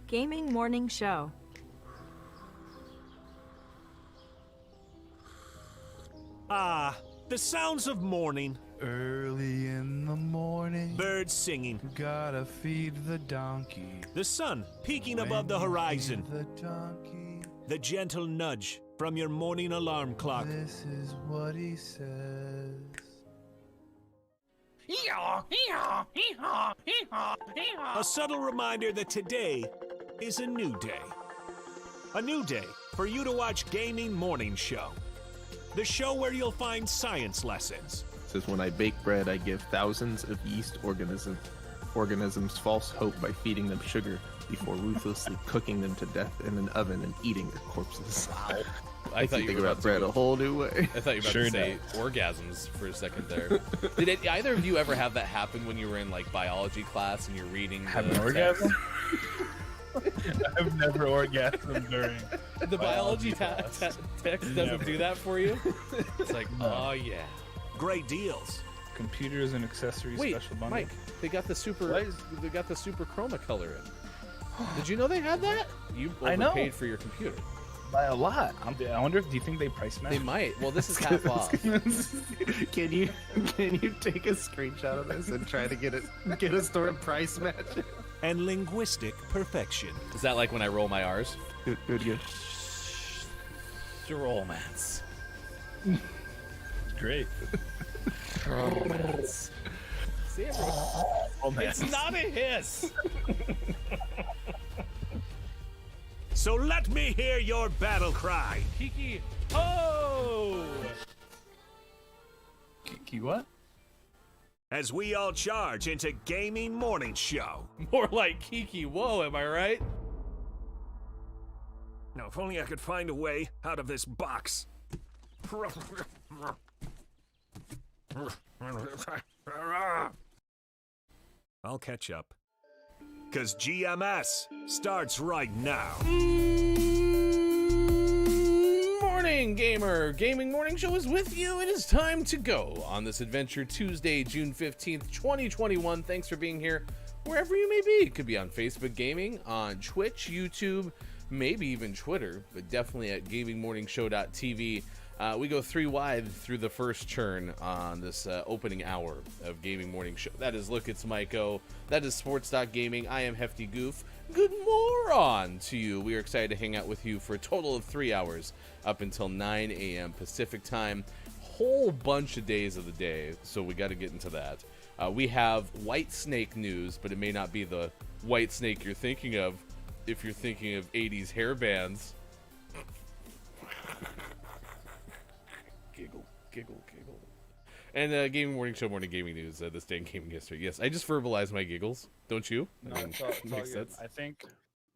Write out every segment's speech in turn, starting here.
Gaming Morning Show. Ah, the sounds of morning. Early in the morning, Birds singing. gotta feed the donkey. The sun peeking above the When you horizon. feed the donkey, The gentle nudge from your morning alarm clock. this is what he says. A subtle reminder that today is a new day. A new day for you to watch Gaming Morning Show. The show where you'll find science lessons. Says when I bake bread, I give thousands of yeast organisms false hope by feeding them sugar before ruthlessly cooking them to death in an oven and eating their corpses. Wow. I thought you Think were about bread a whole new way. I thought you were about to say orgasms for a second there. Did either of you ever have that happen when you were in like biology class and you're reading? Have the an orgasm? I've never orgasmed during The biology text doesn't do that for you. It's like, oh yeah. Great deals. computers and accessories Wait, special bundle. Mike, they got the super. What? They got the super chroma color in. Did you know they had that? You I know. overpaid for your computer. By a lot. I wonder if do you think they price match? They might. Well, this is half off. Can you take a screenshot of this and try to get a store price match? And linguistic perfection. Is that like when I roll my R's? Good. Romance. Great. Romance. See, it's not a hiss. So let me hear your battle cry. Kiki. Oh! Kiki what? As we all charge into Gaming Morning Show. More like Kiki. Whoa, am I right? Now, if only I could find a way out of this box. I'll catch up. 'Cause GMS starts right now. Morning, gamer! Gaming Morning Show is with you. It is time to go on this adventure Tuesday, June 15th, 2021. Thanks for being here wherever you may be. It could be on Facebook Gaming, on Twitch, YouTube, maybe even Twitter, but definitely at gamingmorningshow.tv. We go 3 wide through the first churn on this opening hour of Gaming Morning Show. That is Look, It's Maiko. That is Sports Gaming. I am Hefty Goof. Good moron to you. We are excited to hang out with you for a total of 3 hours up until 9 a.m. Pacific time. Whole bunch of days of the day, so we got to get into that. We have White Snake news, but it may not be the White Snake you're thinking of if you're thinking of 80s hair bands. Giggle. And Gaming Morning Show, Morning Gaming News, this day in gaming history. Yes, I just verbalized my giggles. Don't you? No, it's all makes good. sense. I think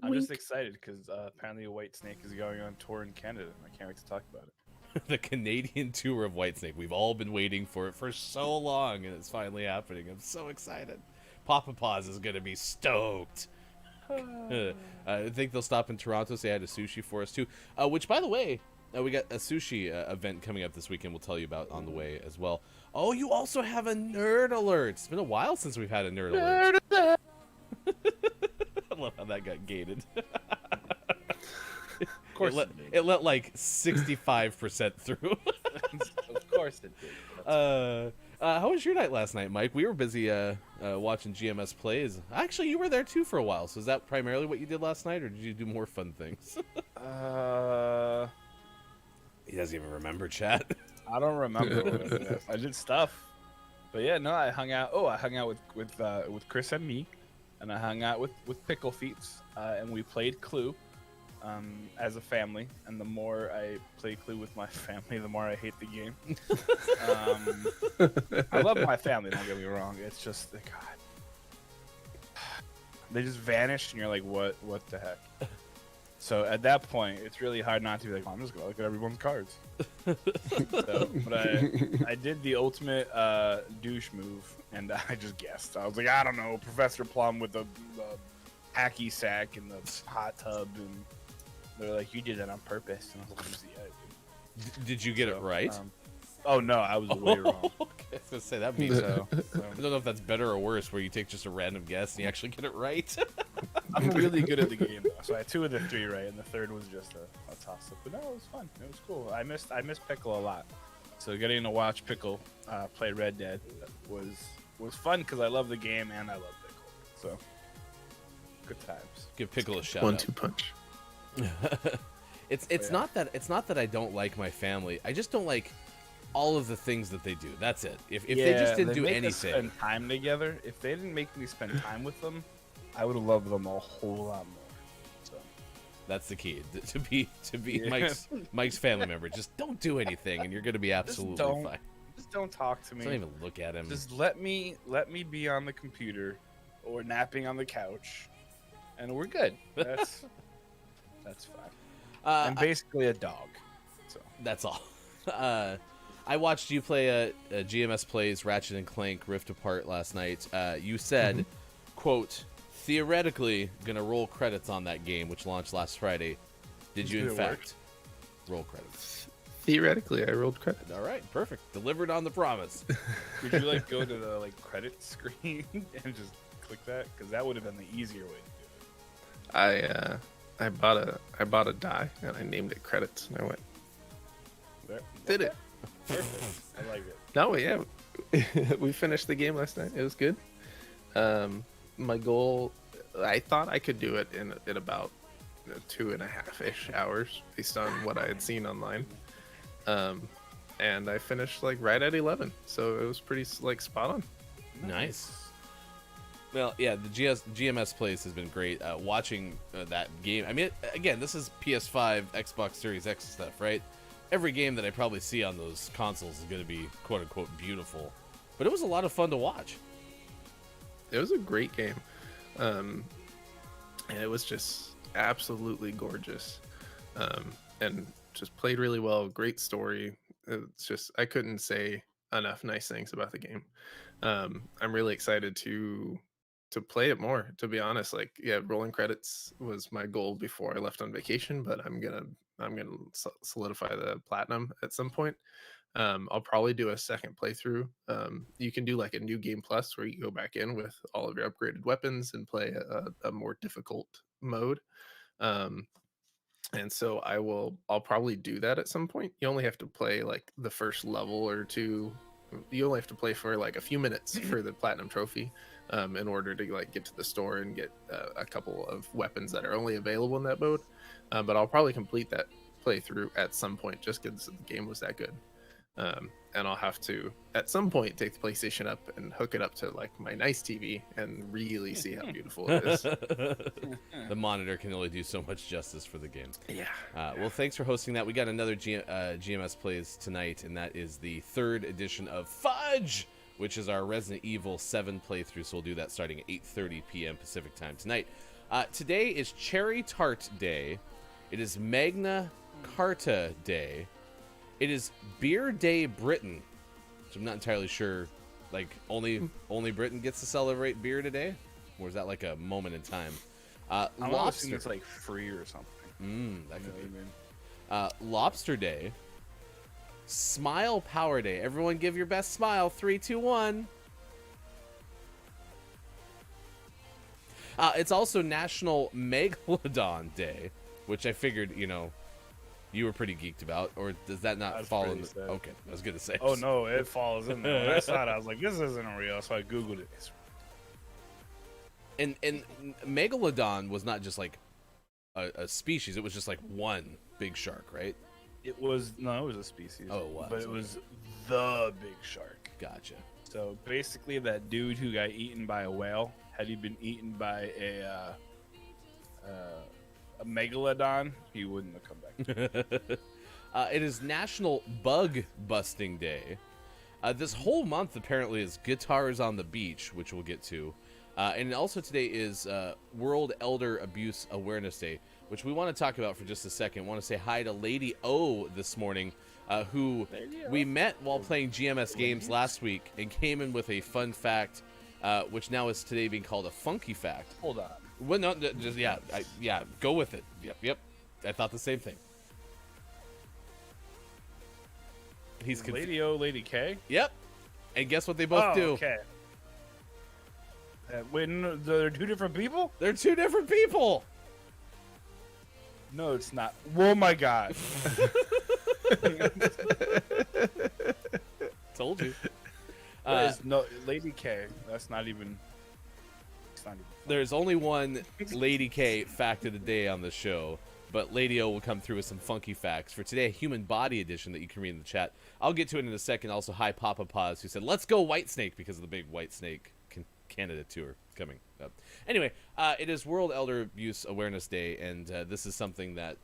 I'm just excited because apparently White Snake is going on tour in Canada. I can't wait to talk about it. The Canadian tour of Whitesnake. We've all been waiting for it for so long, and it's finally happening. I'm so excited. Papa Paws is going to be stoked. I think they'll stop in Toronto, say hi to sushi for us, too. Which, by the way, we got a sushi event coming up this weekend we'll tell you about on the way as well. Oh, you also have a Nerd Alert. It's been a while since we've had a Nerd Alert. I love how that got gated. Of course it let like 65% through. Of course it did. How was your night last night, Mike? We were busy watching GMS plays. Actually, you were there too for a while. So is that primarily what you did last night, or did you do more fun things? He doesn't even remember, chat. I don't remember. What I did. I did stuff, but yeah, no, I hung out. Oh, I hung out with Chris and me, and I hung out with Pickle Feets, and we played Clue as a family. And the more I play Clue with my family, the more I hate the game. I love my family. Don't get me wrong. It's just God, they just vanish, and you're like, what the heck? So at that point, it's really hard not to be like, oh, I'm just gonna look at everyone's cards. But I did the ultimate douche move, and I just guessed. I was like, I don't know, Professor Plum with the hacky sack in the hot tub, and they're like, you did that on purpose. And I was like, yeah, I did. Did you get it right? Oh no, I was way wrong. Okay, I was gonna say that means I don't know if that's better or worse, where you take just a random guess and you actually get it right. I'm really good at the game though, so I had 2 of the 3 right, and the third was just a toss up. But no, it was fun. It was cool. I missed Pickle a lot, so getting to watch Pickle play Red Dead was fun because I love the game and I love Pickle. So good times. Give Pickle a shout. 1-2 punch. It's not that I don't like my family. I just don't like all of the things that they do. That's it. If they just didn't do make us anything, spend time together. If they didn't make me spend time with them, I would have loved them a whole lot more. So that's the key. To be Yeah. Mike's family member. Just don't do anything, and you're gonna be absolutely fine. just don't talk to me. Don't even look at him. Just let me be on the computer or napping on the couch, and we're good. That's fine. I'm basically a dog. So That's all. I watched you play a GMS Plays Ratchet and Clank Rift Apart last night. You said, quote, theoretically gonna roll credits on that game, which launched last Friday. Did you in Did it fact roll credits? Theoretically, I rolled credit. All right, perfect. Delivered on the promise. could you like go to the credit screen and just click that? Because that would have been the easier way to do it. I bought a die and I named it credits and I went There. did it. Perfect. I like it. No, yeah, we finished the game last night. It was good. My goal, I thought I could do it in about 2.5-ish hours based on what I had seen online. And I finished right at 11, so it was pretty spot on. Nice. Well, yeah, the GMS Plays has been great. Watching that game. I mean, again, this is PS5, Xbox Series X stuff, right? Every game that I probably see on those consoles is going to be quote unquote beautiful, but it was a lot of fun to watch. It was a great game, and it was just absolutely gorgeous, and just played really well. Great story. It's just I couldn't say enough nice things about the game. I'm really excited to play it more. To be honest, rolling credits was my goal before I left on vacation, but I'm gonna solidify the platinum at some point. I'll probably do a second playthrough. You can do a new game plus where you go back in with all of your upgraded weapons and play a more difficult mode. And so I'll probably do that at some point. You only have to play the first level or two. You only have to play for a few minutes for the platinum trophy, in order to get to the store and get a couple of weapons that are only available in that mode. But I'll probably complete that playthrough at some point just because the game was that good. And I'll have to at some point take the PlayStation up and hook it up to my nice TV and really see how beautiful it is. The monitor can only do so much justice for the game. Yeah. Well, thanks for hosting that. We got another GMS Plays tonight, and that is the 3rd edition of Fudge, which is our Resident Evil 7 playthrough. So we'll do that starting at 8:30 p.m. Pacific time tonight. Today is Cherry Tart Day. It is Magna Carta Day. It is Beer Day Britain, which I'm not entirely sure. Only Britain gets to celebrate beer today, or is that a moment in time? I'm Lobster. it's free or something. That could be. Lobster Day. Smile Power Day. Everyone, give your best smile. 3, 2, 1. It's also National Megalodon Day, which I figured you were pretty geeked about, or does that not fall in? Okay, I was gonna say. Oh no, it falls in there. When I saw it, I was like, "This isn't real," so I googled it. And Megalodon was not just a species; it was just one big shark, right? It was a species. Oh, it was. But it was the big shark. Gotcha. So basically, that dude who got eaten by a whale, had he been eaten by a megalodon, he wouldn't have come back. It is National Bug Busting Day. This whole month apparently is Guitars on the Beach, which we'll get to. And also today is World Elder Abuse Awareness Day, which we want to talk about for just a second. Want to say hi to Lady O this morning, who we met while playing GMS games last week and came in with a fun fact, which now is today being called a funky fact. Hold on. Well, no, just go with it. Yep. I thought the same thing. He's Lady O, Lady K. Yep. And guess what they both do? Okay. Wait, no, they're two different people? They're two different people. No, it's not. Oh my god. Told you. No, Lady K. That's not even. It's not even. There's only one Lady K fact of the day on the show, but Lady O will come through with some funky facts for today, Human Body Edition that you can read in the chat. I'll get to it in a second. Also, hi Papa Paz, who said, "Let's go Whitesnake" because of the big Whitesnake Canada tour coming up. Anyway, it is World Elder Abuse Awareness Day, and this is something that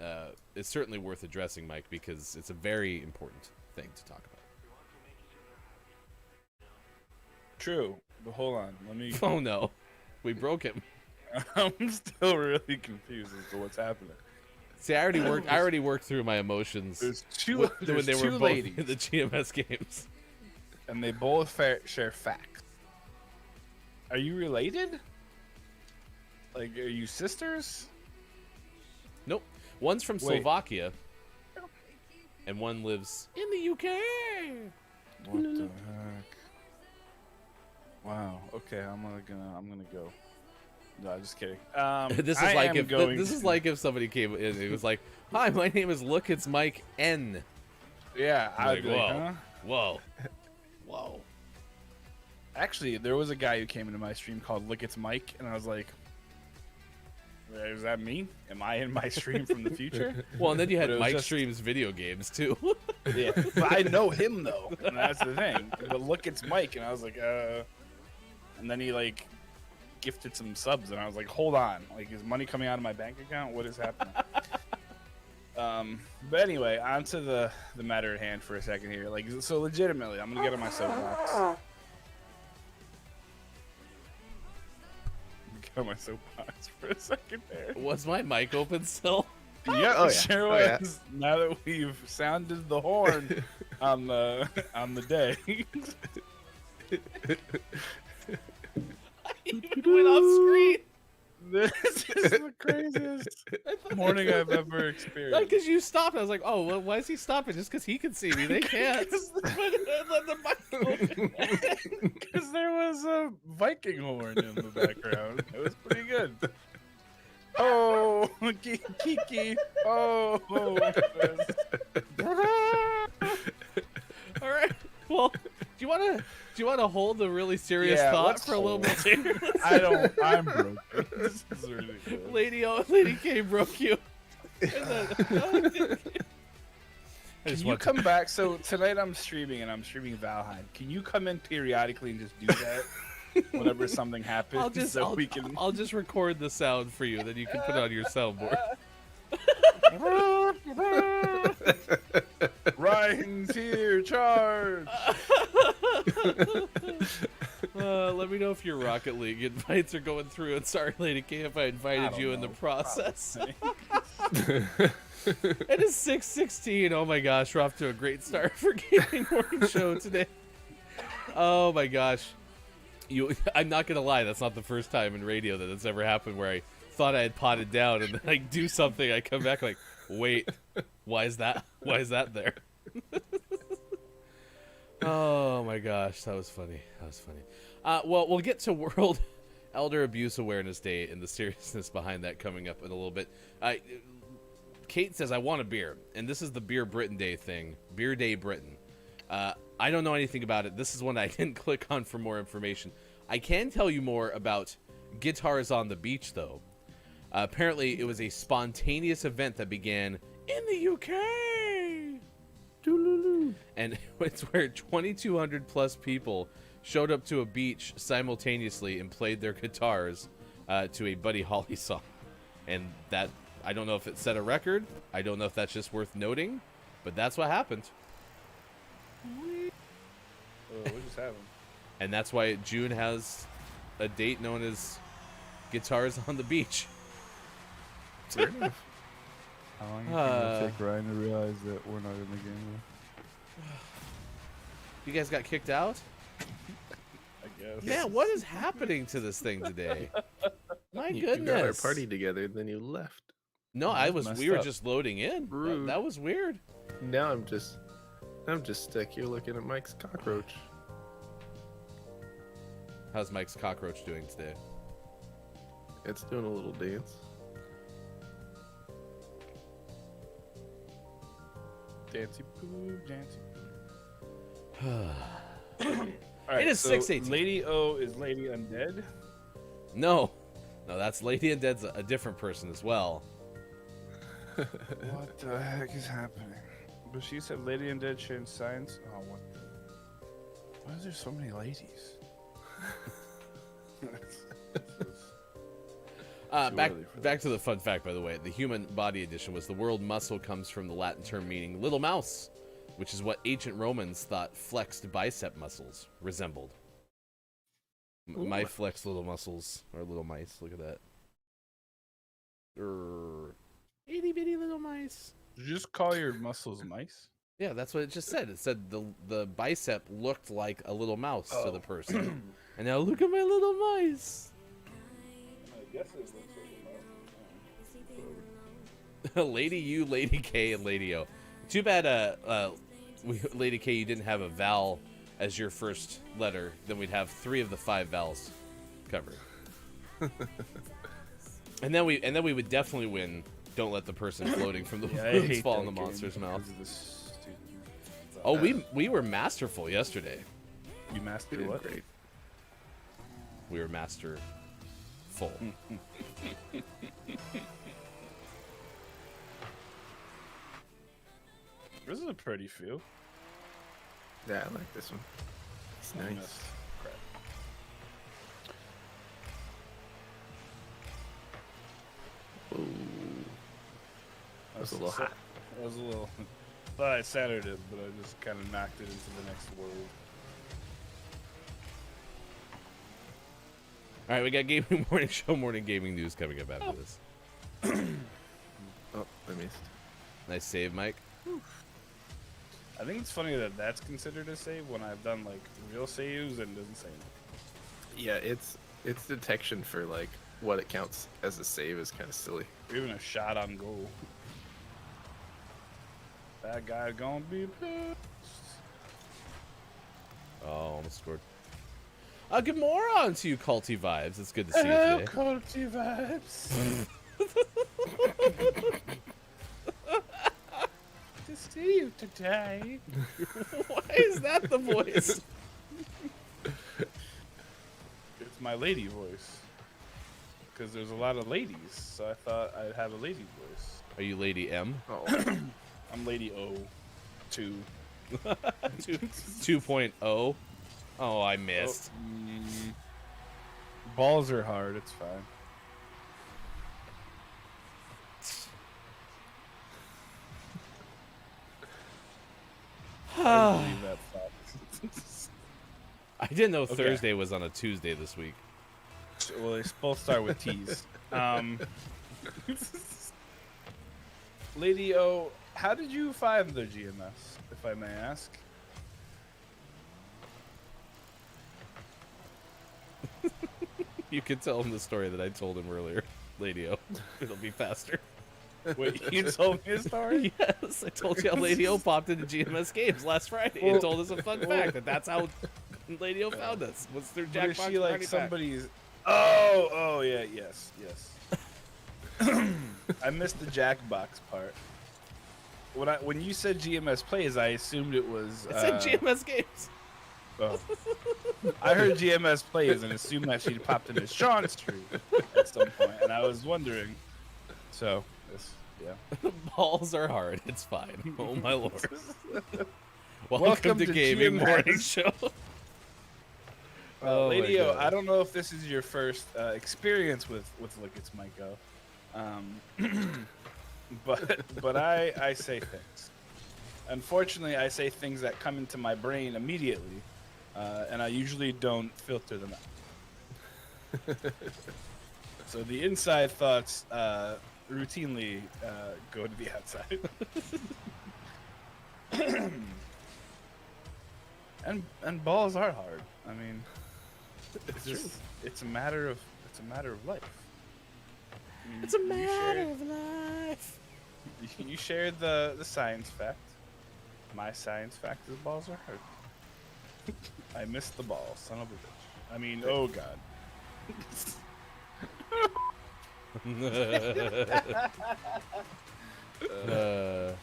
is certainly worth addressing, Mike, because it's a very important thing to talk about. True. But hold on. Let me. Oh no, we broke him. I'm still really confused as to what's happening. See, I already worked through my emotions There's two. when There's they were two both ladies, in the GMS games. and they both share facts. Are you related? Like, are you sisters? Nope. One's from Wait. Slovakia, and one lives in the UK. What the heck? Wow. Okay, I'm gonna go. No, just kidding. This is I like am if going this is to- like if somebody came in and it was like, "Hi, my name is Look, it's Mike N." Yeah, I'd Like, be like, whoa. huh? Whoa, whoa. Actually, there was a guy who came into my stream called Look It's Mike, and I was like, "Is that me? Am I in my stream from the future?" Well, and then you had But it was Mike just- streams video games too. Yeah, but I know him though, and that's the thing. But Look It's Mike, and I was like, and then he like gifted some subs, and I was like, hold on, like, is money coming out of my bank account? What is happening? But anyway, on to the matter at hand for a second here. Like, so legitimately, I'm gonna get on my soapbox. Get on my soapbox for a second there. Was my mic open still? Yeah, Oh, yeah. sure Oh, yeah. was. Now that we've sounded the horn on the day. I even went off screen. This is the craziest morning I've ever experienced. Because you stopped. I was like, oh, well, why is he stopping? Just because he can see me. They can't. Let the mic open. Because there was a Viking horn in the background. It was pretty good. Oh, Kiki. Oh. All right. Well, do you want to hold a really serious Yeah, thought let's for a little bit here? I'm broken. This is ridiculous. Lady K broke you. And then, I Can just you want come back? So tonight I'm streaming and I'm streaming Valheim. Can you come in periodically and just do that whenever something happens? I'll just record the sound for you, then you can put it on your soundboard. Ryan's here, charge! Let me know if your Rocket League invites are going through. And sorry, Lady K, if I invited don't you in the know. process. It is 6:16. Oh my gosh, we're off to a great start for Gaming Morning Show today. Oh my gosh. I'm not gonna lie, that's not the first time in radio that it's ever happened where I thought I had potted down and then I do something, I come back like, wait, why is that there? Oh my gosh, that was funny. Well, we'll get to World Elder Abuse Awareness Day and the seriousness behind that coming up in a little bit. Kate says, I want a beer. And this is the Beer Britain Day thing. Beer Day Britain. I don't know anything about it. This is one I didn't click on for more information. I can tell you more about Guitars on the Beach, though. Apparently, it was a spontaneous event that began in the UK. And it's where 2,200 plus people showed up to a beach simultaneously and played their guitars to a Buddy Holly song. And that, I don't know if it set a record. I don't know if that's just worth noting, but that's what happened. What just happened? And that's why June has a date known as Guitars on the Beach. How long do you think it'll take Ryan to realize that we're not in the game? You guys got kicked out? I guess. Man, what is happening to this thing today? My You goodness. got our party together, then you left. No, Messed we were up. just loading in. Rude. That was weird. Now I'm just stuck here looking at Mike's cockroach. How's Mike's cockroach doing today? It's doing a little dance. Dancy poo, dancy poo. All It is 6:18. Lady O is Lady Undead. No, that's Lady Undead's a different person as well. What the heck is happening? But she said Lady Undead sharing science. Oh, what? Why is there so many ladies? Back to the fun fact, by the way. The human body edition was the word muscle comes from the Latin term meaning little mouse, which is what ancient Romans thought flexed bicep muscles resembled. My flexed little muscles are little mice. Look at that. Itty bitty little mice. Did you just call your muscles mice? Yeah, that's what it just said. It said the bicep looked like a little mouse to the person. And now look at my little mice. I guess it looks like a mouse. Lady U, Lady K, and Lady O. Too bad, Lady K, you didn't have a vowel as your first letter. Then we'd have 3 of the 5 vowels covered. and then we would definitely win. Don't let the person floating from the balloons fall in the monster's mouth. Oh, we were masterful yesterday. You mastered what? Great. We were masterful. This is a pretty feel. Yeah, I like this one. It's nice. Crap. Ooh. That was a little hot. That was a little. Thought I centered it, but I just kind of knocked it into the next world. All right, we got Gaming Morning Show, morning gaming news coming up after this. Oh, I missed. Nice save, Mike. I think it's funny that that's considered a save when I've done like real saves and it doesn't say anything. Yeah, its detection for like what it counts as a save is kind of silly. Or even a shot on goal. That guy gonna be pissed. Oh, almost scored. Good morning to you, Culty Vibes. It's good to see you today. Culty Vibes. To see you today. Why is that the voice? It's my lady voice. Because there's a lot of ladies, so I thought I'd have a lady voice. Are you Lady M? Oh, I'm Lady O. 2. 2.0. Oh, I missed. Balls are hard, it's fine. I don't believe that fact. I didn't know Okay. Thursday was on a Tuesday this week. Well, they both start with T's. Lady O, how did you find the GMS, if I may ask? You could tell him the story that I told him earlier, Lady O. It'll be faster. Wait, you told me a story? Yes, I told you how Lady O popped into GMS Games last Friday and told us a fun fact that's how Lady O found us. Was through But is Jackbox she like Party Pack. somebody's? Oh, yeah, yes. I missed the Jackbox part. When you said GMS plays, I assumed it was. It said GMS Games. Oh. I heard GMS plays and assumed that she'd popped into Sean Street at some point, and I was wondering. So, yeah. Balls are hard. It's fine. Oh my lord. Welcome, Welcome to to Gaming GMS. Morning Show. Oh my Lady O, God. I don't know if this is your first experience with Look It's Myco, but I say things. Unfortunately, I say things that come into my brain immediately, and I usually don't filter them out. So the inside thoughts routinely go to the outside. and balls are hard. I mean, it's a matter of life. I mean, It's a you matter shared- of life. You shared the science fact. My science fact is balls are hard. I missed the ball, son of a bitch. I mean, oh god. The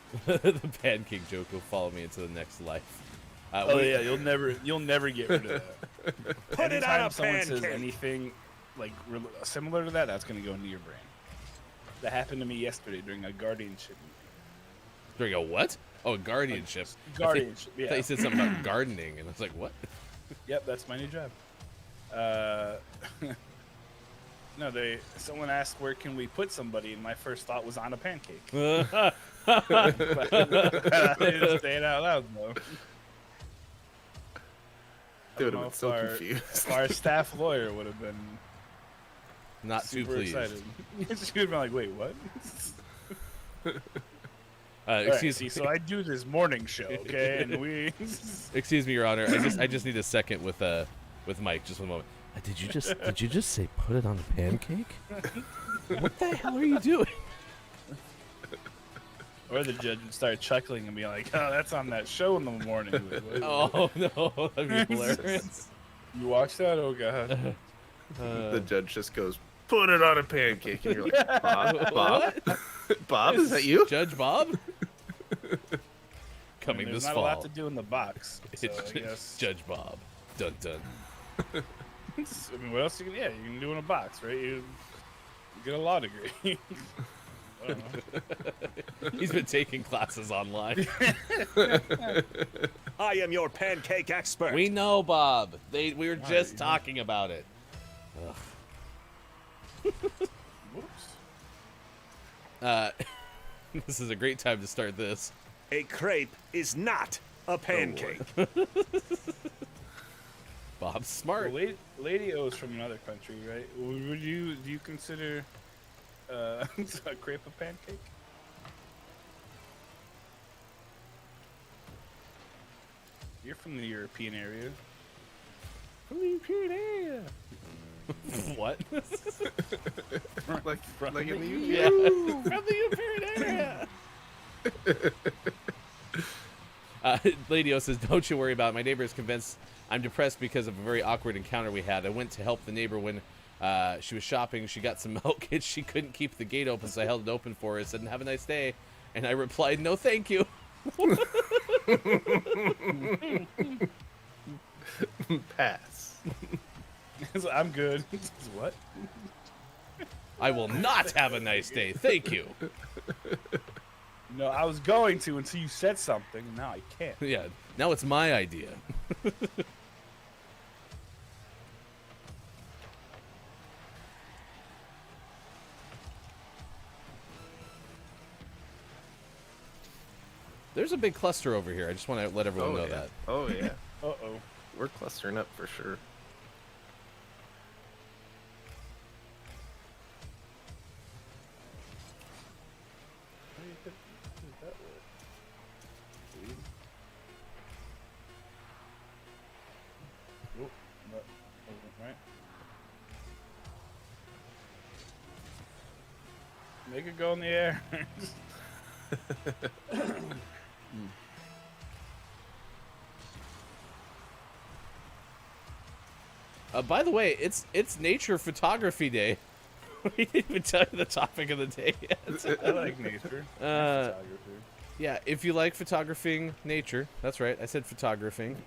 pancake joke will follow me into the next life. Oh yeah, you'll never get rid of that. Put it on Anytime a someone says pancake. anything like similar to that, that's gonna go into your brain. That happened to me yesterday during a guardianship meeting. During a what? Oh, guardianship. Guardianship, I thought yeah. you said something about gardening, and I was like, what? Yep, that's my new job. No, someone asked where can we put somebody, and my first thought was on a pancake. I didn't say it out loud though. They would I don't know have been so if confused. our staff lawyer would have been Not too super pleased. excited. She would have been like, "Wait, what?" Excuse see, me. so I do this morning show, okay, and we. Excuse me, Your Honor. I just need a second with Mike. Just one moment. Did you just say put it on a pancake? What the hell are you doing? Or the judge would start chuckling and be like, "Oh, that's on that show in the morning." Like, what? Oh no, that'd be hilarious. You watch that? Oh god. The judge just goes, "Put it on a pancake," and you're like, "Bob, Bob, is that you?" Judge Bob? Coming There's this not fall. a lot to do in the box, so It's I guess. Judge Bob. Dun dun. I mean, what else you can? Yeah, you can do in a box, right? You get a law degree. I don't know. He's been taking classes online. I am your pancake expert. We know, Bob. We were just talking about it. Whoops. This is a great time to start this. A crepe is not a pancake. Bob's smart. Well, Lady O is from another country, right? Do you consider a crepe a pancake? You're from the European area. What? like in the Yeah. UK. From the European area. Lady O says, "Don't you worry about it. My neighbor is convinced I'm depressed because of a very awkward encounter we had. I went to help the neighbor when she was shopping. She got some milk and she couldn't keep the gate open, so I held it open for her. I said, 'Have a nice day.' And I replied, 'No, thank you.'" Pass. I'm good. What? "I will not have a nice day. Thank you." No, I was going to until you said something. Now I can't. Yeah, now it's my idea. There's a big cluster over here. I just want to let everyone know yeah. that. Oh yeah. Uh-oh. We're clustering up for sure. How do you put that way? See? Oh, that wasn't right. Make it go in the air. By the way, it's Nature Photography Day. We didn't even tell you the topic of the day yet. I like nature. Photography. Yeah, if you like photographing nature, that's right, I said photographing,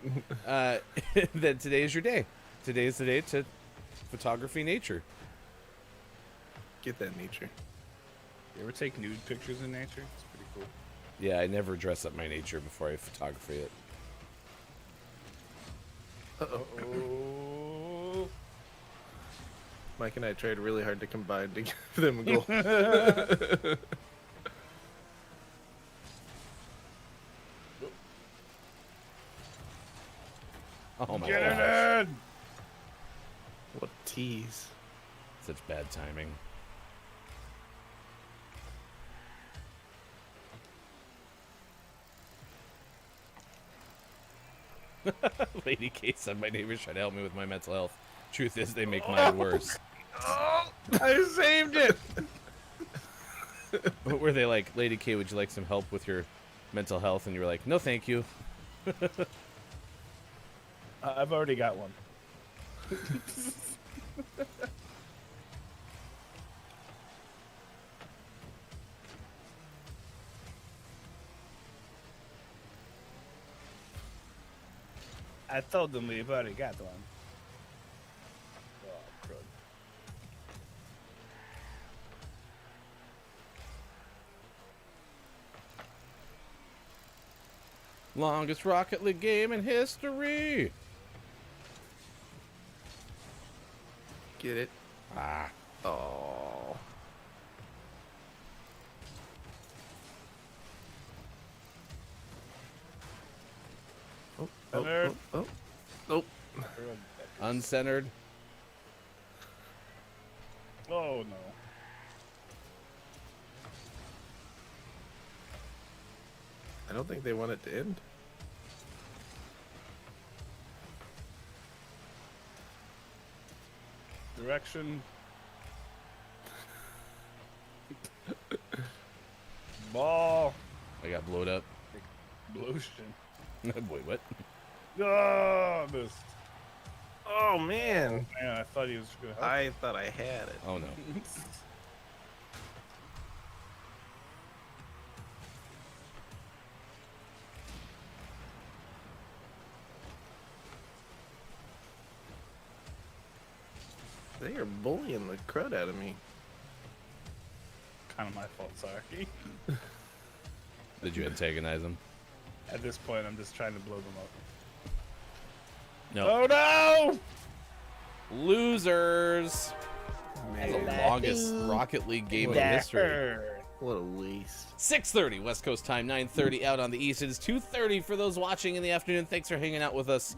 then today is your day. Today is the day to photography nature. Get that nature. You ever take nude pictures in nature? It's pretty cool. Yeah, I never dress up my nature before I photography it. Oh. Mike and I tried really hard to combine to give them a goal. Oh my Get gosh. it in! What a tease. Such bad timing. Lady Kate said my neighbors try to help me with my mental health. Truth is, they make mine worse. I saved it! Were they like, Lady K, would you like some help with your mental health? And you were like, no, thank you. I've already got one. I told them we've already got one. Oh, crud. Longest Rocket League game in history. Get it? Ah. Oh. Oh, Centered. oh. Uncentered. Oh no. I don't think they want it to end. Direction. Ball. I got blowed up. Lotion. Wait, what? Oh, missed. Oh man, Man, I thought he was gonna help. I thought I had it. Oh no. They are bullying the crud out of me. Kind of my fault, sorry. Did you antagonize him? At this point, I'm just trying to blow them up. No. Oh no! Losers. Man, The longest Rocket League game in That history. hurt. what a waste. 6:30 West Coast time, 9:30 out on the East. It is 2:30 for those watching in the afternoon. Thanks for hanging out with us.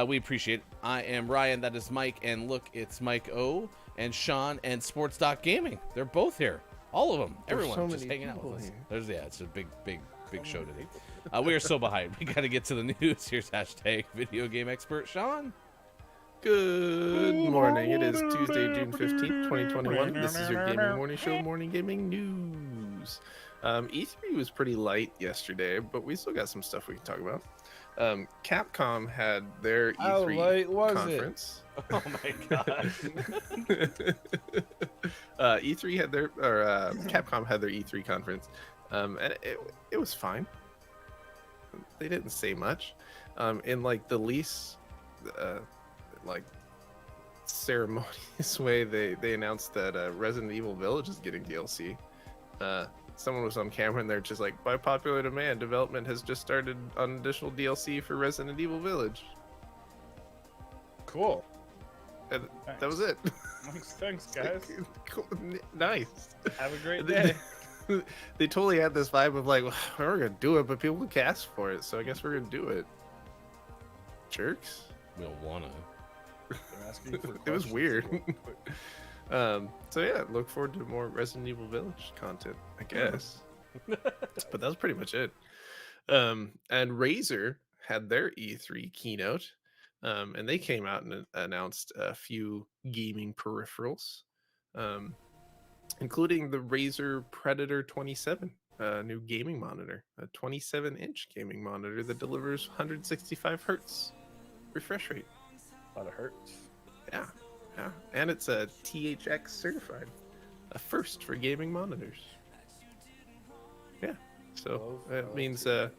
We appreciate it. I am Ryan. That is Mike. And look, it's Mike O and Sean and Sports Doc Gaming. They're both here. All of them. There's Everyone so just many hanging out people with us. here. There's it's a big show today. We are so behind. We got to get to the news. Here's hashtag video game expert Sean. Good morning. It is Tuesday, June 15th, 2021. This is your Gaming Morning Show, Morning Gaming News. E3 was pretty light yesterday, but we still got some stuff we can talk about. Capcom had their How E3 light was conference. Oh my god. E3 had their, or Capcom had their E3 conference, and it was fine. They didn't say much. In like the least, like ceremonious way, they announced that Resident Evil Village is getting DLC. Someone was on camera and they're just like, by popular demand, development has just started on additional DLC for Resident Evil Village. Cool. And that was it. Thanks, guys. Cool. Nice. Have a great day. They totally had this vibe of like, well, we're gonna do it, but people can ask for it, so I guess we're gonna do it. Jerks. We don't wanna. They're asking for It was questions weird. real quick. So yeah, look forward to more Resident Evil Village content, I guess. But that was pretty much it. And Razer had their E3 keynote, and they came out and announced a few gaming peripherals, including the Razer Predator 27, a new gaming monitor, a 27-inch gaming monitor that delivers 165 hertz refresh rate. A lot of hurts. Yeah, yeah, and it's a THX certified, a first for gaming monitors. Yeah, so that means it'll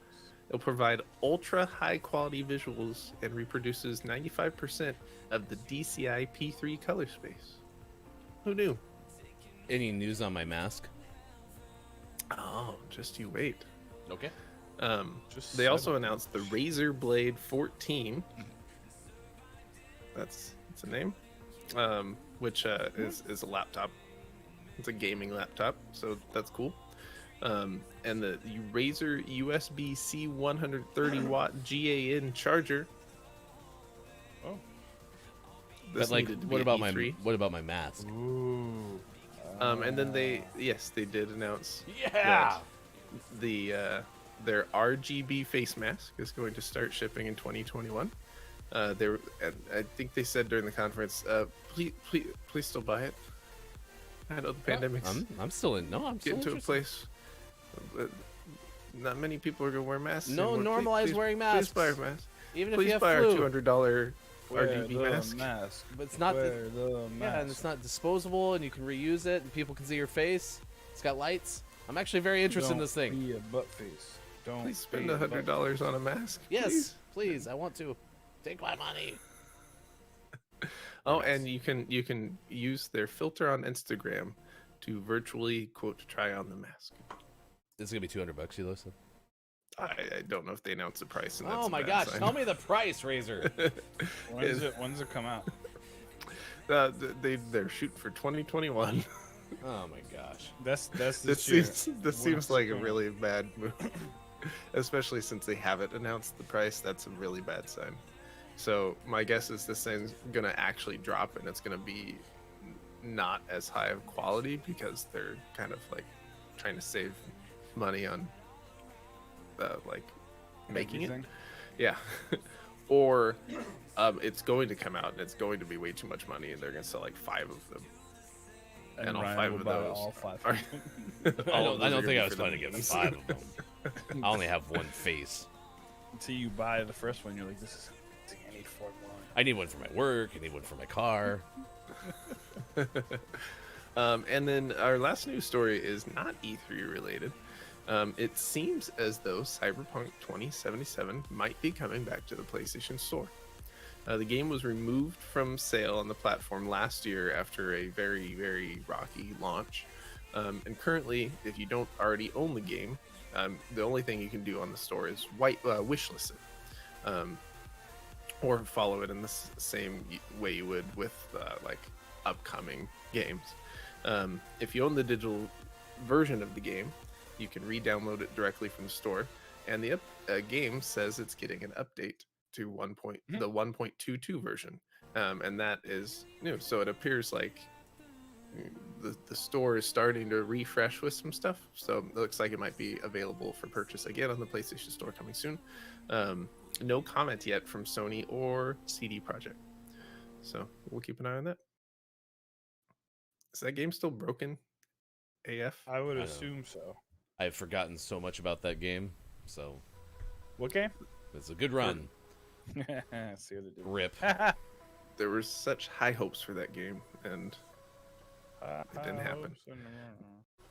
provide ultra high quality visuals and reproduces 95% of the DCI P3 color space. Who knew? Any news on my mask? Oh, just you wait. Okay. Just They also settle. announced the Razer Blade 14. That's a name, which is a laptop. It's a gaming laptop, so that's cool. And the Razer USB-C 130 watt GAN charger. Oh. This But like, needed to be what at about E3. what about my mask? Ooh. And then they did announce Yeah. the their RGB face mask is going to start shipping in 2021. And I think they said during the conference, please still buy it. I know the pandemic's I'm still in. No, I'm still getting to a interested. place. Not many people are gonna wear masks. No, anymore. normalize Please- wearing Please masks. buy a mask. Even if Please you have buy flu. our $200 Wear RGB the mask. mask. But it's not. Wear the Yeah, and mask. it's not disposable, and you can reuse it, and people can see your face. It's got lights. I'm actually very interested in Don't this thing. Be a butt face. Don't Please spend be a butt $100 on a mask. Yes, please. I want to. Take my money. Oh, and you can use their filter on Instagram to virtually quote try on the mask. This is gonna be $200, you listen. I don't know if they announced the price. And that's Oh a my bad gosh! sign. Tell me the price, Razor. When's it come out? They're shooting for 2021. Oh my gosh. That's This year. seems like a really bad move, especially since they haven't announced the price. That's a really bad sign. So my guess is this thing's gonna actually drop, and it's gonna be not as high of quality because they're kind of like trying to save money on like making it. Everything. Yeah. Or it's going to come out and it's going to be way too much money, and they're gonna sell like 5 of them. And all Ryan 5 will of buy those all 5. are- I all of don't, I those are don't gonna think I be was for planning to the get memes. 5 of them. I only have one face. Until you buy the first one, you're like, this is amazing. I need 4 more. I need one for my work. I need one for my car. And then our last news story is not E3 related. It seems as though Cyberpunk 2077 might be coming back to the PlayStation Store. The game was removed from sale on the platform last year after a very, very rocky launch. And currently, if you don't already own the game, the only thing you can do on the store is wishlist it. Or follow it in the same way you would with like upcoming games. If you own the digital version of the game, you can re-download it directly from the store, and the game says it's getting an update to the 1.22 version, and that is new. So it appears like the store is starting to refresh with some stuff. So it looks like it might be available for purchase again on the PlayStation Store coming soon. No comment yet from Sony or CD Projekt, so we'll keep an eye on that. Is that game still broken? AF? I would I don't assume so. I've forgotten so much about that game, so What game? it's a good run. See what it did. Rip. There were such high hopes for that game, and it didn't happen.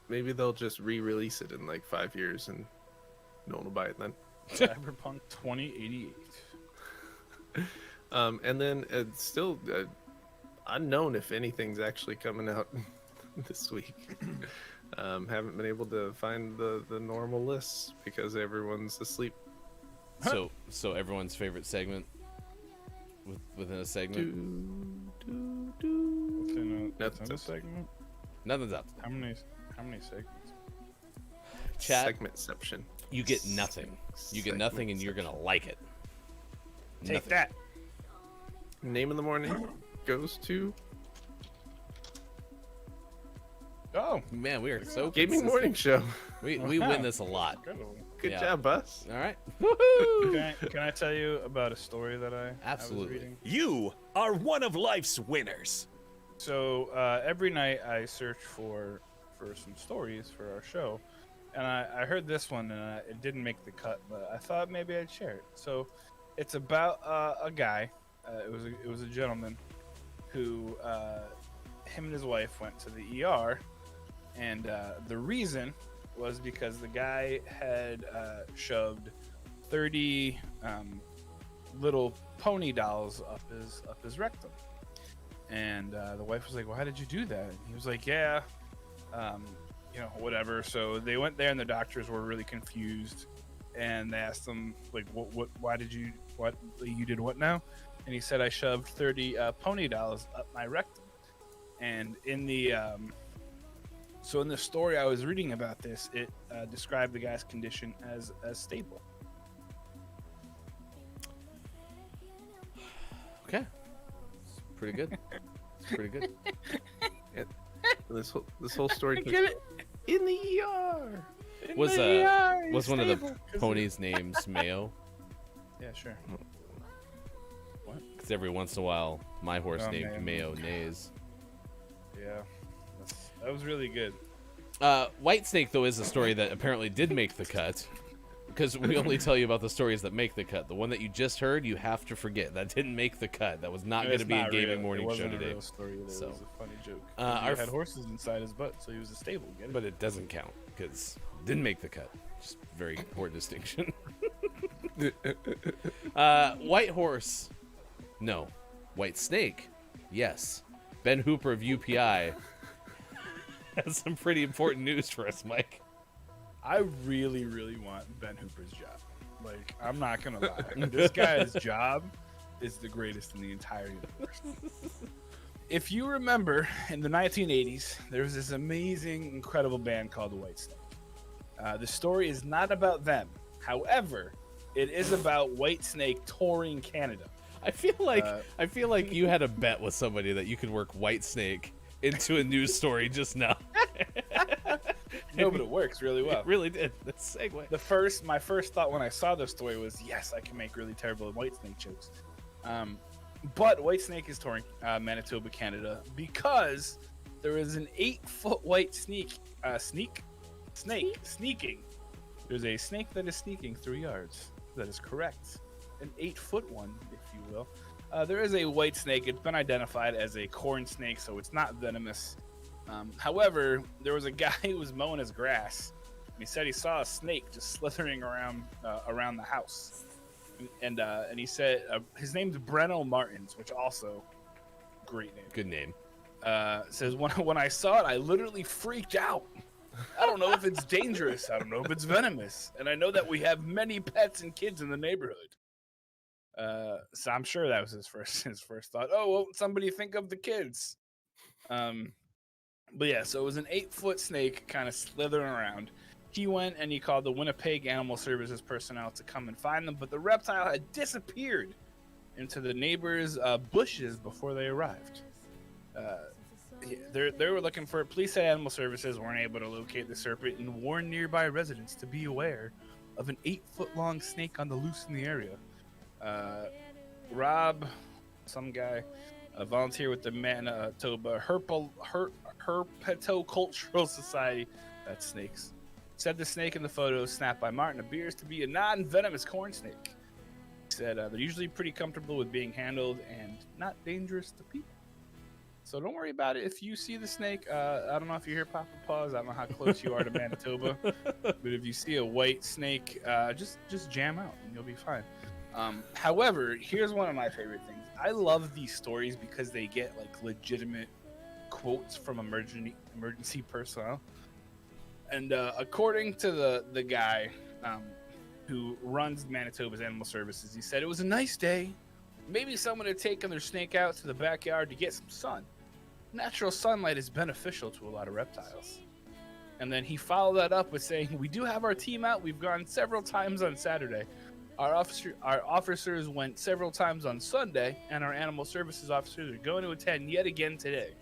Maybe they'll just re-release it in like 5 years, and no one will buy it then. Cyberpunk 2088. And then it's still unknown if anything's actually coming out this week. Haven't been able to find the normal lists because everyone's asleep. So everyone's favorite segment within a segment. Within a That's- segment? Nothing's up. How many segments? Chat. Segmentception. You get nothing. You get nothing, and you're gonna like it. Take Nothing. that. Name of the morning goes to Oh, Man, we are so Gaming consistent. Morning Show. We Wow. win this a lot. good one. Good Yeah. job, Bus. All right. Woohoo! Can I tell you about a story that I Absolutely. was reading? You are one of life's winners. So every night I search for some stories for our show, and I heard this one and it didn't make the cut, but I thought maybe I'd share it. So it's about a guy. It was a gentleman who him and his wife went to the ER, and the reason was because the guy had shoved 30 little pony dolls up his rectum. And the wife was like, "Why did you do that?" And he was like, "Yeah, whatever." So they went there, and the doctors were really confused, and they asked him, like, "Why did you did what now?" And he said, "I shoved 30 pony dolls up my rectum." And in the in the story I was reading about this, it described the guy's condition as stable. Okay. It's pretty good. It's pretty good. This whole story Get it? in the ER. Was was one of the ponies' names Mayo? Yeah, sure. Because every once in a while, my horse Oh, named man. Mayo neighs. Yeah, that was really good. White Snake, though, is a story that apparently did make the cut. because we only tell you about the stories that make the cut. The one that you just heard, you have to forget. That didn't make the cut. That was not going to be a gaming morning show today. It wasn't a real story. It So, was a funny joke. our He had horses inside his butt, so he was a stable. Get it? but it doesn't count because didn't make the cut. Just very important distinction. White horse, no. White snake, yes. Ben Hooper of UPI has some pretty important news for us, Mike. I really, really want Ben Hooper's job. Like, I'm not gonna lie. This guy's job is the greatest in the entire universe. If you remember, in the 1980s, there was this amazing, incredible band called the Whitesnake. The story is not about them. However, it is about Whitesnake touring Canada. I feel like you had a bet with somebody that you could work Whitesnake into a news story just now. No, but it works really well. It really did. That's a segue. My first thought when I saw this story was, yes, I can make really terrible Whitesnake jokes. But Whitesnake is touring Manitoba, Canada, because there is an 8-foot white snake sneaking. There's a snake that is sneaking 3 yards. That is correct. An 8-foot one, if you will. There is a white snake. It's been identified as a corn snake, so it's not venomous. However, there was a guy who was mowing his grass. And he said he saw a snake just slithering around the house. And he said his name's Breno Martins, which also great name. Good name. Says when I saw it, I literally freaked out. I don't know if it's dangerous. I don't know if it's venomous. And I know that we have many pets and kids in the neighborhood. So I'm sure that was his first thought. Oh, well, somebody think of the kids. But yeah, so it was an 8-foot snake kind of slithering around. He went and he called the Winnipeg Animal Services personnel to come and find them, but the reptile had disappeared into the neighbors' bushes before they arrived. They were looking for it. Police and Animal Services weren't able to locate the serpent and warned nearby residents to be aware of an 8-foot-long snake on the loose in the area. Rob, some guy, a volunteer with the Manitoba Herpetocultural Society, that's snakes, said the snake in the photo snapped by Martin appears to be a non-venomous corn snake. He said they're usually pretty comfortable with being handled and not dangerous to people. So don't worry about it. If you see the snake, I don't know if you hear Papa Paws. I don't know how close you are to Manitoba, but if you see a white snake, just jam out and you'll be fine. However, here's one of my favorite things. I love these stories because they get like legitimate quotes from emergency personnel. And according to the guy who runs Manitoba's Animal Services, he said it was a nice day. Maybe someone had taken their snake out to the backyard to get some sun. Natural sunlight is beneficial to a lot of reptiles. And then he followed that up with saying, we do have our team out. We've gone several times on Saturday. Our officers went several times on Sunday, and our animal services officers are going to attend yet again today.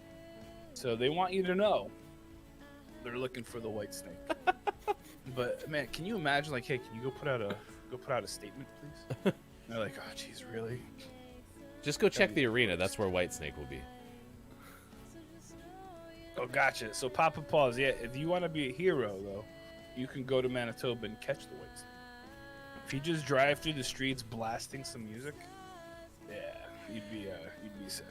So they want you to know they're looking for the white snake. But man, can you imagine, like, hey, can you go put out a statement, please? And they're like, oh, geez, really? Just go check the arena. That's where Whitesnake will be. Oh, gotcha. So Papa Paws, yeah, if you want to be a hero, though, you can go to Manitoba and catch the white snake. If you just drive through the streets blasting some music, yeah, you'd be set.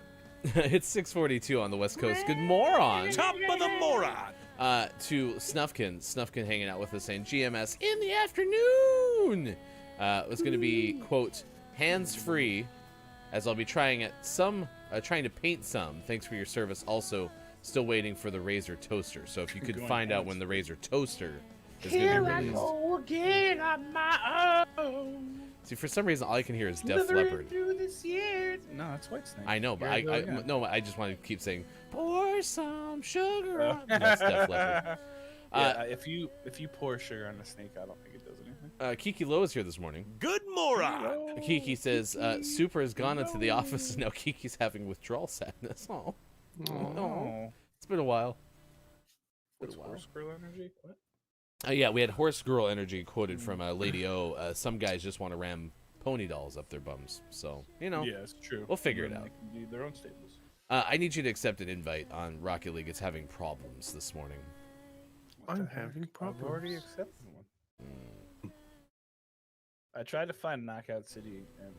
It's 6:42 on the West Coast. Good moron. Top of the moron. To Snufkin hanging out with us saying GMS in the afternoon. It was going to be, quote, hands-free, as I'll be trying to paint some. Thanks for your service. Also, still waiting for the Razer toaster. So if you could find out when the Razer toaster is going to be released. Go again on my own. See, for some reason, all I can hear is Def Leppard. No, that's Whitesnake. I know, but Here I go I just want to keep saying, pour some sugar on. That's Def Leppard. Yeah, if you pour sugar on a snake, I don't think it does anything. Kiki Lowe is here this morning. Good moron. Kiki says, Super has gone into the office, and now Kiki's having withdrawal sadness. Oh. It's been a while. What's horse girl energy? What? Yeah, we had horse girl energy quoted from Lady O. Some guys just want to ram pony dolls up their bums. So, Yeah, it's true. We'll figure it out. They can do their own stables. I need you to accept an invite on Rocket League. It's having problems this morning. I'm having problems. I've already accepted one. I tried to find Knockout City and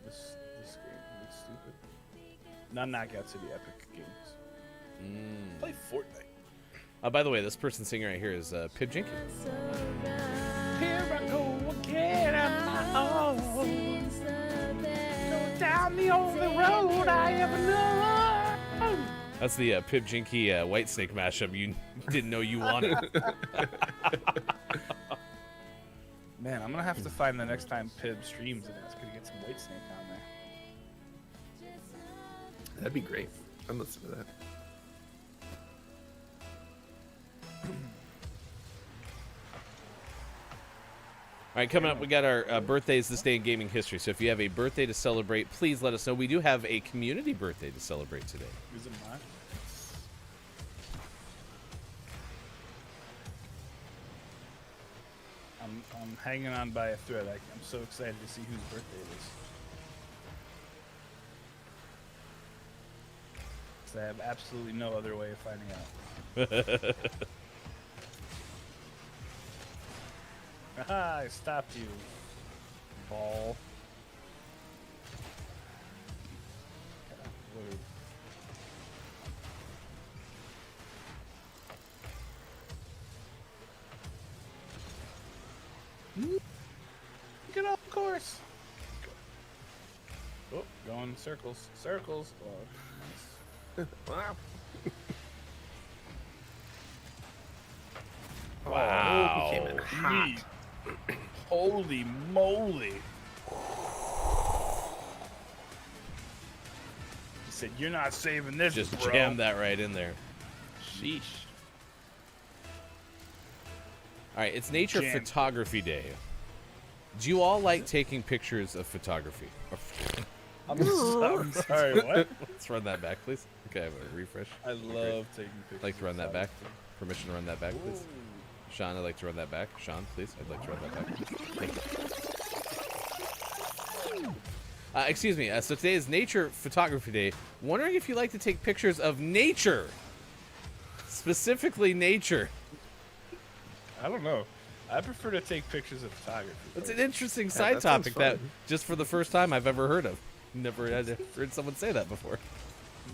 this game. It's stupid. Not Knockout City, Epic Games. Play Fortnite. By the way, this person singing right here is Pib Jinky. Here I go again on my own. Go down the only road I ever know. That's the Pib Jinky Whitesnake mashup you didn't know you wanted. Man, I'm gonna have to find the next time Pib streams and ask her to get some Whitesnake on there. That'd be great. I'd listen to that. All right, coming up, we got our birthdays this day in gaming history. So if you have a birthday to celebrate, please let us know. We do have a community birthday to celebrate today. Is it mine? I'm hanging on by a thread. I'm so excited to see whose birthday it is. 'Cause I have absolutely no other way of finding out. Haha, I stopped you, ball. Word. Get off course. Oh, going in circles. Circles. Oh, nice. Wow. Wow. Oh, he came in hot. Holy moly. He said, "You're not saving this, Just bro." jam that right in there. Sheesh. All right, it's Nature Jam. Photography Day. Do you all like taking pictures of photography? I'm sorry, what? Let's run that back, please. Okay, I have a refresh. I love taking pictures. Like to run that of back? photography. Permission to run that back, please. Sean, I'd like to run that back. Sean, please, I'd like to run that back. Thank you. Excuse me. So today is Nature Photography Day. Wondering if you like to take pictures of nature, specifically nature. I don't know. I prefer to take pictures of photography. It's an interesting side that sounds topic that, fun. just for the first time, I've ever heard of. Never had heard someone say that before.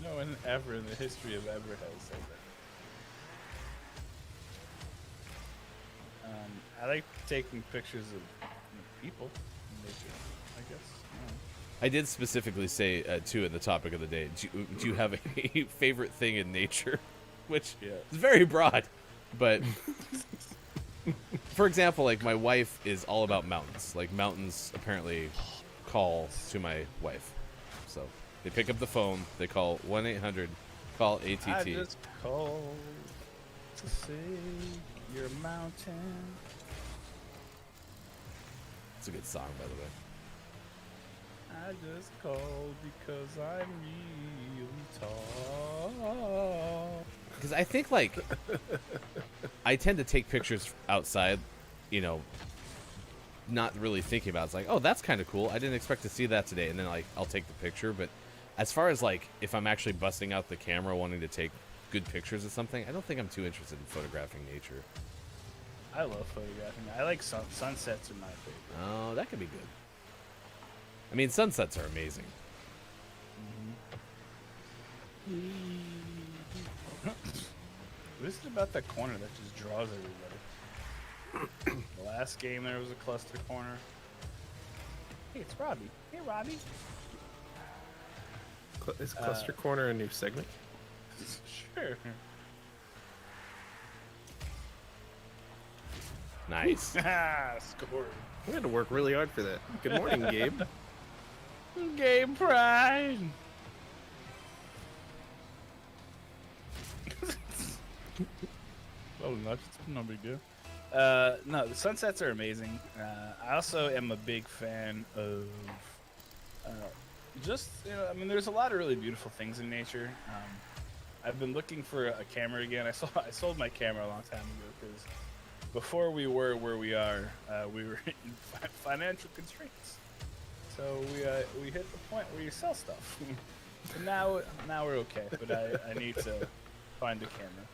No one ever in the history of ever has said that. I like taking pictures of people in nature, I guess. I did specifically say, too, in the topic of the day, do you have a favorite thing in nature? Which Yeah. is very broad. But, for example, like, my wife is all about mountains. Like, mountains apparently call to my wife. So, they pick up the phone, they call 1-800-CALL ATT. I just called to say you're a mountain. It's a good song, by the way. I just called because I'm really tall. Because I think, like, I tend to take pictures outside, you know, not really thinking about it. It's like, oh, that's kind of cool. I didn't expect to see that today. And then, like, I'll take the picture. But as far as, like, if I'm actually busting out the camera wanting to take good pictures of something, I don't think I'm too interested in photographing nature. I love photographing. I like sunsets are my favorite. Oh, that could be good. I mean, sunsets are amazing. What is it about that corner that just draws everybody? The last game there was a cluster corner. Hey, it's Robbie. Hey, Robbie. Is Cluster Corner a new segment? Sure. Nice. Scored. We had to work really hard for that. Good morning, Gabe. Game pride. Oh, nuts. No big deal. No, the sunsets are amazing. I also am a big fan of just, you know, I mean, there's a lot of really beautiful things in nature. I've been looking for a camera again. I sold my camera a long time ago because before we were where we are, we were in financial constraints. So we hit the point where you sell stuff. So now we're okay, but I need to find a camera.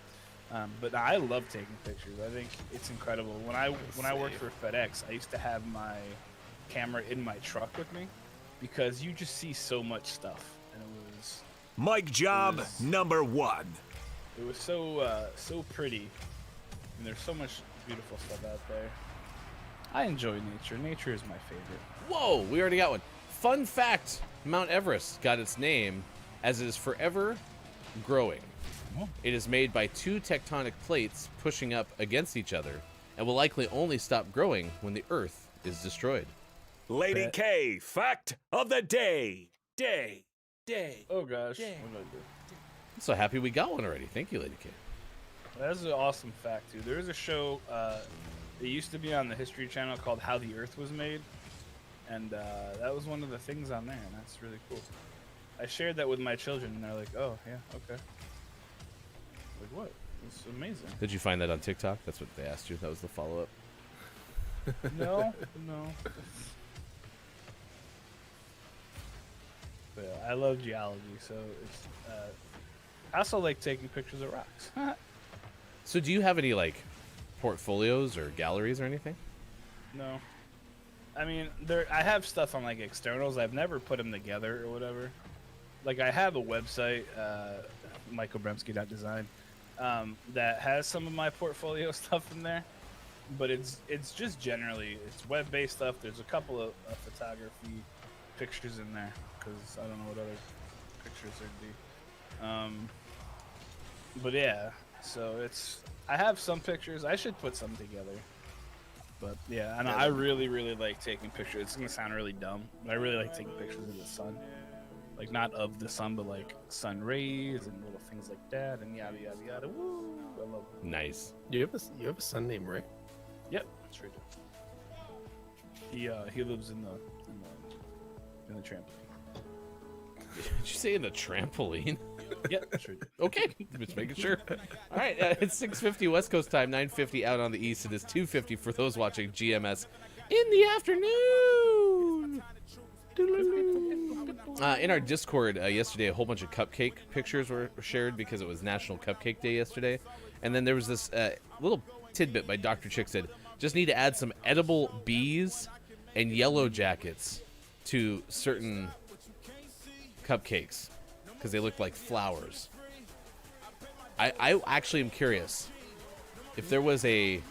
But I love taking pictures. I think it's incredible. When I worked for FedEx, I used to have my camera in my truck with me because you just see so much stuff, and Mic job Yes. number 1. it was so pretty, and there's so much beautiful stuff out there. I enjoy nature. Nature is my favorite. Whoa, we already got one. Fun fact, Mount Everest got its name as it is forever growing. Oh. It is made by 2 tectonic plates pushing up against each other and will likely only stop growing when the Earth is destroyed. Lady Bet. K, fact of the day. Oh gosh, Dang. what did I do? I'm so happy we got one already. Thank you, Lady K. That's an awesome fact too. There is a show. It used to be on the History Channel called How the Earth Was Made, and that was one of the things on there, and that's really cool. I shared that with my children, and they're like, "Oh yeah, okay." Like what? It's amazing. Did you find that on TikTok? That's what they asked you. That was the follow-up. No. But yeah, I love geology, so it's. I also like taking pictures of rocks. So do you have any like portfolios or galleries or anything? No. I mean, I have stuff on like externals. I've never put them together or whatever. Like I have a website, michaelbremski.design, that has some of my portfolio stuff in there, but it's just generally it's web-based stuff. There's a couple of photography pictures in there because I don't know what other pictures there'd be. But yeah, so I have some pictures. I should put some together. But yeah, and I really like taking pictures. It's gonna sound really dumb, but I really like taking pictures of the sun. Like not of the sun, but like sun rays and little things like that, and yada yada yada. Woo! I love it. Nice. You have a son named Rick. Yep, that's right. He lives in the trampoline. Did you say in the trampoline? Yep, that's right. Okay, just making sure. All right, it's 6:50 West Coast time, 9:50 out on the East. It is 2:50 for those watching GMS in the afternoon. In our Discord yesterday, a whole bunch of cupcake pictures were shared because it was National Cupcake Day yesterday. And then there was this little tidbit by Dr. Chick said, just need to add some edible bees and yellow jackets to certain cupcakes because they look like flowers. I actually am curious if there was a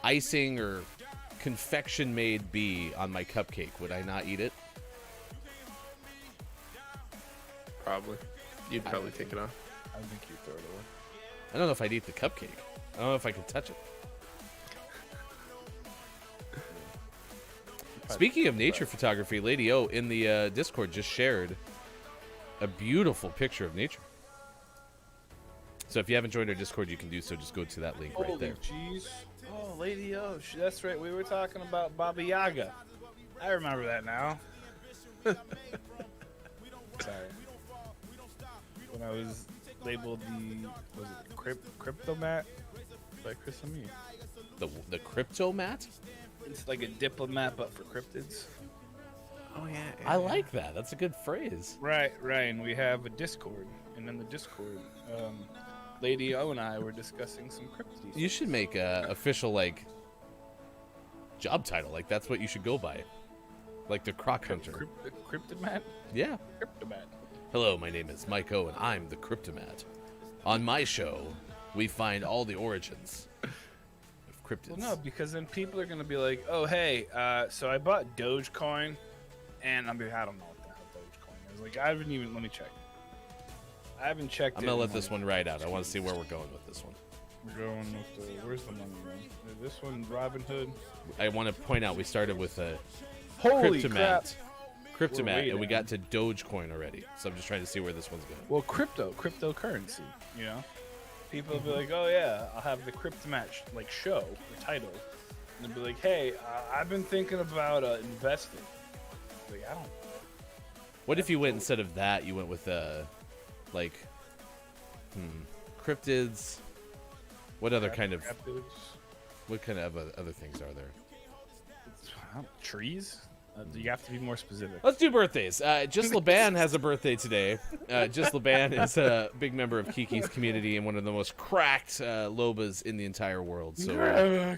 icing or confection made bee on my cupcake, would I not eat it? Probably. You'd probably take it off. I think you throw it away. I don't know if I'd eat the cupcake. I don't know if I could touch it. Speaking of nature photography, Lady O in the Discord just shared a beautiful picture of nature. So if you haven't joined our Discord, you can do so. Just go to that link right Holy there. jeez. Oh, Lady O. That's right. We were talking about Baba Yaga. I remember that now. Sorry. When I was labeled was it Cryptomat by Chris and me. The crypto mat? It's like a diplomat, but for cryptids. Oh yeah. I like that. That's a good phrase. Right. And we have a Discord, and in the Discord, Lady O and I were discussing some cryptids. You should make a official like job title. Like that's what you should go by. Like the Croc Hunter. Cryptomat? Yeah. Cryptomat. Hello, my name is Mike O, and I'm the Cryptomat. On my show, we find all the origins of cryptids. Well, no, because then people are gonna be like, "Oh, hey, so I bought Dogecoin, and I don't know what the hell Dogecoin is. Like, I haven't even. Let me check. I haven't checked. I'm gonna let this one ride out. I want to see where we're going with this one. We're going with the. Where's the money one? This one, Robinhood. I want to point out we started with a Holy crap! Cryptomat, We're way and we down. got to Dogecoin already. So I'm just trying to see where this one's going. Well, cryptocurrency. You know, people will be like, "Oh yeah, I'll have the Cryptomat like show or title," and they'll be like, "Hey, I've been thinking about investing." Like, I don't. What if you went instead of that? You went with like, cryptids. What other kind of Cryptids. what kind of other things are there? Trees. You have to be more specific. Let's do birthdays. Just Laban has a birthday today. Just Laban is a big member of Kiki's community and one of the most cracked Lobas in the entire world. So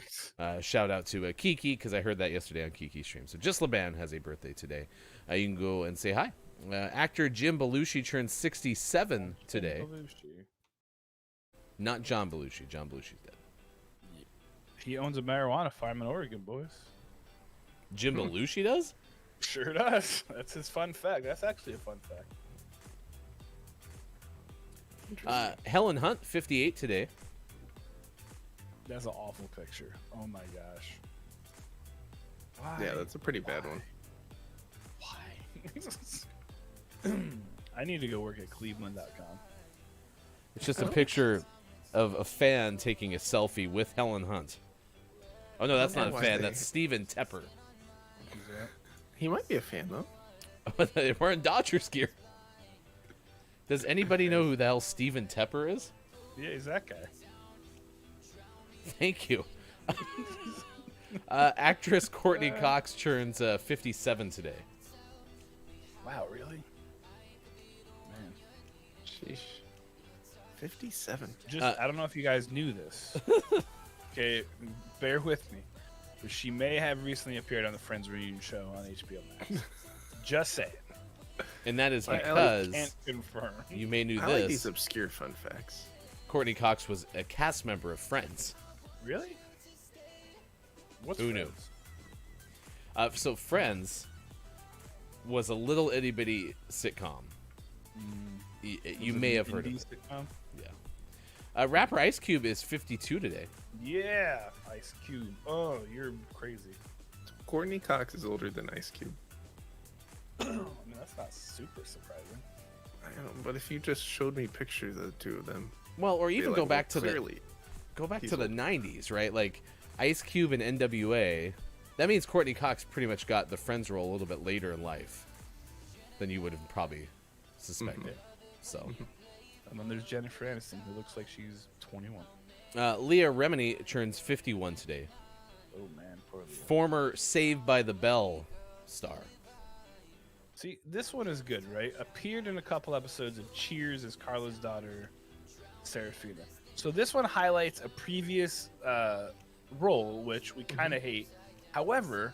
shout out to Kiki, because I heard that yesterday on Kiki's stream. So Just Laban has a birthday today. You can go and say hi. Actor Jim Belushi turns 67 today. Not John Belushi. John Belushi's dead. He owns a marijuana farm in Oregon, boys. Jim Belushi does? Sure does. That's his fun fact. That's actually a fun fact. Helen Hunt, 58 today. That's an awful picture. Oh my gosh. Why? Yeah, that's a pretty bad one. Why? I need to go work at Cleveland.com. It's just a picture of a fan taking a selfie with Helen Hunt. Oh, no, that's not a fan. That's Steven Tepper. He might be a fan, though. They're wearing Dodgers gear. Does anybody know who the hell Steven Tepper is? Yeah, he's that guy. Thank you. Actress Courtney Cox turns 57 today. Wow, really? Man. Sheesh. 57. Just, I don't know if you guys knew this. Okay, bear with me. But she may have recently appeared on the Friends reunion show on HBO Max. Just saying. And that is I because Can't confirm. you may knew I this. like these obscure fun facts. Courtney Cox was a cast member of Friends. Really? What's Who knew? Friends? So Friends was a little itty bitty sitcom. You may have heard of it. Sitcom? Yeah. Rapper Ice Cube is 52 today. Yeah, Ice Cube. Oh, you're crazy. Courtney Cox is older than Ice Cube. I mean, that's not super surprising. I don't know, but if you just showed me pictures of the two of them, Well, or even go back to clearly, the 90s, right? Like Ice Cube and NWA. That means Courtney Cox pretty much got the Friends role a little bit later in life than you would have probably suspected. So, And then there's Jennifer Aniston, who looks like she's 21. Leah Remini turns 51 today. Oh man, poor Leah. Former Saved by the Bell star. See, this one is good, right? Appeared in a couple episodes of Cheers as Carla's daughter, Serafina. So this one highlights a previous role, which we kind of hate. However,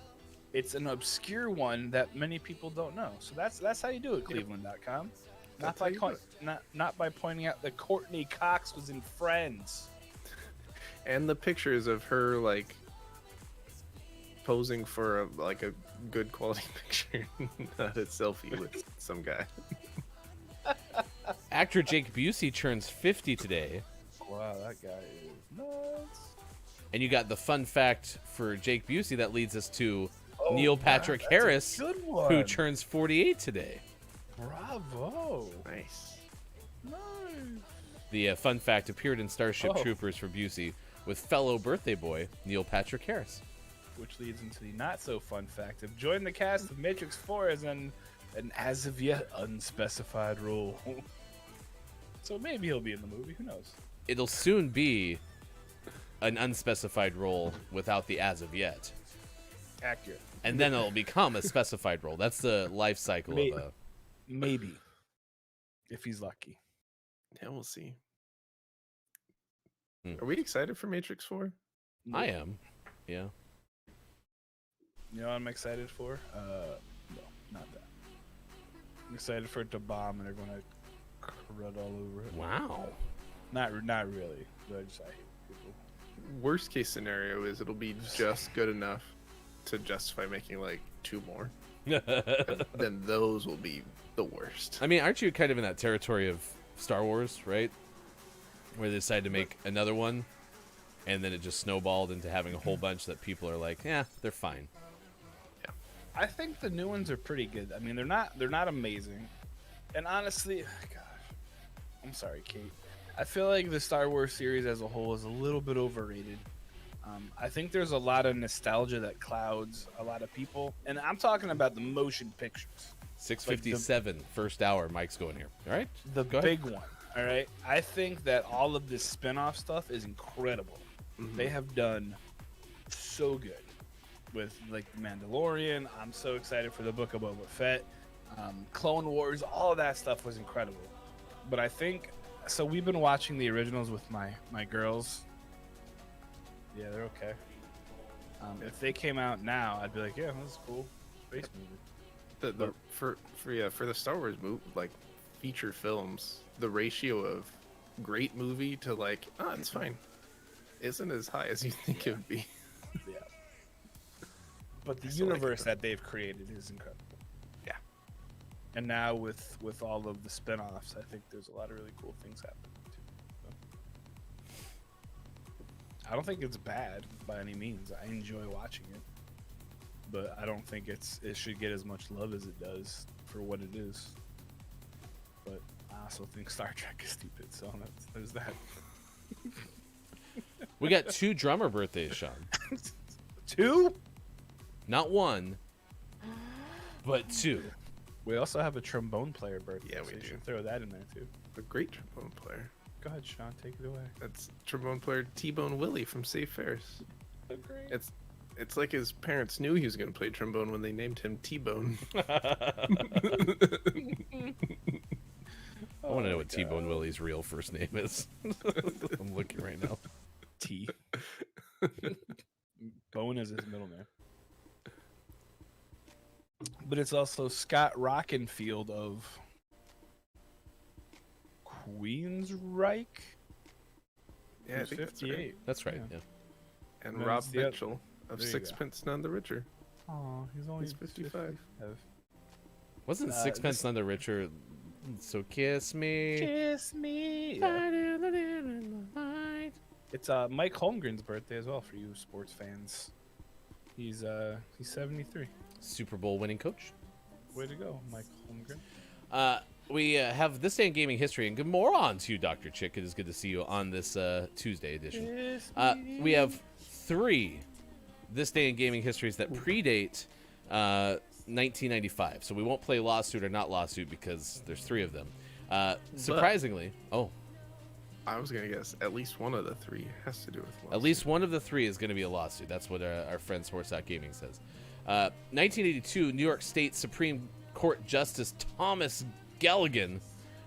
it's an obscure one that many people don't know. So that's how you do it, Cleveland.com. Not That's how by you do not by pointing out that Courtney Cox was in Friends. and the pictures of her like posing for a good quality picture, not a selfie with some guy. Actor Jake Busey turns 50 today. Wow, that guy is nuts. And you got the fun fact for Jake Busey that leads us to Oh, Neil wow, Patrick that's a Harris, good who one. turns 48 today. Bravo. Nice. Nice. The fun fact appeared in Starship Oh. Troopers for Busey with fellow birthday boy Neil Patrick Harris. Which leads into the not so fun fact of joining the cast of Matrix 4 as an as of yet unspecified role. So maybe he'll be in the movie. Who knows? It'll soon be an unspecified role without the as of yet. Accurate. And then it'll become a specified role. That's the life cycle of a... Maybe. If he's lucky. Yeah, we'll see. Hmm. Are we excited for Matrix 4? I am. Yeah. You know what I'm excited for? No, not that. I'm excited for it to bomb and everyone to crud all over it. Wow. Not really. But I hate people. Worst case scenario is it'll be just good enough to justify making like 2 more. Then those will be the worst. I mean, aren't you kind of in that territory of Star Wars, right? Where they decided to make another one, and then it just snowballed into having a whole bunch that people are like, yeah, they're fine. I think the new ones are pretty good. I mean, they're not amazing. And honestly, gosh, I'm sorry, Kate. I feel like the Star Wars series as a whole is a little bit overrated. I think there's a lot of nostalgia that clouds a lot of people, and I'm talking about the motion pictures. 6:57, first hour. Mike's going here. All right. The Go ahead. big one. All right. I think that all of this spin-off stuff is incredible. They have done so good. with like the Mandalorian. I'm so excited for the book of Boba Fett, Clone Wars. All of that stuff was incredible. But I think so. We've been watching the originals with my girls. Yeah, they're okay. If they came out now, I'd be like, yeah, that's cool. Space movie. For the Star Wars movie, like feature films, the ratio of great movie to like, oh, it's fine, isn't as high as you think it would be. Yeah. But the I still like it, universe though. that they've created is incredible. Yeah. And now with all of the spin-offs, I think there's a lot of really cool things happening too. So. I don't think it's bad by any means. I enjoy watching it. But I don't think it should get as much love as it does for what it is. But I also think Star Trek is stupid, so there's that. We got 2 drummer birthdays, Sean. 2? Not 1, but 2. We also have a trombone player birthday. Yeah, so we you do. should throw that in there too. A great trombone player. Go ahead, Sean, take it away. That's trombone player T-Bone Willie from Save Ferris. It's like his parents knew he was going to play trombone when they named him T-Bone. I want to know what T-Bone Willie's real first name is. I'm looking right now. T. Bone is his middle name. But it's also Scott Rockenfield of Queensryche. Yeah, I Who's think that's right. 58. That's right. Yeah. Yeah. And And then Rob it's the oth- Mitchell of there you go. Sixpence None the Richer. Oh, he's only He's 55. Wasn't Uh, Sixpence None the Richer? So kiss me. Kiss me. It's Mike Holmgren's birthday as well for you sports fans. He's 73. Super Bowl winning coach. Way to go, Mike Holmgren. We have this day in gaming history, and good morning to you, Dr. Chick. It is good to see you on this Tuesday edition. We have 3 this day in gaming histories that predate 1995. So we won't play lawsuit or not lawsuit because there's 3 of them. Surprisingly, I was going to guess at least one of the 3 has to do with lawsuit. at least one of the 3 is going to be a lawsuit. That's what our friend Sports.Gaming says. 1982, New York State Supreme Court Justice Thomas Galligan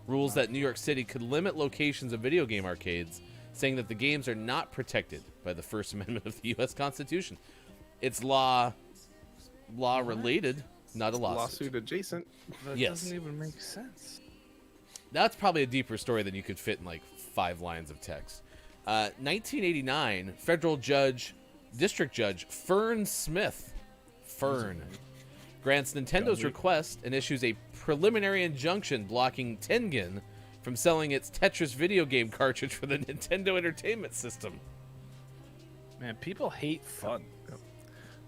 rules that New York City could limit locations of video game arcades, saying that the games are not protected by the First Amendment of the U.S. Constitution. It's law related, not a lawsuit. Lawsuit adjacent. That Yes. doesn't even make sense. That's probably a deeper story than you could fit in like 5 lines of text. 1989, federal district judge Fern Smith, grants Nintendo's request and issues a preliminary injunction blocking Tengen from selling its Tetris video game cartridge for the Nintendo Entertainment System. Man, people hate fun.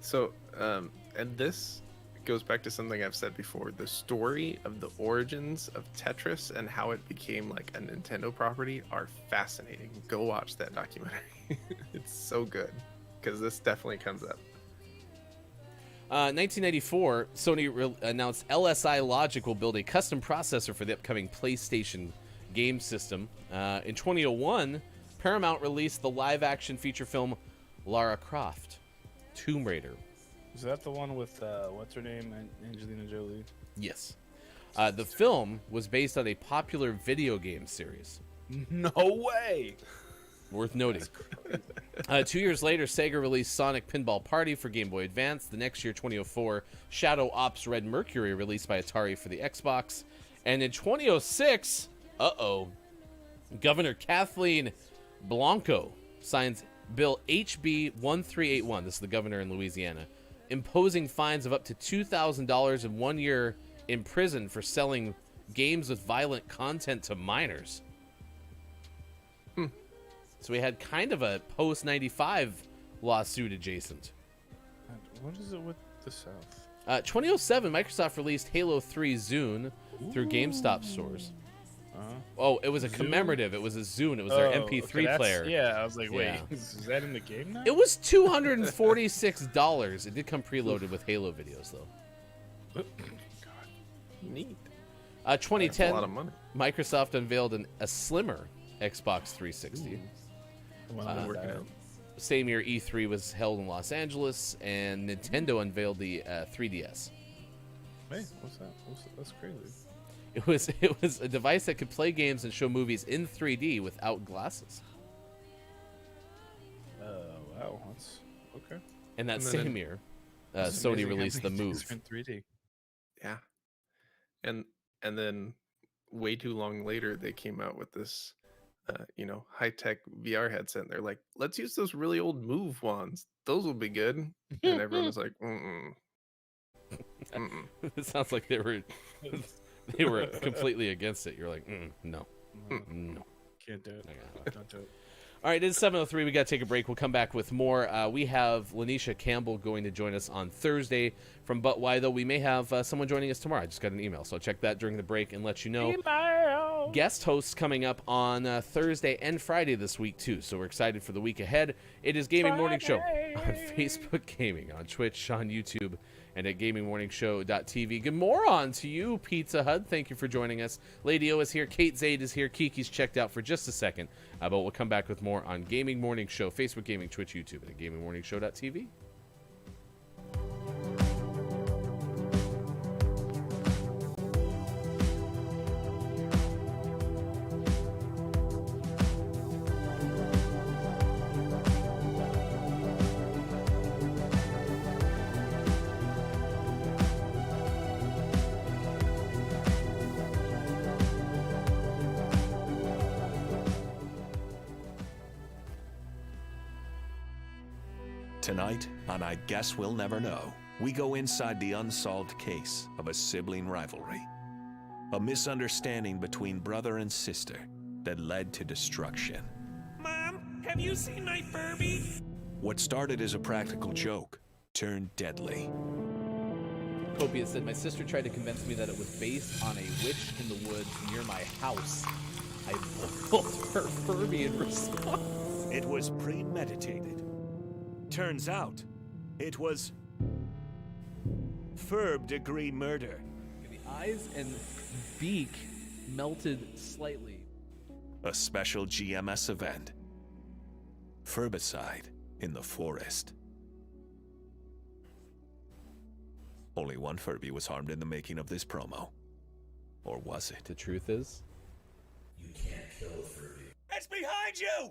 So, and this goes back to something I've said before. The story of the origins of Tetris and how it became like a Nintendo property are fascinating. Go watch that documentary. It's so good because this definitely comes up. 1994, Sony announced LSI Logic will build a custom processor for the upcoming PlayStation game system. In 2001, Paramount released the live-action feature film Lara Croft, Tomb Raider. Is that the one with what's her name, Angelina Jolie? Yes. The film was based on a popular video game series. No way. Worth noting. 2 years later, Sega released Sonic Pinball Party for Game Boy Advance. The next year, 2004, Shadow Ops Red Mercury released by Atari for the Xbox. And in 2006, Governor Kathleen Blanco signs Bill HB 1381. This is the governor in Louisiana, imposing fines of up to $2,000 and 1 year in prison for selling games with violent content to minors. So we had kind of a post-95 lawsuit adjacent. What is it with the South? 2007, Microsoft released Halo 3 Zune through GameStop stores. Oh, it was a commemorative. It was a Zune. It was their MP3 player. Yeah, I was like, wait, Yeah. is that in the game now? It was $246. It did come preloaded with Halo videos, though. Neat. 2010, That's a lot of money. Microsoft unveiled a slimmer Xbox 360. Working Working out. same year E3 was held in Los Angeles, and Nintendo unveiled the 3DS. Hey, what's that? That's crazy. It was a device that could play games and show movies in 3D without glasses. Wow, that's okay. And that And then same year, Sony released the Move. in 3D. Yeah. And then way too long later, they came out with this, high-tech VR headset. And they're like, let's use those really old Move wands. Those will be good. And everyone was like, mm-mm. Mm-mm. It sounds like they were completely against it. You're like, no. No. Can't do it. Okay. Don't do it. All right, it's 7:03. We got to take a break. We'll come back with more. We have Lanisha Campbell going to join us on Thursday from But Why Though. We may have someone joining us tomorrow. I just got an email, so I'll check that during the break and let you know. Email. Guest hosts coming up on Thursday and Friday this week, too. So we're excited for the week ahead. It is Gaming Morning Show on Facebook Gaming, on Twitch, on YouTube, and at gamingmorningshow.tv. Good morning to you, Pizza Hut. Thank you for joining us. Lady O is here. Kate Zaid is here. Kiki's checked out for just a second. But we'll come back with more on Gaming Morning Show, Facebook Gaming, Twitch, YouTube, and at gamingmorningshow.tv. Tonight, on I Guess We'll Never Know, we go inside the unsolved case of a sibling rivalry. A misunderstanding between brother and sister that led to destruction. Mom, have you seen my Furby? What started as a practical joke turned deadly. Copia said, my sister tried to convince me that it was based on a witch in the woods near my house. I boiled her Furby in response. It was premeditated. Turns out, it was third-degree murder. The eyes and beak melted slightly. A special GMS event. Furbicide in the forest. Only one Furby was harmed in the making of this promo. Or was it? The truth is, It's behind you!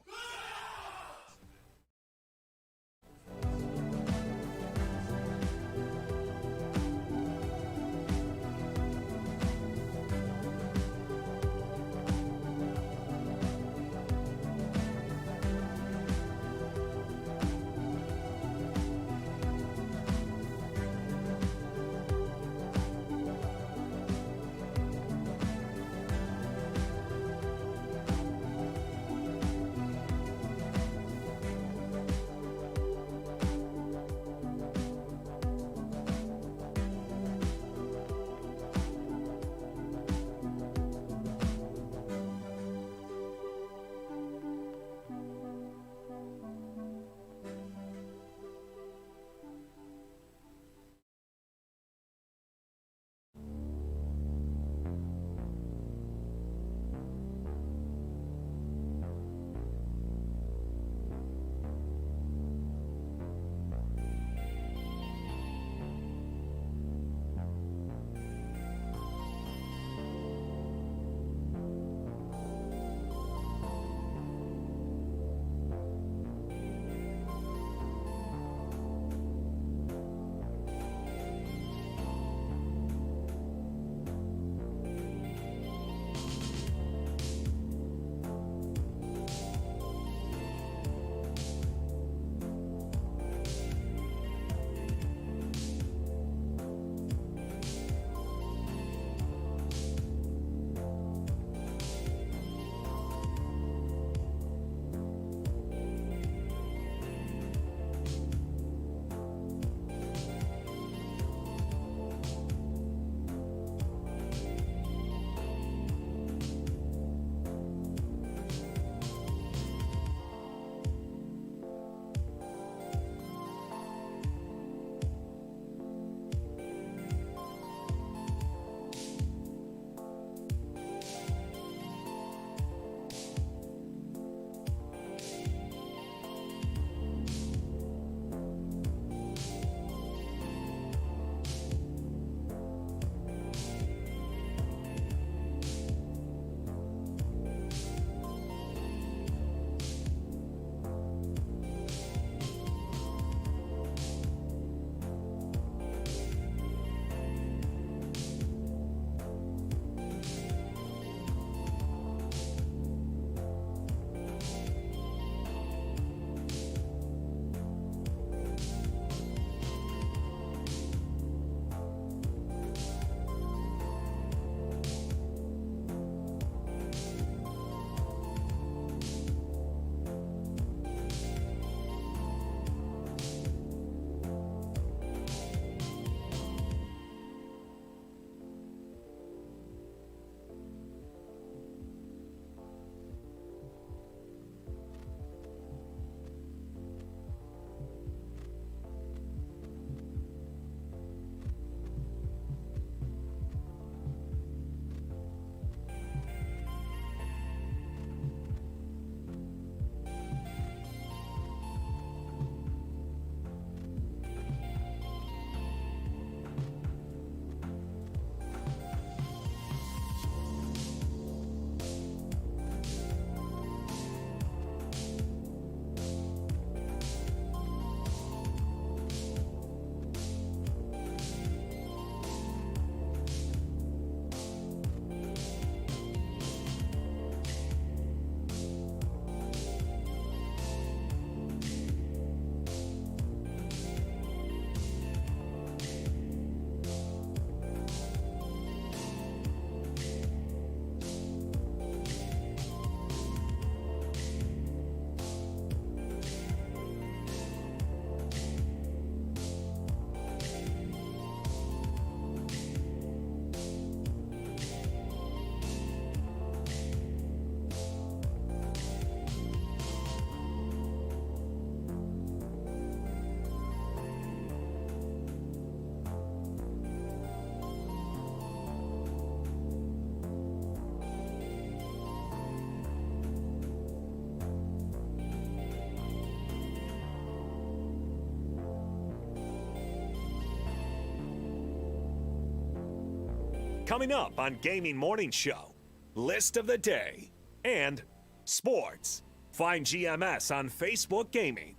Coming up on Gaming Morning Show, List of the Day, and Sports. Find GMS on Facebook Gaming,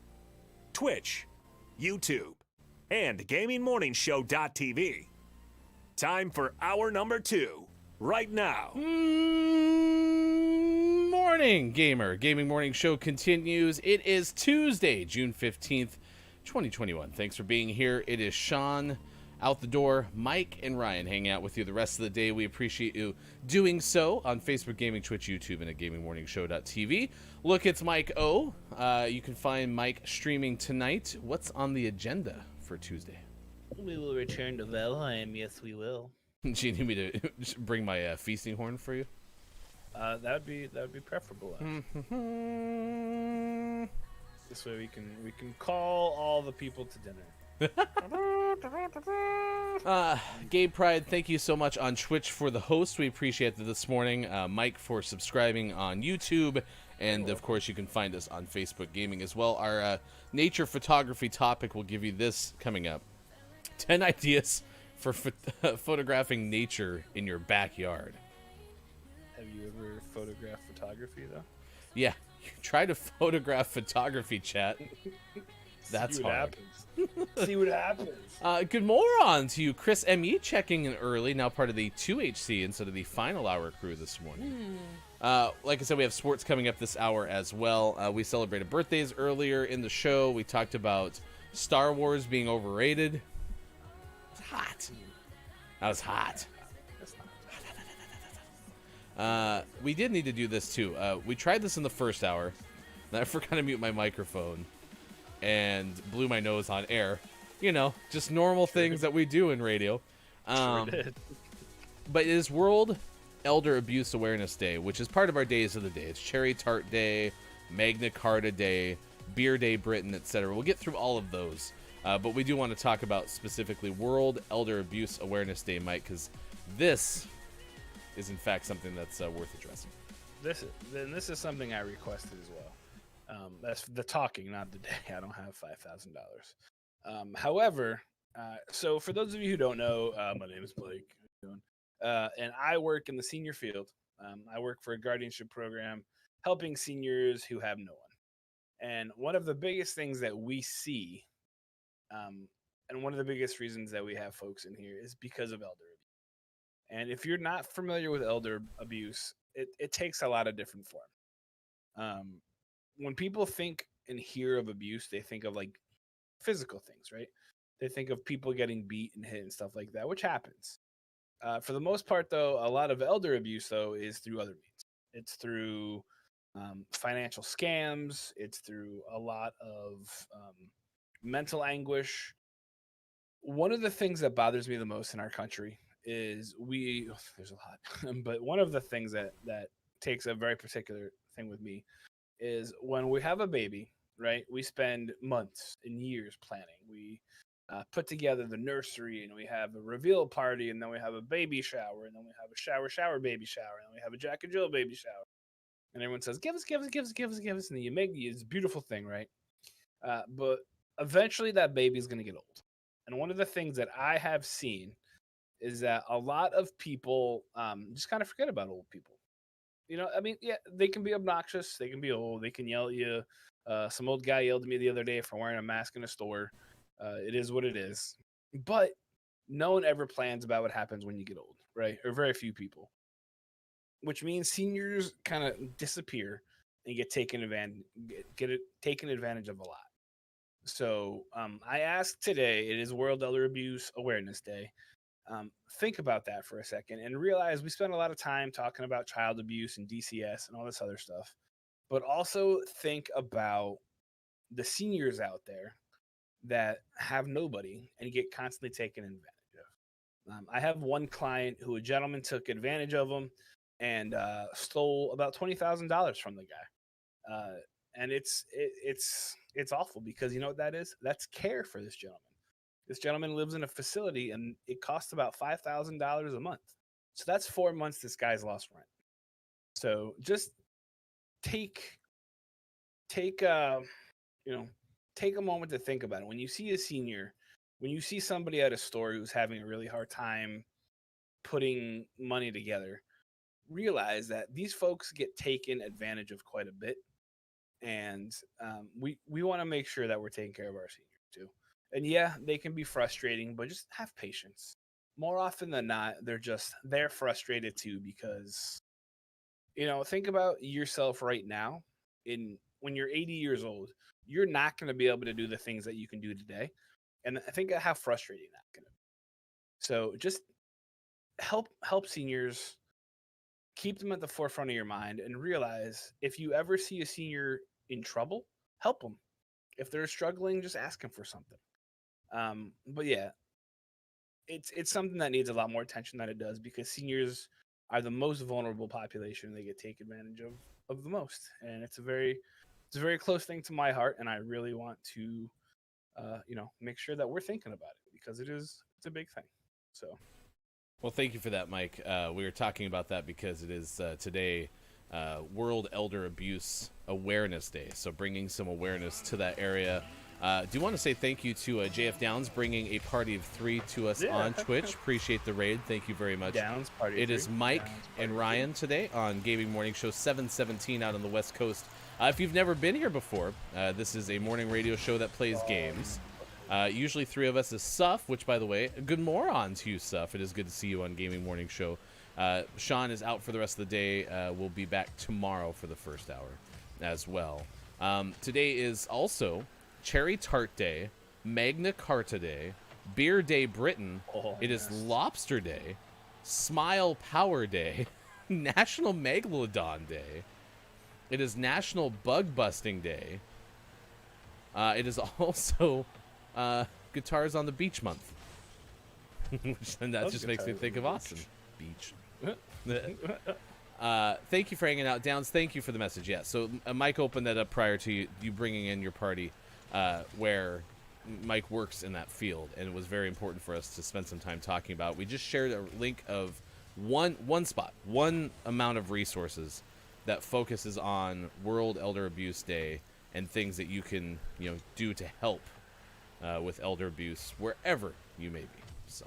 Twitch, YouTube, and GamingMorningshow.tv. Time for hour number 2, right now. Morning, gamer. Gaming Morning Show continues. It is Tuesday, June 15th, 2021. Thanks for being here. It is Sean out the door. Mike and Ryan hanging out with you the rest of the day. We appreciate you doing so on Facebook Gaming, Twitch, YouTube, and at GamingMorningshow.tv. Look, it's Mike O. You can find Mike streaming tonight. What's on the agenda for Tuesday? We will return to Valheim. Yes, we will. Do you need me to bring my feasting horn for you? That would be preferable. This way we can call all the people to dinner. Gabe Pride, thank you so much on Twitch for the host. We appreciate that this morning. Mike for subscribing on YouTube. And, of course, you can find us on Facebook Gaming as well. Our nature photography topic will give you this coming up. 10 ideas for photographing nature in your backyard. Have you ever photographed photography, though? Yeah, try to photograph photography, chat. That's See what hard. happens. See what happens. Good moron to you, Chris M.E. checking in early, now part of the 2HC instead of the final hour crew this morning. Like I said, we have sports coming up this hour as well. We celebrated birthdays earlier in the show. We talked about Star Wars being overrated. It was hot. That was hot. We did need to do this too. We tried this in the first hour. Then I forgot to mute my microphone and blew my nose on air. You know, just normal things that we do in radio. But it is World Elder Abuse Awareness Day, which is part of our days of the day. It's Cherry Tart Day, Magna Carta Day, Beer Day Britain, etc. We'll get through all of those. But we do want to talk about specifically World Elder Abuse Awareness Day, Mike, because this is in fact something that's worth addressing. This is something I requested as well. That's the talking, not the day. I don't have $5,000. However, so for those of you who don't know, my name is Blake. How you doing? And I work in the senior field. I work for a guardianship program helping seniors who have no one. And one of the biggest things that we see, and one of the biggest reasons that we have folks in here is because of elder abuse. And if you're not familiar with elder abuse, it takes a lot of different forms. When people think and hear of abuse, they think of like physical things, right? They think of people getting beat and hit and stuff like that, which happens. For the most part, though, a lot of elder abuse, though, is through other means. It's through financial scams. It's through a lot of mental anguish. One of the things that bothers me the most in our country is there's a lot, but one of the things that takes a very particular thing with me is when we have a baby, right? We spend months and years planning. We put together the nursery, and we have a reveal party, and then we have a baby shower, and then we have a shower baby shower, and then we have a Jack and Jill baby shower. And everyone says, give us, and then you make this beautiful thing, right? But eventually that baby is going to get old. And one of the things that I have seen is that a lot of people just kind of forget about old people. You know, I mean, yeah, they can be obnoxious. They can be old. They can yell at you. Some old guy yelled at me the other day for wearing a mask in a store. It is what it is. But no one ever plans about what happens when you get old, right? Or very few people. Which means seniors kind of disappear and get taken advantage of a lot. So I asked today, it is World Elder Abuse Awareness Day. Think about that for a second and realize we spend a lot of time talking about child abuse and DCS and all this other stuff, but also think about the seniors out there that have nobody and get constantly taken advantage of. I have one client who a gentleman took advantage of him and stole about $20,000 from the guy. And it's awful because you know what that is? That's care for this gentleman. This gentleman lives in a facility and it costs about $5,000 a month. So that's 4 months this guy's lost rent. So just take a moment to think about it. When you see a senior, when you see somebody at a store who's having a really hard time putting money together, realize that these folks get taken advantage of quite a bit, and we want to make sure that we're taking care of our seniors too. And yeah, they can be frustrating, but just have patience. More often than not, they're frustrated too because think about yourself right now. When you're 80 years old, you're not going to be able to do the things that you can do today, and I think how frustrating that can be. So just help seniors, keep them at the forefront of your mind, and realize if you ever see a senior in trouble, help them. If they're struggling, just ask them for something. But yeah, it's something that needs a lot more attention than it does, because seniors are the most vulnerable population. They get taken advantage of the most, and it's a very close thing to my heart, and I really want to make sure that we're thinking about it, because it's a big thing. So Well, thank you for that, Mike. We were talking about that because it is today World Elder Abuse Awareness Day, so bringing some awareness to that area. Do want to say thank you to JF Downs bringing a party of 3 to us on Twitch. Appreciate the raid. Thank you very much. Downs party. It is Mike and Ryan today on Gaming Morning Show 717 out on the West Coast. If you've never been here before, this is a morning radio show that plays games. Usually 3 of us is Suff, which, by the way, good moron to you, Suff. It is good to see you on Gaming Morning Show. Sean is out for the rest of the day. We'll be back tomorrow for the first hour as well. Today is also Cherry Tart Day, Magna Carta Day, Beer Day Britain. It is Lobster Day, Smile Power Day, National Megalodon Day. It is National Bug Busting Day. It is also Guitars on the Beach Month. And that just makes me think of Austin Beach. Thank you for hanging out, Downs. Thank you for the message. Yeah, so Mike opened that up prior to you bringing in your party, where Mike works in that field, and it was very important for us to spend some time talking about. We just shared a link of one spot, one amount of resources that focuses on World Elder Abuse Day and things that you can do to help with elder abuse wherever you may be. So,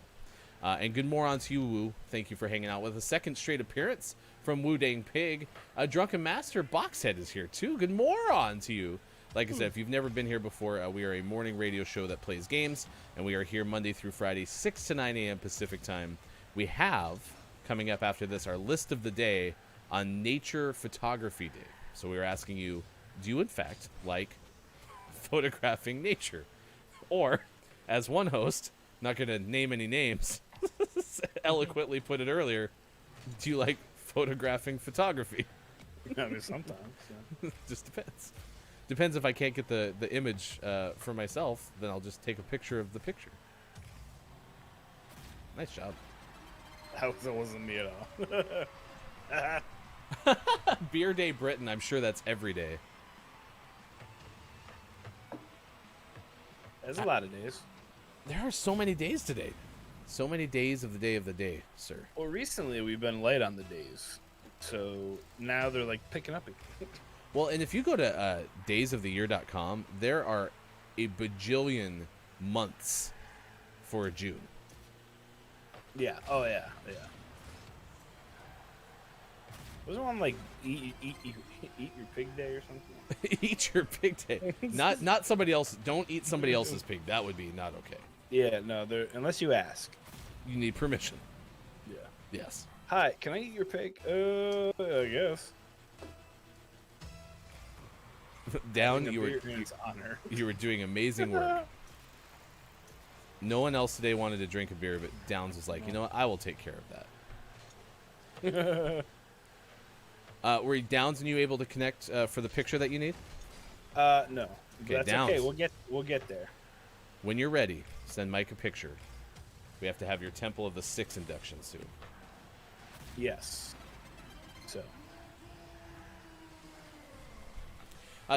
and good moron to you, Woo. Thank you for hanging out with a second straight appearance from Wu Dang Pig. Drunken Master Boxhead is here too. Good moron to you. Like I said, if you've never been here before, we are a morning radio show that plays games, and we are here Monday through Friday, 6 to 9 a.m. Pacific time. We have, coming up after this, our list of the day on Nature Photography Day. So we are asking you, do you in fact like photographing nature? Or, as one host, not going to name any names, eloquently put it earlier, do you like photographing photography? I mean, sometimes. Yeah. Just depends. Depends if I can't get the image for myself, then I'll just take a picture of the picture. Nice job. That wasn't me at all. Beer Day Britain, I'm sure that's every day. There's a lot of days. There are so many days today. So many days of the day, sir. Well, recently we've been light on the days, so now they're like picking up again. Well, and if you go to daysoftheyear.com, there are a bajillion months for June. Yeah. Oh yeah. Yeah. Wasn't one like eat your pig day or something? Eat your pig day. Not somebody else. Don't eat somebody else's pig. That would be not okay. Yeah. No. Unless you ask. You need permission. Yeah. Yes. Hi. Can I eat your pig? I guess. Down. You were doing amazing work. No one else today wanted to drink a beer, but Downs was like, you know what? I will take care of that. Were Downs and you able to connect for the picture that you need? No. Okay, That's Downs. okay. We'll get there. When you're ready, send Mike a picture. We have to have your Temple of the Six induction soon. Yes. So.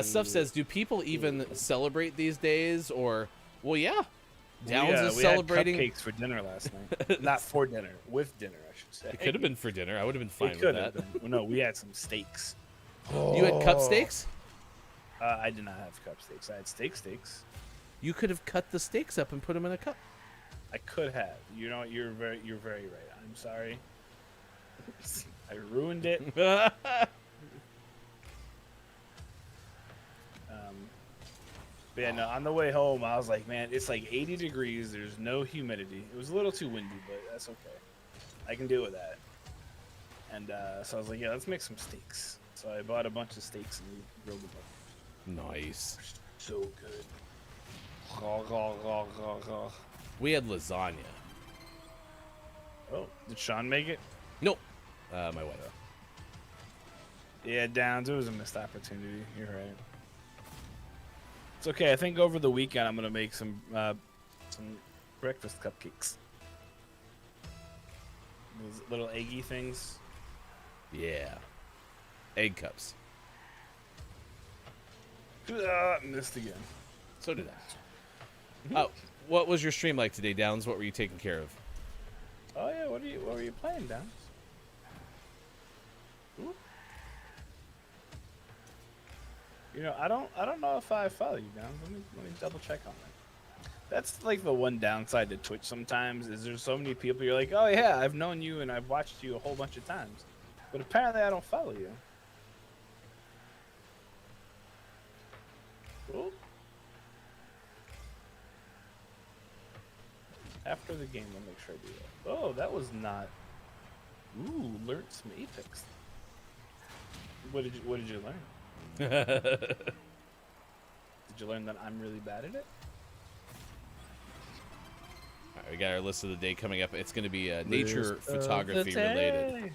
Stuff says, do people even celebrate these days? Or, well, yeah. Downs is we celebrating. had cupcakes for dinner last night. Not for dinner, with dinner, I should say. It could have been for dinner. I would have been fine It with could that. have been. No, we had some steaks. You had cup steaks? I did not have cup steaks. I had steaks. You could have cut the steaks up and put them in a cup. I could have. You know, you're very right. I'm sorry. I ruined it. But yeah, no, on the way home, I was like, man, it's like 80 degrees. There's no humidity. It was a little too windy, but that's okay. I can deal with that. And so I was like, yeah, let's make some steaks. So I bought a bunch of steaks and we grilled them up. Nice. So good. We had lasagna. Oh, did Sean make it? Nope. My wife. Yeah, Downs, it was a missed opportunity. You're right. It's okay. I think over the weekend I'm gonna make some breakfast cupcakes. Those little eggy things. Yeah. Egg cups. Missed again. So did I. What was your stream like today, Downs? What were you taking care of? Oh yeah, what were you playing, Downs? Ooh. You know, I don't know if I follow you, Downs. Let me double check on that. That's like the one downside to Twitch sometimes is there's so many people you're like, oh yeah, I've known you and I've watched you a whole bunch of times, but apparently I don't follow you. Cool. After the game, I'll make sure I do that. Oh, that was not. Ooh, learned some Apex. What did you learn? Did you learn that I'm really bad at it? All right, we got our list of the day coming up. It's going to be nature photography related.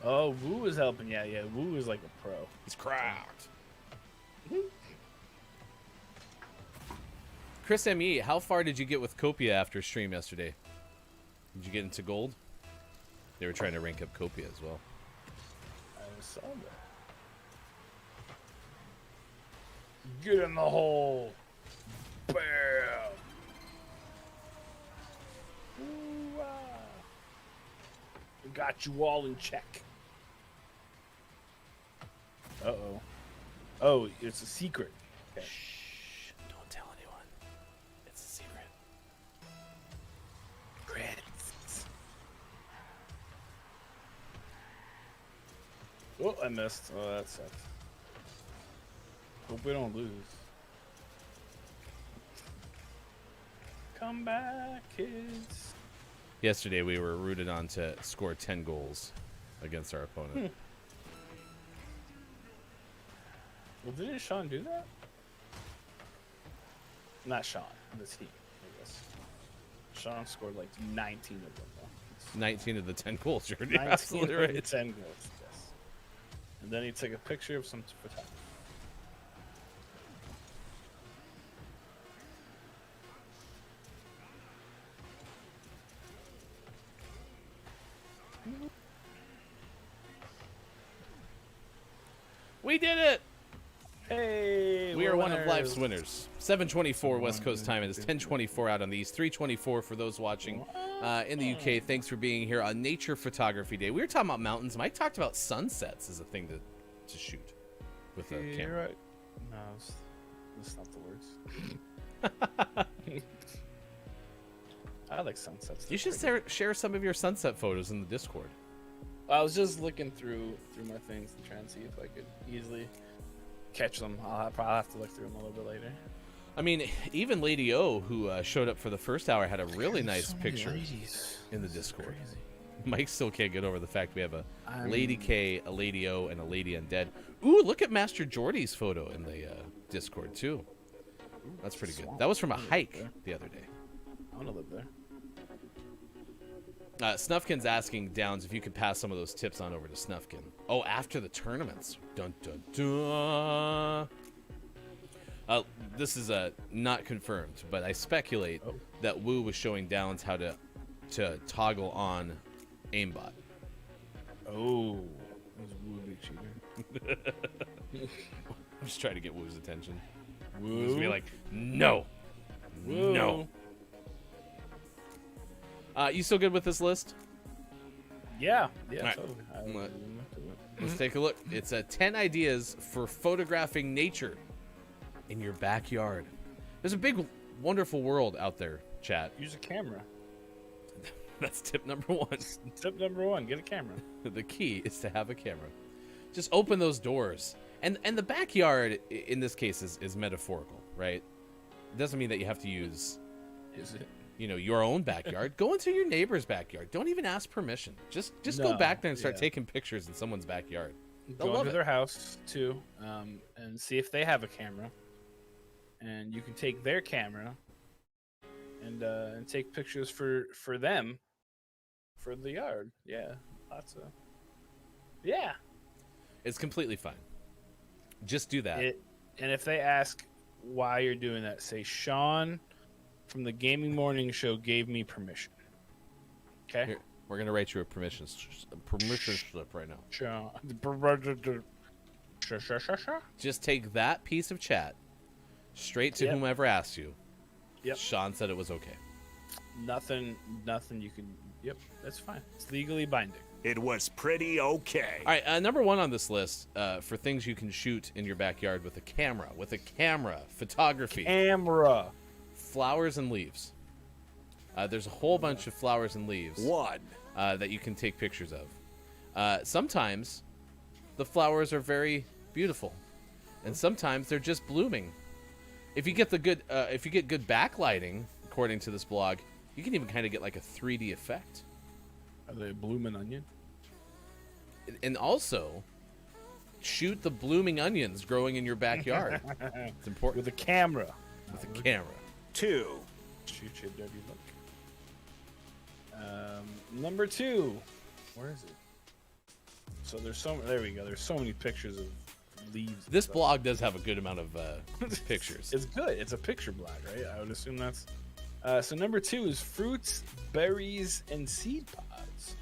Oh, Woo is helping. Yeah. Woo is like a pro. He's cracked. Chris M.E., how far did you get with Copia after stream yesterday? Did you get into gold? They were trying to rank up Copia as well. I saw that. Get in the hole. Bam. Ooh, got you all in check. Uh-oh. Oh, it's a secret. Okay. Shh, don't tell anyone. It's a secret. Credits. Oh, I missed. Oh, that sucks. Hope we don't lose. Come back, kids. Yesterday we were rooted on to score 10 goals against our opponent. Well, didn't Sean do that? Not Sean, the team, I guess. Sean scored like 19 of them, though. 19 of the 10 goals, you're 19 absolutely of the right. 10 goals, yes. And then he took a picture of some photography. We did it! Hey, We we're are one of winners. life's winners. 7:24 West Coast time. It is 10:24 out on the East. 3:24 for those watching in the UK. Thanks for being here on Nature Photography Day. We were talking about mountains. Mike talked about sunsets as a thing to shoot with a You're camera. right. No, that's not the words. I like sunsets. You should share some of your sunset photos in the Discord. I was just looking through my things to try and see if I could easily catch them. I'll probably have to look through them a little bit later. I mean, even Lady O, who showed up for the first hour, had a really nice picture in the Discord. Mike still can't get over the fact we have a Lady K, a Lady O, and a Lady Undead. Ooh, look at Master Jordy's photo in the Discord, too. That's pretty good. That was from a hike the other day. I want to live there. Snufkin's asking Downs if you could pass some of those tips on over to Snufkin. Oh, after the tournaments. Dun, dun, dun. This is not confirmed, but I speculate that Woo was showing Downs how to toggle on aimbot. Oh, that's Woo big cheater. I'm just trying to get Woo's attention. Woo. Woo's gonna be like, no. Woo. No. You still good with this list? Yeah. Alright. Totally. Let's take a look. It's 10 ideas for photographing nature in your backyard. There's a big, wonderful world out there chat. Use a camera. That's tip number 1. Tip number 1: get a camera. The key is to have a camera. Just open those doors. And the backyard in this case is metaphorical, right? It doesn't mean that you have to use, Is it? your own backyard. Go into your neighbor's backyard. Don't even ask permission. Just go No, back there and start yeah. taking pictures in someone's backyard. They'll Go love into it. their house too, and see if they have a camera. And you can take their camera and take pictures for them for the yard. Yeah, lots of. Yeah. It's completely fine. Just do that. And if they ask why you're doing that, say Sean from the Gaming Morning Show gave me permission. Okay. Here, we're gonna write you a permission slip right now. Sean. Just take that piece of chat straight to Yep. whomever asked you. Yep. Sean said it was okay. Nothing you can. Yep, that's fine. It's legally binding. It was pretty okay. All right, number 1 on this list for things you can shoot in your backyard with a camera. Photography, Camera. flowers and leaves. There's a whole bunch of flowers and leaves 1. that you can take pictures of. Sometimes the flowers are very beautiful, and sometimes they're just blooming. If you get good backlighting, according to this blog, you can even kind of get like a 3D effect. Are they a blooming onion? And also, shoot the blooming onions growing in your backyard. It's important With a camera. with a camera. 2. Shoot you dirty look. Number 2. Where is it? So there we go. There's so many pictures of leaves. and This stuff. blog does have a good amount of pictures. It's good. It's a picture blog, right? I would assume that's. So number 2 is fruits, berries, and seed pods.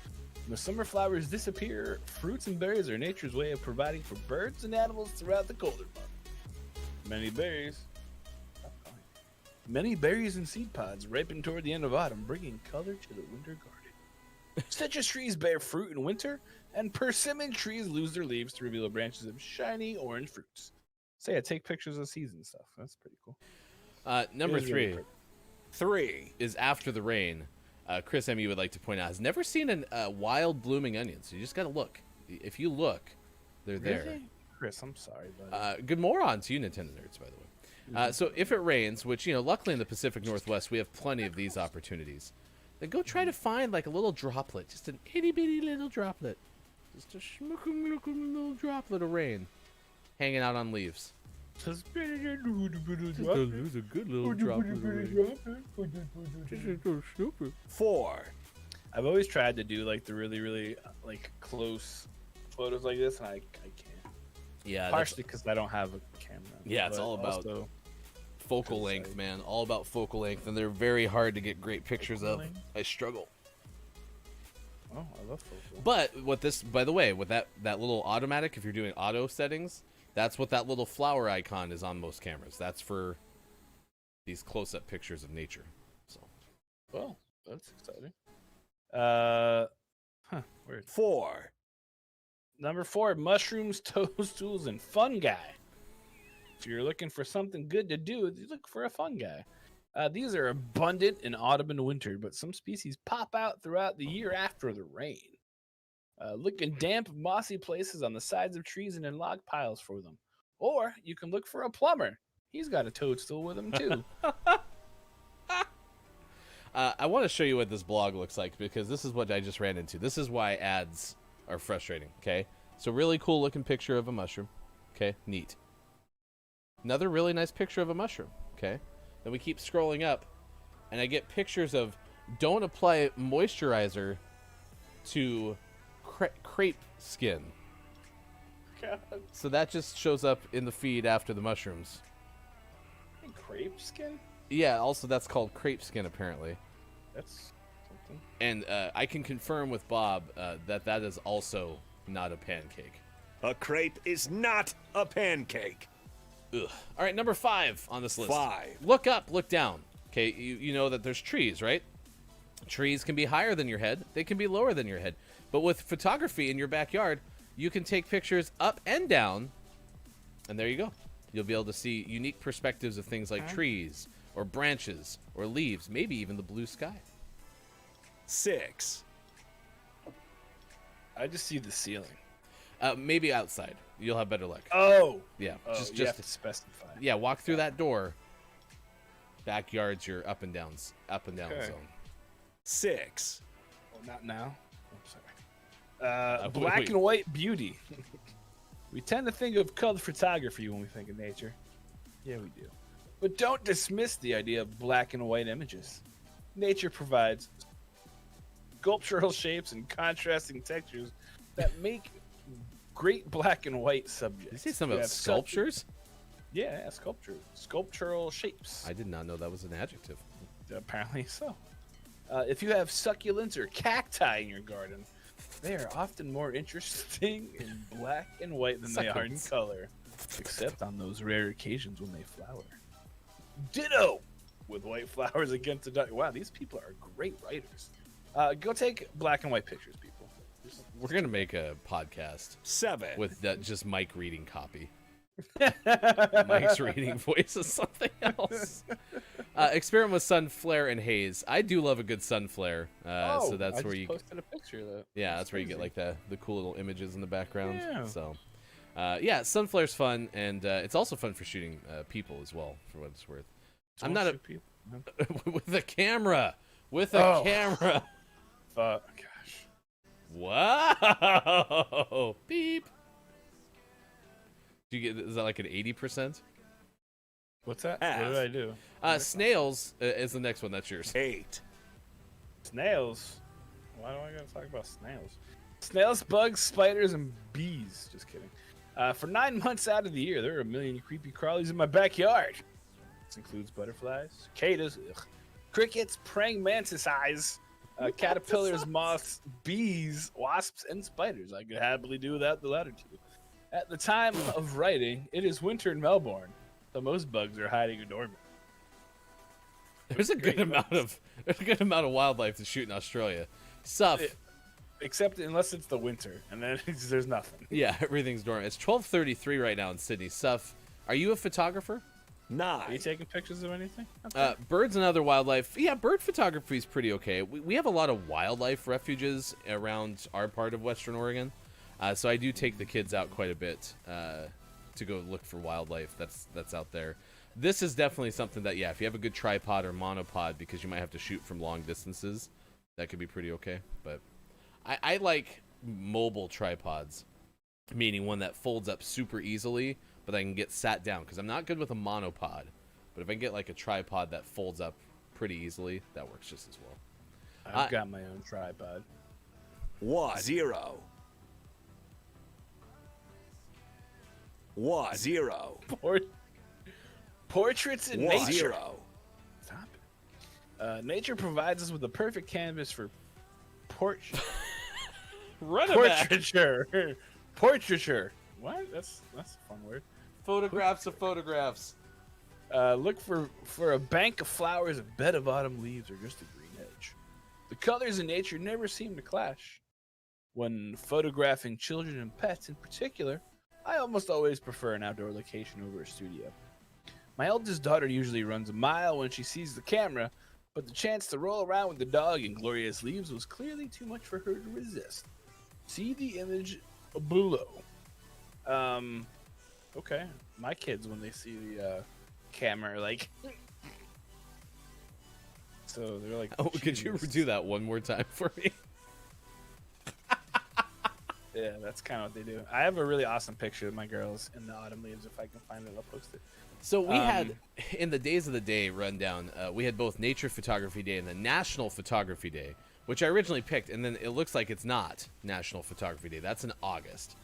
When the summer flowers disappear, fruits and berries are nature's way of providing for birds and animals throughout the colder months. Many berries and seed pods ripen toward the end of autumn, bringing color to the winter garden. Citrus trees bear fruit in winter, and persimmon trees lose their leaves to reveal branches of shiny orange fruits. So yeah, take pictures of season stuff. That's pretty cool. Number It is really 3 pretty. 3. is After the Rain. Chris M. would like to point out, has never seen a wild blooming onion, so you just got to look. If you look, they're there. Really? Chris, I'm sorry, but Good moron to you, Nintendo nerds, by the way. So if it rains, which, luckily in the Pacific Northwest, we have plenty of these opportunities, then go try to find like a little droplet, just an itty bitty little droplet. Just a schmookum looking little droplet of rain hanging out on leaves. Just a good little droplet of rain. Just a little super. 4. I've always tried to do like the really, really like close photos like this, and I can't. Yeah, that's Partially because I don't have a camera. Yeah, it's but all about also- focal length, man. All about focal length, and they're very hard to get great pictures of. length? I struggle. Oh, I love focal. But what this, by the way, with that little automatic, if you're doing auto settings, that's what that little flower icon is on most cameras. That's for these close-up pictures of nature. So Well, that's exciting. Weird. 4. Number 4, mushrooms, toadstools, and fungi. If you're looking for something good to do, you look for a fungi. These are abundant in autumn and winter, but some species pop out throughout the year after the rain. Look in damp, mossy places on the sides of trees and in log piles for them. Or you can look for a plumber. He's got a toadstool with him, too. I want to show you what this blog looks like, because this is what I just ran into. This is why ads are frustrating, okay? So really cool looking picture of a mushroom. Okay, neat. Another really nice picture of a mushroom, okay? Then we keep scrolling up, and I get pictures of don't apply moisturizer to crepe skin. God. So that just shows up in the feed after the mushrooms. Crepe skin? Yeah, also that's called crepe skin, apparently. That's something. And I can confirm with Bob that is also not a pancake. A crepe is not a pancake. Ugh. All right, number 5 on this list. 5. Look up, look down. Okay, you know that there's trees, right? Trees can be higher than your head. They can be lower than your head. But with photography in your backyard, you can take pictures up and down, and there you go. You'll be able to see unique perspectives of things like trees or branches, or leaves, maybe even the blue sky. 6, I just see the ceiling. Maybe outside. You'll have better luck. Oh, Yeah, you just have to specify. yeah. Walk through that door. Backyard's your up and down Okay. zone. 6, Well, not now. I'm sorry. Wait, Black wait. and white beauty. We tend to think of color photography when we think of nature. Yeah, we do. But don't dismiss the idea of black and white images. Nature provides sculptural shapes and contrasting textures that make great black and white subjects. Did you say something You about have sculptures? Yeah, sculptural shapes. I did not know that was an adjective. Apparently so. If you have succulents or cacti in your garden, they are often more interesting in black and white than they are in Succulents. color, except on those rare occasions when they flower. Ditto with white flowers against the dark. Wow, these people are great writers. Go take black and white pictures, people. We're gonna make a podcast 7, with just Mike reading copy. Mike's reading voice of something else. Experiment with sun flare and haze. I do love a good sun flare. So that's I where just you posted a picture of that. yeah, that's where you get like the cool little images in the background. Yeah. So yeah, sun flare's fun, and it's also fun for shooting people as well, for what it's worth. I'm not Don't shoot people. with a camera. With a camera. Fuck, gosh. Wow. Beep. Do you get? Is that like an 80%? What's that? F. What did I do? Snails is the next one. That's yours. 8, Snails? Why do I gotta talk about snails? Snails, bugs, spiders, and bees. Just kidding. For 9 months out of the year, there are a million creepy crawlies in my backyard. This includes butterflies, cicadas, crickets, praying mantis eyes, caterpillars, moths, bees, wasps, and spiders. I could happily do without the latter two. At the time of writing, it is winter in Melbourne, so most bugs are hiding or dormant. There's a good amount of wildlife to shoot in Australia. Stuff. Except unless it's the winter, and then there's nothing. Yeah, everything's dormant. It's 12:33 right now in Sydney. Stuff. Are you a photographer? 9, Are you taking pictures of anything? Birds and other wildlife. Yeah, bird photography is pretty okay. We have a lot of wildlife refuges around our part of Western Oregon. So I do take the kids out quite a bit to go look for wildlife that's out there. This is definitely something that, yeah, if you have a good tripod or monopod, because you might have to shoot from long distances, that could be pretty okay. But I like mobile tripods, meaning one that folds up super easily, but I can get sat down, because I'm not good with a monopod. But if I can get like a tripod that folds up pretty easily, that works just as well. I've got my own tripod. 0, 0, Portraits in nature. 0, Stop it. Nature provides us with the perfect canvas for Run it back. portraiture. Portraiture. What? That's a fun word. Photographs of photographs. Look for a bank of flowers, a bed of autumn leaves, or just a green hedge. The colors in nature never seem to clash. When photographing children and pets in particular, I almost always prefer an outdoor location over a studio. My eldest daughter usually runs a mile when she sees the camera, but the chance to roll around with the dog in glorious leaves was clearly too much for her to resist. See the image below. Okay. My kids, when they see the camera, are like... So they're like... Oh, could you "Jesus." do that one more time for me? Yeah, that's kind of what they do. I have a really awesome picture of my girls in the autumn leaves. If I can find it, I'll post it. So we had, in the Days of the Day rundown, we had both Nature Photography Day and the National Photography Day, which I originally picked, and then it looks like it's not National Photography Day. That's in August.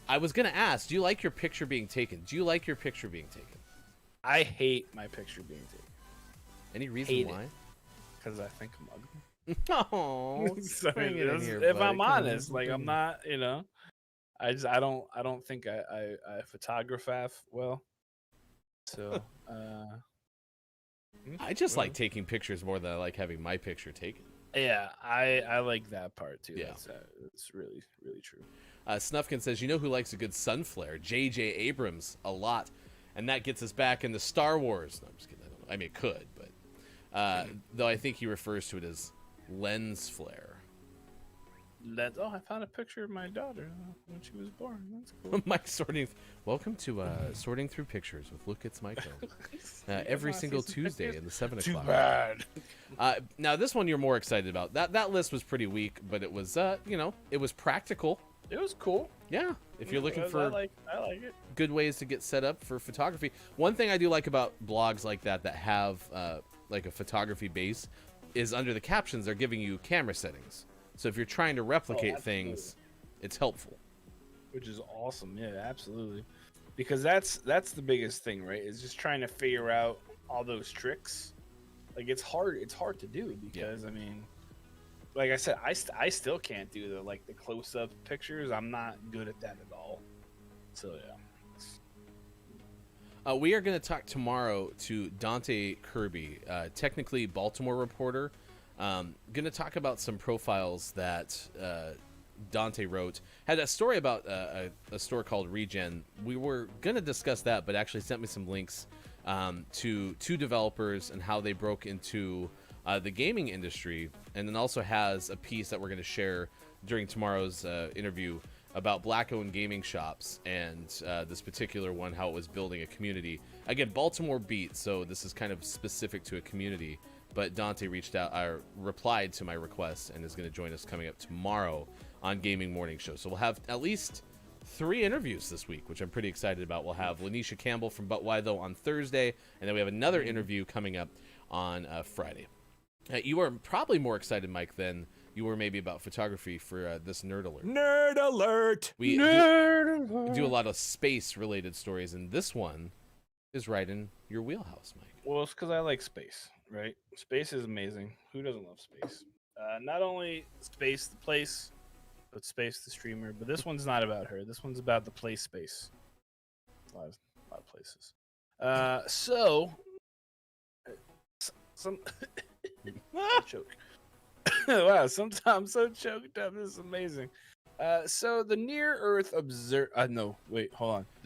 I was going to ask, do you like your picture being taken? Do you like your picture being taken? I hate my picture being taken Any reason Hate it. why? because I think I'm ugly. Oh, So bring it in that's- here, if buddy. I'm Come on, honest, like I'm not, I don't think I photograph well. So I just like taking pictures more than I like having my picture taken. yeah, I like that part too. Yeah. It's really true. Snuffkin says, you know who likes a good sun flare? J.J. Abrams, a lot. And that gets us back into Star Wars. No, I'm just kidding. I don't know I mean, it could, but though I think he refers to it as lens flare. Oh, I found a picture of my daughter when she was born. That's cool. Mike sorting. Welcome to sorting through pictures with Look It's Michael. Every single Tuesday in the 7 Too o'clock. bad. Now this one you're more excited about. That list was pretty weak, but it was it was practical. It was cool. Yeah, if you're looking I for like it. good ways to get set up for photography. One thing I do like about blogs like that have like a photography base is under the captions they're giving you camera settings. So if you're trying to replicate things, it's helpful. Which is awesome. Yeah, absolutely. Because that's the biggest thing, right? Is just trying to figure out all those tricks. Like it's hard to do because I mean, like I said, I still can't do the close-up pictures. I'm not good at that at all. So yeah. We are going to talk tomorrow to Dante Kirby, technically Baltimore reporter. Going to talk about some profiles that Dante wrote. Had a story about a store called Regen. We were going to discuss that, but actually sent me some links to two developers and how they broke into the gaming industry, and then also has a piece that we're going to share during tomorrow's interview about black-owned gaming shops and this particular one, how it was building a community. Again, Baltimore beat, so this is kind of specific to a community. But Dante replied to my request and is going to join us coming up tomorrow on Gaming Morning Show. So we'll have at least 3 interviews this week, which I'm pretty excited about. We'll have Lanisha Campbell from But Why Though on Thursday, and then we have another interview coming up on Friday. You are probably more excited, Mike, than you were maybe about photography for this Nerd Alert. Nerd alert! We do a lot of space-related stories, and this one is right in your wheelhouse, Mike. Well, it's because I like space, right? Space is amazing. Who doesn't love space? Not only space, the place, but space, the streamer. But this one's not about her. This one's about the place space. A lot of places. Choke. Wow, sometimes I'm so choked up. This is amazing. So the Near Earth the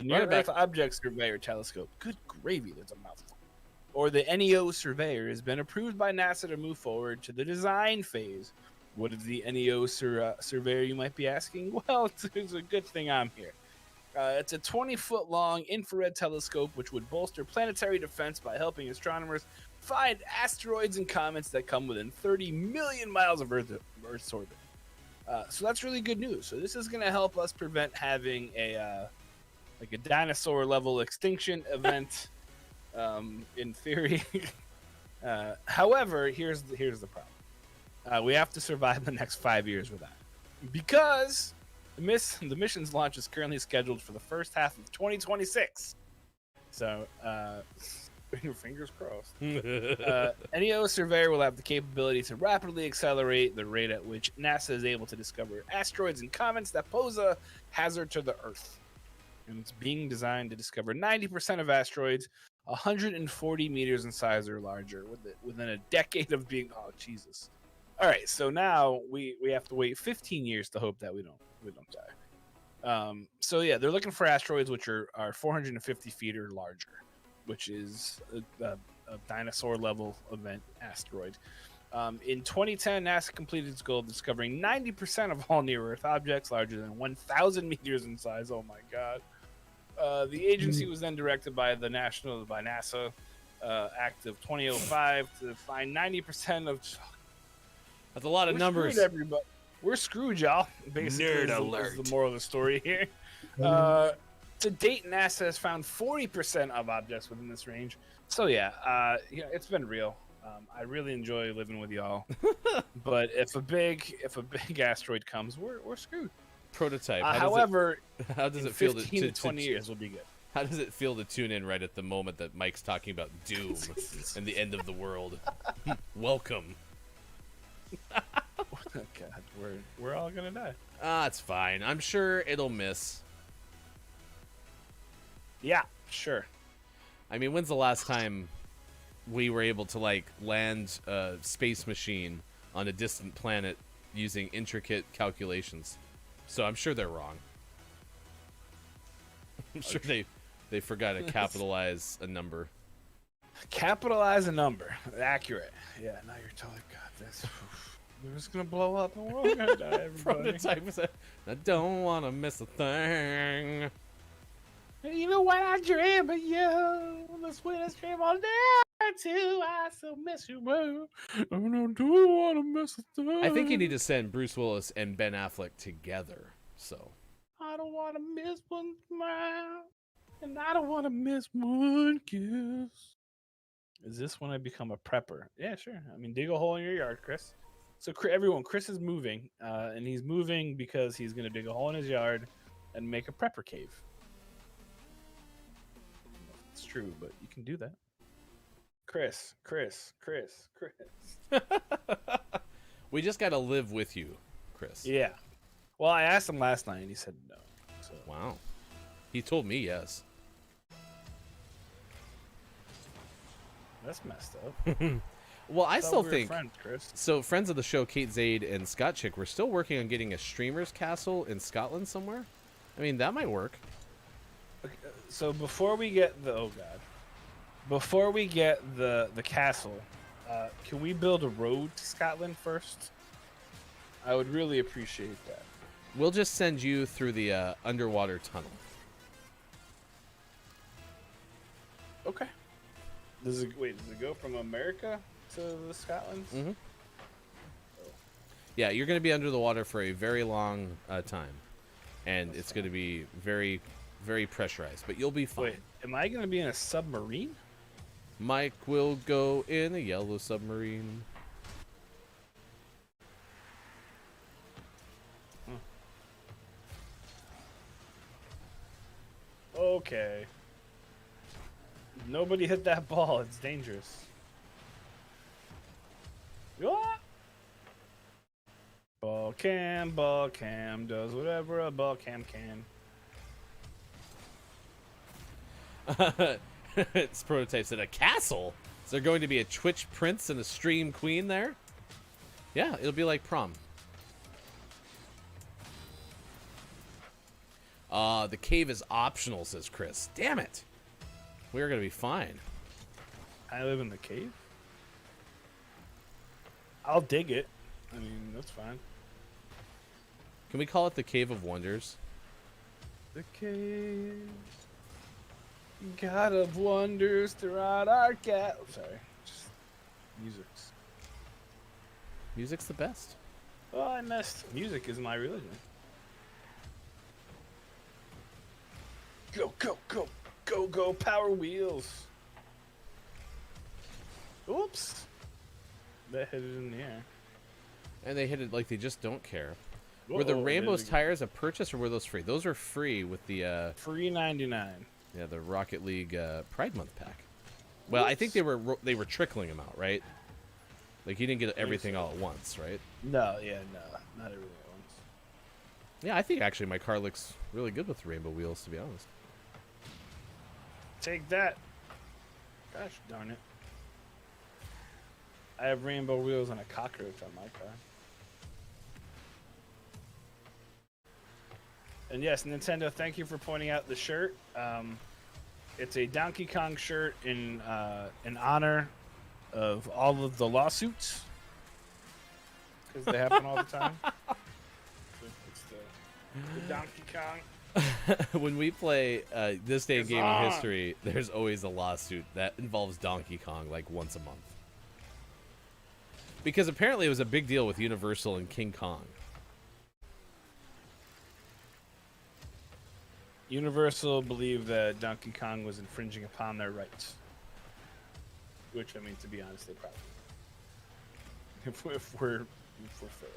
Near Earth Object Surveyor Telescope. Good gravy, that's a mouthful. Or the NEO Surveyor has been approved by NASA to move forward to the design phase. What is the NEO Surveyor, you might be asking? Well, it's a good thing I'm here. It's a 20-foot long infrared telescope which would bolster planetary defense by helping astronomers find asteroids and comets that come within 30 million miles of Earth's orbit. So that's really good news. So this is going to help us prevent having a dinosaur level extinction event. In theory. However, here's the problem. We have to survive the next 5 years with that, because the mission's launch is currently scheduled for the first half of 2026. So, fingers crossed. NEO Surveyor will have the capability to rapidly accelerate the rate at which NASA is able to discover asteroids and comets that pose a hazard to the Earth. And it's being designed to discover 90% of asteroids 140 meters in size or larger within a decade of being. Oh, Jesus. All right, so now we have to wait 15 years to hope that we don't die. So yeah, they're looking for asteroids which are 450 feet or larger, which is a dinosaur level event asteroid. In 2010, NASA completed its goal of discovering 90% of all near-Earth objects larger than 1,000 meters in size. Oh my God. The agency was then directed by NASA Act of 2005 to find 90% of. That's a lot of numbers. Everybody. We're screwed, y'all. Basically, Nerd alert. is the moral of the story here. To date, NASA has found 40% of objects within this range. So yeah, it's been real. I really enjoy living with y'all. But if a big asteroid comes, we're screwed. Prototype. However, how does it feel 15 to 20 years will be good. How does it feel to tune in right at the moment that Mike's talking about doom and the end of the world? Welcome. God, we're all gonna die. It's fine. I'm sure it'll miss. Yeah, sure. I mean, when's the last time we were able to land a space machine on a distant planet using intricate calculations? So I'm sure they're wrong. I'm sure they forgot to capitalize a number. Capitalize a number. Accurate. Yeah, now you're totally got this. We're just gonna blow up and we're all gonna die, everybody. Prototype was I don't want to miss a thing. You know what I dream of you? The sweetest dream I'll never do. I still miss you, bro. And I do want to miss a thing. I think you need to send Bruce Willis and Ben Affleck together. So I don't want to miss one smile. And I don't want to miss one kiss. Is this when I become a prepper? Yeah, sure. I mean, dig a hole in your yard, Chris. So everyone, Chris is moving, and he's moving because he's going to dig a hole in his yard and make a prepper cave. It's true, but you can do that. Chris. we just got to live with you, Chris. Yeah. Well, I asked him last night, and he said no. So. Wow. He told me yes. That's messed up. Well, I still we were think friends, Chris. so. Friends of the show, Kate Zaid and Scott Chick, we're still working on getting a streamer's castle in Scotland somewhere. I mean, that might work. Okay, so before we get the before we get the castle, can we build a road to Scotland first? I would really appreciate that. We'll just send you through the underwater tunnel. Okay. Does it go from America to the Scotland? Mm-hmm. Yeah, you're going to be under the water for a very long time, and it's going to be very, very pressurized. But you'll be fine. Wait, am I going to be in a submarine? Mike will go in a yellow submarine. Okay. Nobody hit that ball. It's dangerous. Ah! Ball cam does whatever a ball cam can. It's prototype said a castle. Is there going to be a Twitch prince and a stream queen there? Yeah, it'll be like prom. The cave is optional, says Chris. Damn it. We're going to be fine. I live in the cave. I'll dig it. I mean, that's fine. Can we call it the Cave of Wonders? The cave. God of wonders throughout our cat. Oh, sorry. Just music's. Music's the best. Oh, I missed. Music is my religion. Go, go, go. Go, go, power wheels. Oops. That hit it in the air. And they hit it like they just don't care. Were the Uh-oh, Rainbow's it is tires a purchase or were those free? Those are free with the free 99. yeah, the Rocket League Pride Month pack. Well, I think they were trickling them out, right? Like you didn't get everything all at once, right? No, yeah, no, not everything at once. Yeah, I think actually my car looks really good with rainbow wheels, to be honest. Take that. Gosh darn it. I have rainbow wheels and a cockroach on my car. And yes, Nintendo, thank you for pointing out the shirt. It's a Donkey Kong shirt in honor of all of the lawsuits. Because they happen all the time. It's the Donkey Kong. When we play this day in It's gaming on. history, there's always a lawsuit that involves Donkey Kong like once a month. Because apparently it was a big deal with Universal and King Kong. Universal believed that Donkey Kong was infringing upon their rights. Which, I mean, to be honest, they probably. If we're fair.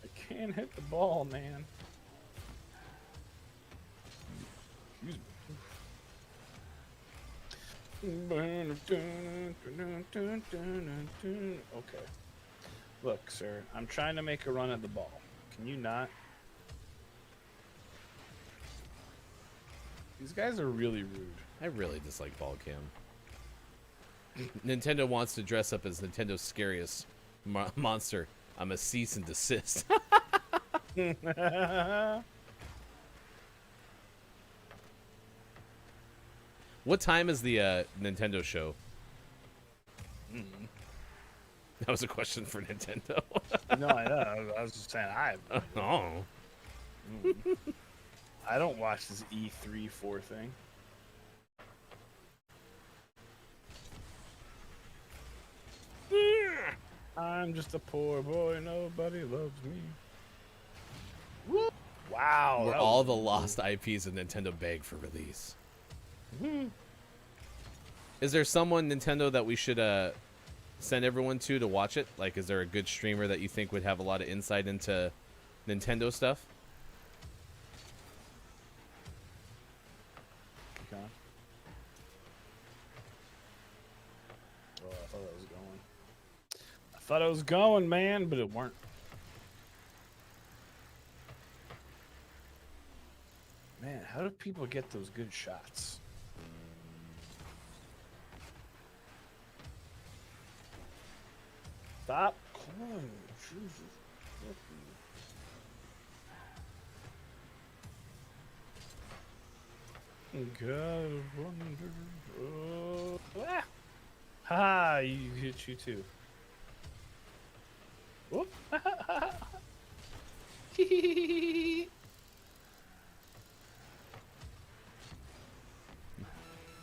I can't hit the ball, man. Excuse me. Okay. Look, sir, I'm trying to make a run at the ball. Can you not? These guys are really rude. I really dislike Ball Cam. Nintendo wants to dress up as Nintendo's scariest monster. I'm a cease and desist. What time is the Nintendo show? That was a question for Nintendo. No, I know. I was just saying Oh. I don't watch this E3 4 thing. I'm just a poor boy. Nobody loves me. Woo! Wow. Where that all was the lost IPs of Nintendo beg for release. Is there someone Nintendo that we should send everyone to watch it? Like, is there a good streamer that you think would have a lot of insight into Nintendo stuff? Okay. Oh, I thought I was going. I thought I was going, man, but it weren't. Man, how do people get those good shots? Stop calling. Jesus. God wonder. Ah! Ha! You hit you too. Whoop!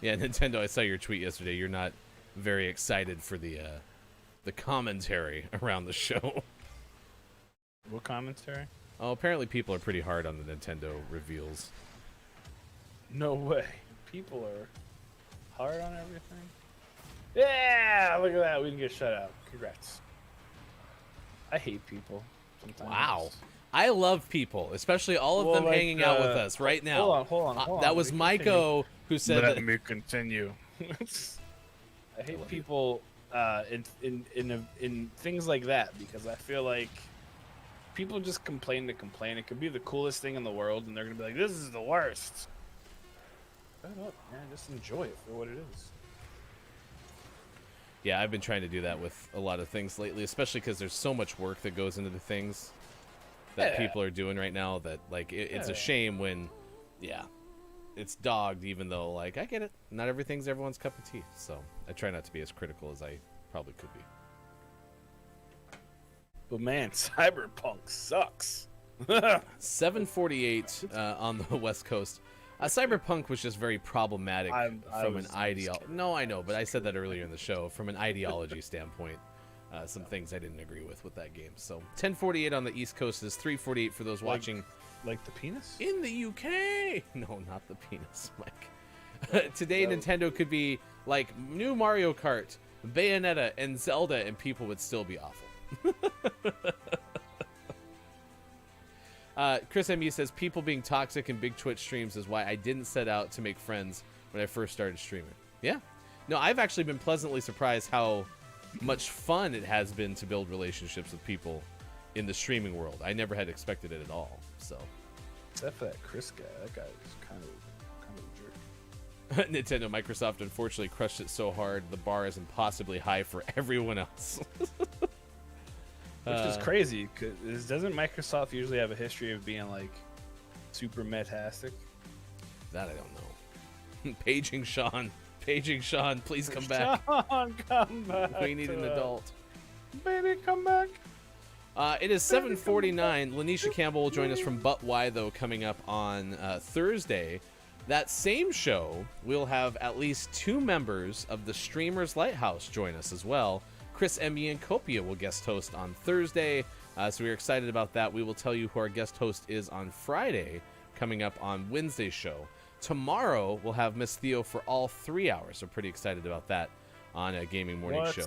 Yeah, Nintendo, I saw your tweet yesterday. You're not very excited for the commentary around the show. What commentary? Oh, apparently people are pretty hard on the Nintendo reveals. No way. People are hard on everything. Yeah, look at that. We didn't get shut out. Congrats. I hate people sometimes. Wow. I love people, especially all of Well, them like, hanging out with us right now. Hold on. That was Let me continue. Maiko who said Let that. me continue. I hate people in things like that because I feel like people just complain to complain. It could be the coolest thing in the world, and they're gonna be like, "This is the worst." Shut up, man. Just enjoy it for what it is. Yeah, I've been trying to do that with a lot of things lately, especially because there's so much work that goes into the things that people are doing right now that, like, it's a shame when, it's dogged, even though, like, I get it. Not everything's everyone's cup of tea. So I try not to be as critical as I probably could be. But man, Cyberpunk sucks. 7:48 on the West Coast. Cyberpunk was just very problematic from an ideology. No, I know, but I said that earlier in the show. From an ideology standpoint, some things I didn't agree with that game. So 10:48 on the East Coast is 3:48 for those watching Like the penis? in the UK. No, not the penis, Mike. Today, Nintendo could be like new Mario Kart, Bayonetta, and Zelda, and people would still be awful. Chris MU says people being toxic in big Twitch streams is why I didn't set out to make friends when I first started streaming. Yeah. No, I've actually been pleasantly surprised how much fun it has been to build relationships with people in the streaming world. I never had expected it at all. So Except for that Chris guy. That guy was kind of a jerk. Nintendo, Microsoft unfortunately crushed it so hard the bar is impossibly high for everyone else. Which is crazy, because doesn't Microsoft usually have a history of being like super metastic? That I don't know. Paging Sean, please come back. Sean, come back. We need an adult. Baby, come back. It is 7:49. Lanisha Campbell will join us from But Why Though coming up on Thursday. That same show, we'll have at least 2 members of the Streamers Lighthouse join us as well. Chris Emmy and Copia will guest host on Thursday, so we're excited about that. We will tell you who our guest host is on Friday, coming up on Wednesday's show. Tomorrow, we'll have Miss Theo for all 3 hours, so pretty excited about that on a Gaming Morning Show.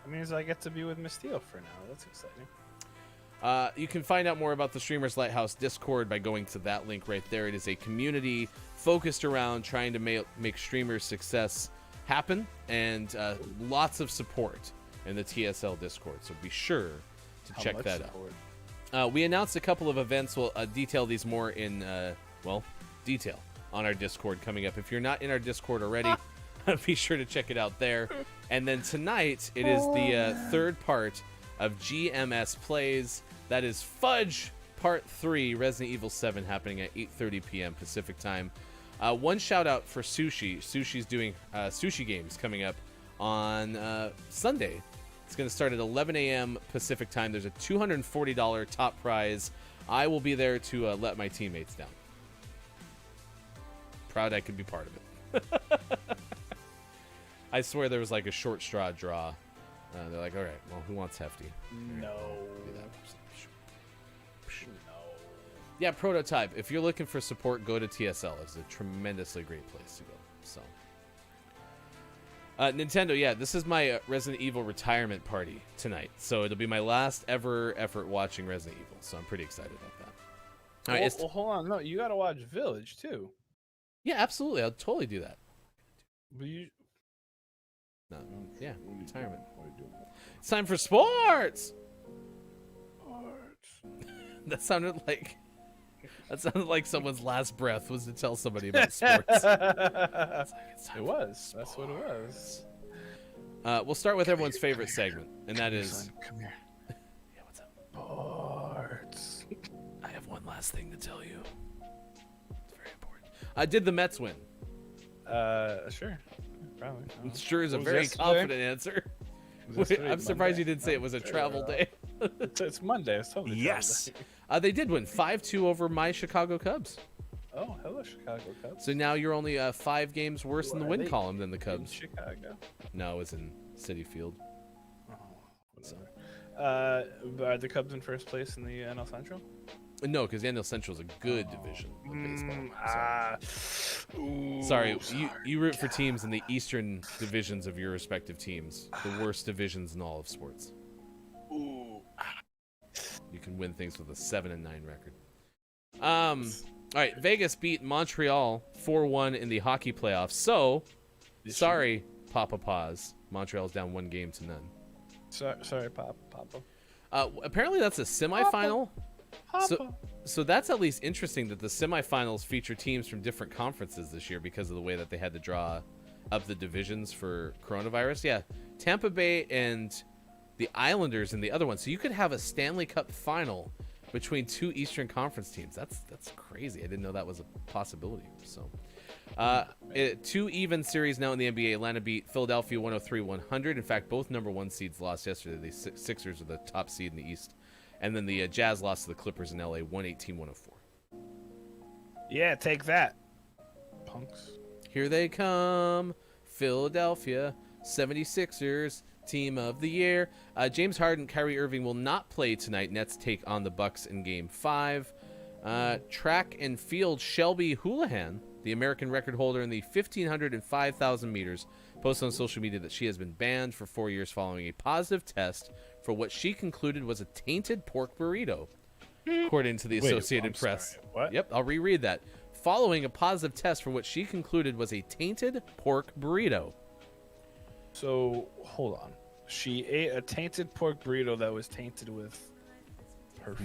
That means I get to be with Miss Theo for now. That's exciting. You can find out more about the Streamers Lighthouse Discord by going to that link right there. It is a community focused around trying to make streamers' success happen, and lots of support in the TSL Discord. So be sure to check that out. We announced a couple of events. We'll detail these more in detail on our Discord coming up. If you're not in our Discord already, be sure to check it out there. And then tonight, it is the third part of GMS Plays. That is Fudge Part 3, Resident Evil 7, happening at 8:30 p.m. Pacific time. One shout out for Sushi. Sushi's doing sushi games coming up on Sunday. It's going to start at 11 a.m. Pacific time. There's a $240 top prize. I will be there to let my teammates down. Proud I could be part of it. I swear there was like a short straw draw. They're like, all right, well, who wants Hefty? No. Do that. Yeah, Prototype. If you're looking for support, go to TSL. It's a tremendously great place to go. So, Nintendo, yeah, this is my Resident Evil retirement party tonight. So it'll be my last ever effort watching Resident Evil. So I'm pretty excited about that. All right, Well, hold on. No, you got to watch Village too. yeah, absolutely. I'll totally do that. But you... No, yeah, retirement. It's time for sports. That sounded like someone's last breath was to tell somebody about sports. It was. That's what it was. We'll start with everyone's favorite segment, and that is. Come here. Yeah, what's up? Sports. I have one last thing to tell you. It's very important. Did the Mets win? Sure. Probably. Sure is a What was very yesterday? confident answer. Was yesterday I'm surprised Monday? you didn't say it was a Sure, travel day. It's Monday. It's totally Yes. Monday. They did win 5-2 over my Chicago Cubs. Oh, hello, Chicago Cubs. So now you're only 5 games worse in the Are win they column than the In Cubs. Chicago. No, it's in Citi Field. Oh, whatever. Are the Cubs in first place in the NL Central? No, because the NL Central is a good division of baseball. So- Ooh, Sorry, you root for teams in the eastern divisions of your respective teams, the worst divisions in all of sports. Ooh. You can win things with a 7-9 record. All right, Vegas beat Montreal 4-1 in the hockey playoffs. So, sorry, Papa Paws. Montreal's down 1 game to none. Sorry, Papa. Apparently, that's a semifinal. So that's at least interesting that the semifinals feature teams from different conferences this year because of the way that they had to draw up the divisions for coronavirus. Yeah, Tampa Bay and the Islanders in the other one. So you could have a Stanley Cup final between 2 Eastern Conference teams. That's crazy. I didn't know that was a possibility. So 2 even series now in the NBA. Atlanta beat Philadelphia 103-100. In fact, both number 1 seeds lost yesterday. The Sixers are the top seed in the East. And then the Jazz lost to the Clippers in LA 118-104. Yeah, take that, punks. Here they come. Philadelphia 76ers team of the year. James Harden, Kyrie Irving will not play tonight. Nets take on the Bucks in game 5. Track and field Shelby Houlihan, the American record holder in the 1,500 and 5,000 meters, posted on social media that she has been banned for 4 years following a positive test for what she concluded was a tainted pork burrito, according to the Associated Press. Sorry, what? Yep, I'll reread that. Following a positive test for what she concluded was a tainted pork burrito. So hold on. She ate a tainted pork burrito that was tainted with.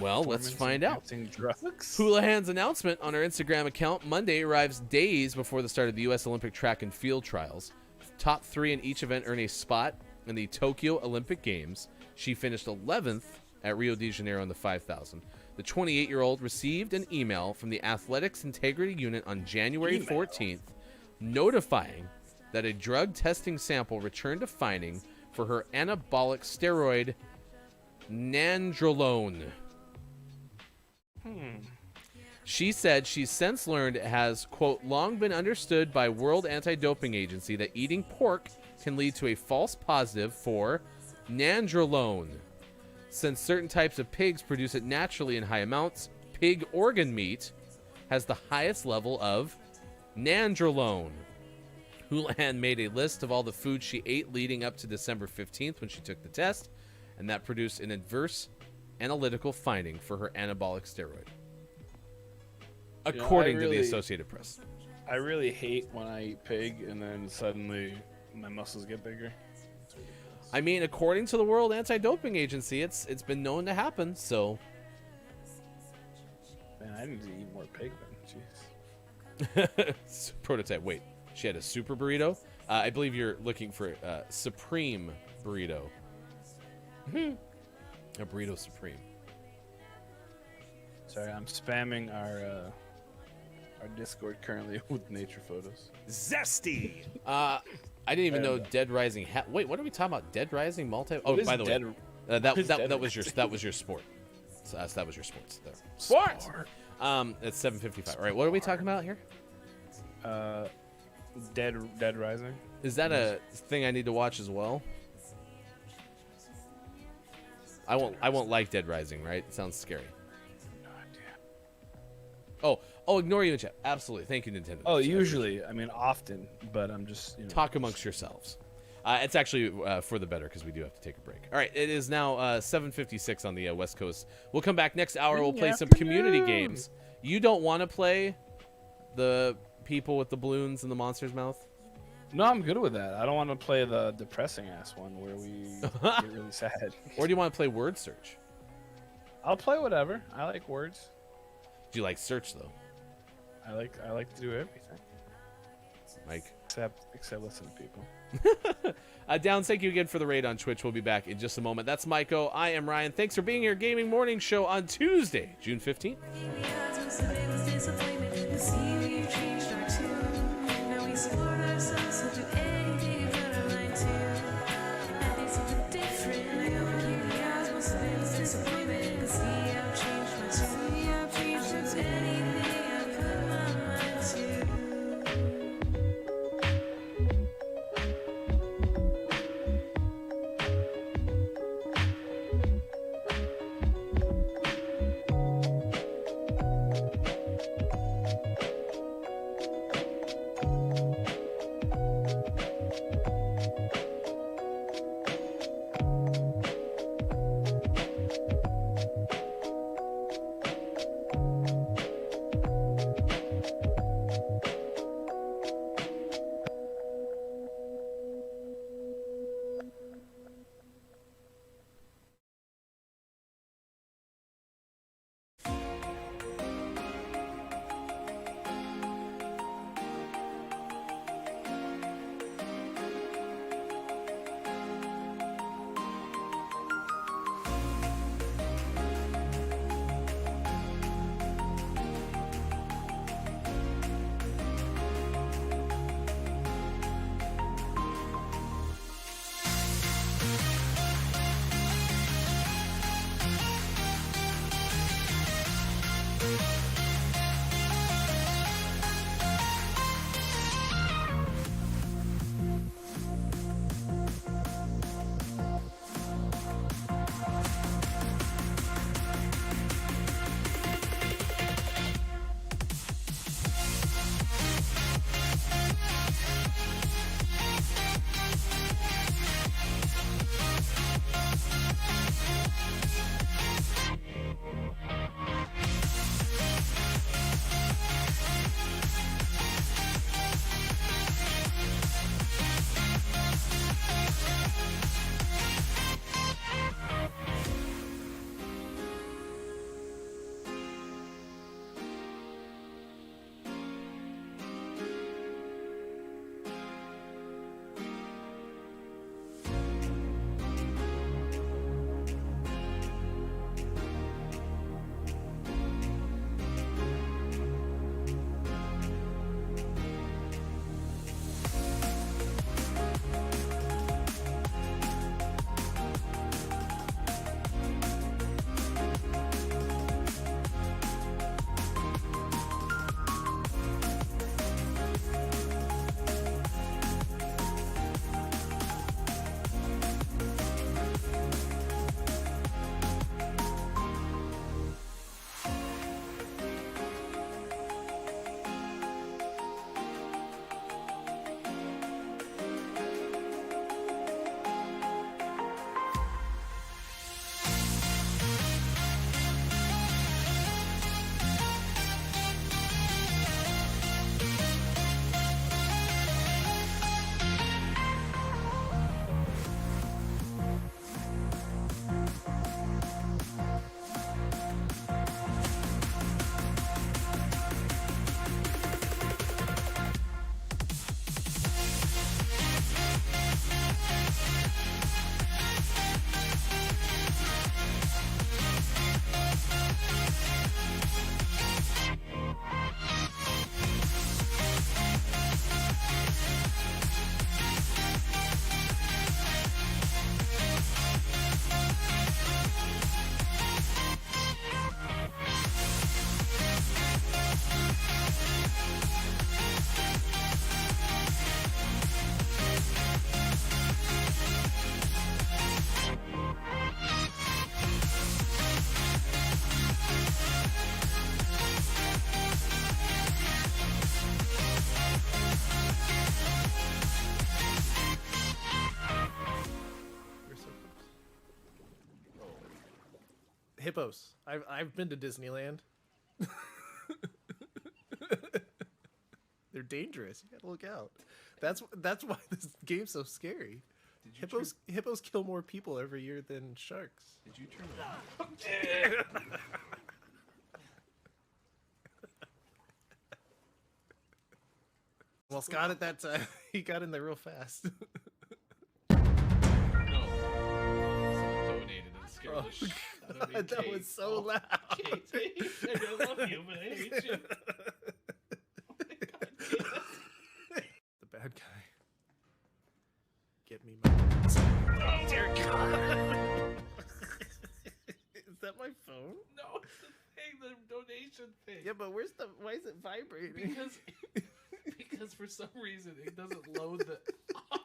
Well, let's find out. Drugs. Houlihan's announcement on her Instagram account Monday arrives days before the start of the U.S. Olympic track and field trials. Top 3 in each event earn a spot in the Tokyo Olympic Games. She finished 11th at Rio de Janeiro in the 5,000. The 28-year-old received an email from the Athletics Integrity Unit on January 14th notifying that a drug testing sample returned a finding for her anabolic steroid nandrolone. She said she's since learned it has, quote, long been understood by World Anti-Doping Agency that eating pork can lead to a false positive for nandrolone. Since certain types of pigs produce it naturally in high amounts, pig organ meat has the highest level of nandrolone. Houlihan made a list of all the foods she ate leading up to December 15th when she took the test, and that produced an adverse analytical finding for her anabolic steroid, according to the Associated Press. I really hate when I eat pig and then suddenly my muscles get bigger. I mean, according to the World Anti-Doping Agency, it's been known to happen, so... Man, I need to eat more pig then. Jeez. Prototype, wait. She had a super burrito? I believe you're looking for Supreme burrito. A burrito Supreme. Sorry, I'm spamming our Discord currently with nature photos. Zesty. I didn't even know Dead Rising. Wait, what are we talking about? Dead Rising multi? Oh, What is by the way, Dead- that what is that, Dead that was your Rising? that was your sport. So, that was your sports there. Sports. It's 7:55. All right, what are we talking about here? Dead Rising. Is that a thing I need to watch as well? I won't like Dead Rising, right? It sounds scary. No idea. Oh, ignore you in chat. Absolutely. Thank you, Nintendo. Oh, I appreciate it. usually, I mean, often, but I'm just Talk amongst yourselves. It's actually for the better because we do have to take a break. All right, it is now 7:56 on the West Coast. We'll come back next hour. We'll play some community games. You don't want to play the people with the balloons in the monster's mouth? No, I'm good with that. I don't want to play the depressing ass one where we get really sad. Or do you want to play word search? I'll play whatever. I like words. Do you like search though, I like to do everything Mike? except listen to people. Downs, thank you again for the raid on Twitch. We'll be back in just a moment. That's Maiko. I am Ryan. Thanks for being here. Gaming Morning Show on Tuesday, June 15th. hippos. I've been to Disneyland. They're dangerous. You gotta look out. That's why this game's so scary. Hippos kill more people every year than sharks. Did you turn it on? Well, Scott at that time, he got in there real fast. No. Someone donated and scared the shit out of me. God, that Kate. was so loud. Kate, I love you, but I hate you. Oh my God, Kate, The bad guy. Get me my. Oh dear God! Is that my phone? no, it's the thing, the donation thing. Yeah, but why is it vibrating? Because for some reason it doesn't load the. Why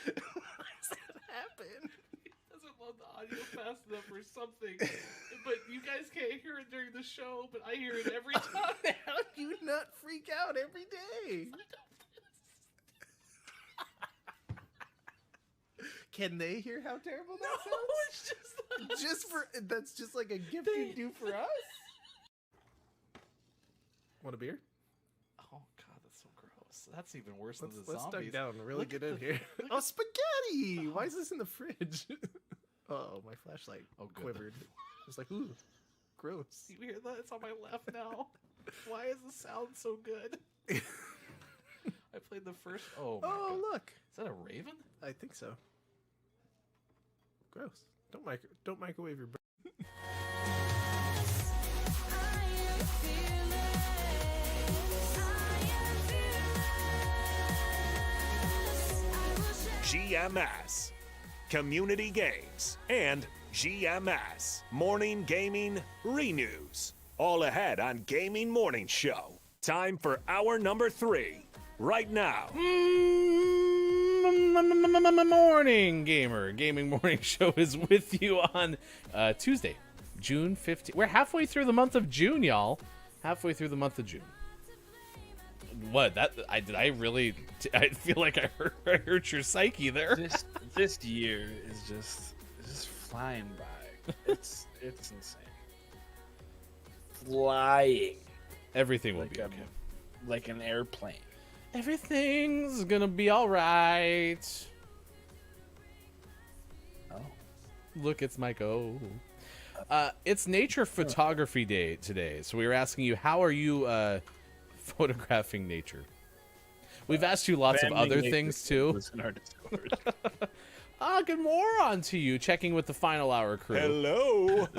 does that happen? It doesn't load the audio fast enough or something. But you guys can't hear it during the show, but I hear it every time. How do you not freak out every day? Can they hear how terrible that sounds? It's just That's just like a gift you do for us. Want a beer? oh god, that's so gross. That's even worse Let's than the duck zombies. down. Really Look get at in the- here. look Oh, at- spaghetti! Why is this in the fridge? Oh, my flashlight Oh, good. quivered. It's like, ooh, gross. You hear that? It's on my left now. Why is the sound so good? I played the first. Oh my Oh, god. look. Is that a raven? I think so. Gross. Don't microwave your. GMS, Community Games, and GMS, Morning Gaming Renews. All ahead on Gaming Morning Show. Time for hour number 3. Right now. Morning gamer. Gaming Morning Show is with you on Tuesday, June 15th. We're halfway through the month of June, y'all. Halfway through the month of June. What? I feel like I hurt your psyche there. This year is just flying by. It's insane. Flying Everything will like be okay. like an airplane. Everything's gonna be all right. Oh. Look, it's Mike-O. It's Nature Photography Day today, so we were asking you, how are you photographing nature? We've asked you lots of Banning other nature things too. was in our Discord. Good moron to you, checking with the Final Hour crew. Hello to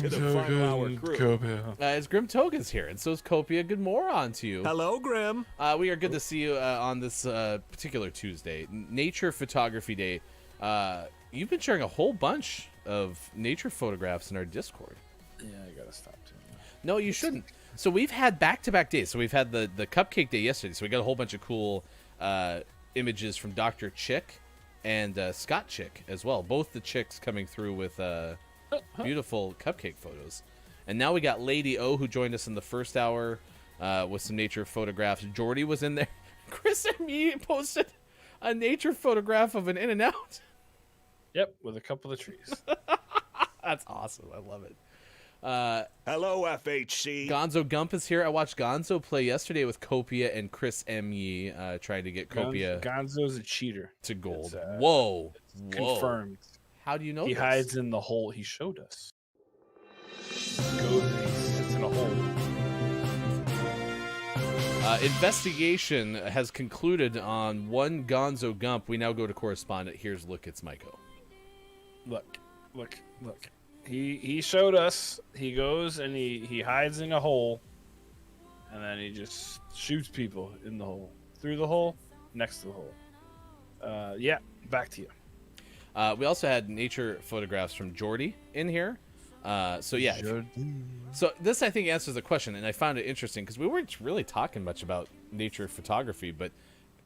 the Final Hour crew. It's Grim Toga's here, and so is Copia. Good moron to you. Hello, Grim. We are good to see you on this particular Tuesday, Nature Photography Day. You've been sharing a whole bunch of nature photographs in our Discord. Yeah, I gotta stop doing that. No, you shouldn't. So we've had back-to-back days. So we've had the Cupcake Day yesterday. So we got a whole bunch of cool images from Dr. Chick and Scott Chick as well. Both the chicks coming through with beautiful cupcake photos. And now we got Lady O, who joined us in the first hour with some nature photographs. Jordy was in there. Chris and me posted a nature photograph of an In-N-Out. Yep, with a couple of trees. That's awesome. I love it. Hello, FHC. Gonzo Gump is here. I watched Gonzo play yesterday with Copia and Chris M. Yee, trying to get Copia Gonzo's a cheater. to gold. It's, Whoa. Confirmed. How do you know He this? hides in the hole he showed us. He sits in a hole. Investigation has concluded on one Gonzo Gump. We now go to correspondent. Here's Look, it's Maiko. Look. He showed us. He goes and he hides in a hole, and then he just shoots people in the hole, through the hole, next to the hole. Yeah, back to you. We also had nature photographs from Jordy in here. So yeah, so this I think answers the question, and I found it interesting because we weren't really talking much about nature photography, but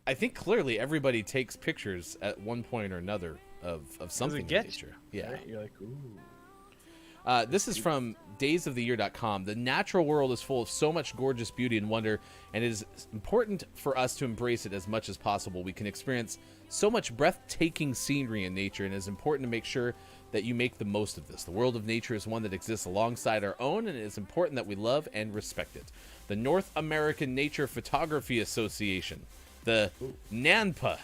I think clearly everybody takes pictures at one point or another of something in gets nature. you, Yeah. right? You're like, ooh. This is from daysoftheyear.com. The natural world is full of so much gorgeous beauty and wonder, and it is important for us to embrace it as much as possible. We can experience so much breathtaking scenery in nature, and it is important to make sure that you make the most of this. The world of nature is one that exists alongside our own, and it is important that we love and respect it. The North American Nature Photography Association, the NANPA,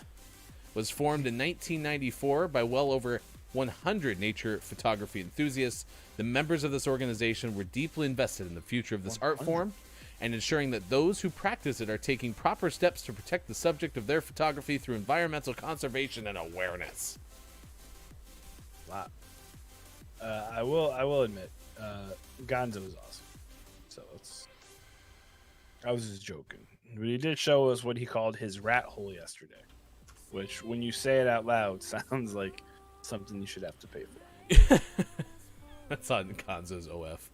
was formed in 1994 by well over 100 nature photography enthusiasts. The members of this organization were deeply invested in the future of this art form and ensuring that those who practice it are taking proper steps to protect the subject of their photography through environmental conservation and awareness. Wow. I will admit, Gonzo was awesome. So I was just joking. But he did show us what he called his rat hole yesterday, which, when you say it out loud, sounds like something you should have to pay for. That's on Gonzo's OF.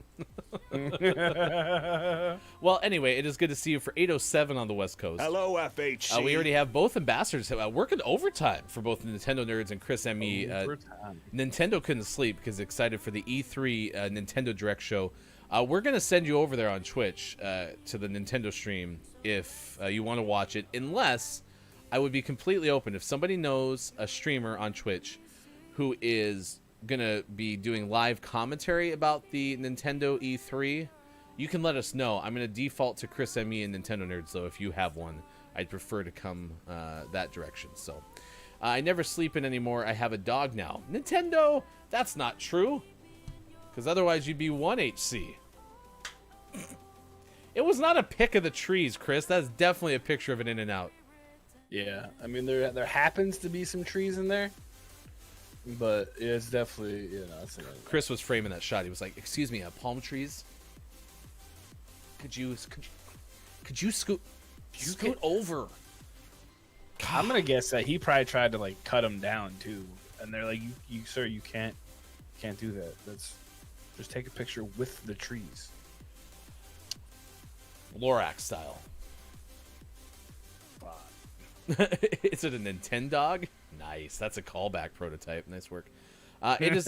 Well, anyway, it is good to see you for 8:07 on the West Coast. Hello, FHC. We already have both ambassadors working overtime for both Nintendo Nerds and Chris ME. Nintendo couldn't sleep because excited for the E3 Nintendo Direct show. We're going to send you over there on Twitch to the Nintendo stream if you want to watch it, unless I would be completely open. If somebody knows a streamer on Twitch who is going to be doing live commentary about the Nintendo E3, you can let us know. I'm going to default to Chris ME and Nintendo Nerds, though. If you have one, I'd prefer to come that direction. So I never sleep in anymore. I have a dog now. Nintendo, that's not true, because otherwise you'd be 1HC. It was not a pic of the trees, Chris. That's definitely a picture of an In-N-Out. Yeah, I mean, there happens to be some trees in there, but it's definitely, it's Chris was framing that shot. He was like, "Excuse me, palm trees. Could you scoot over?" I'm gonna guess that he probably tried to like cut them down too, and they're like, "You sir, you can't do that. Let's just take a picture with the trees." Lorax style. Is it a Nintendog? Nice. That's a callback prototype. Nice work. It is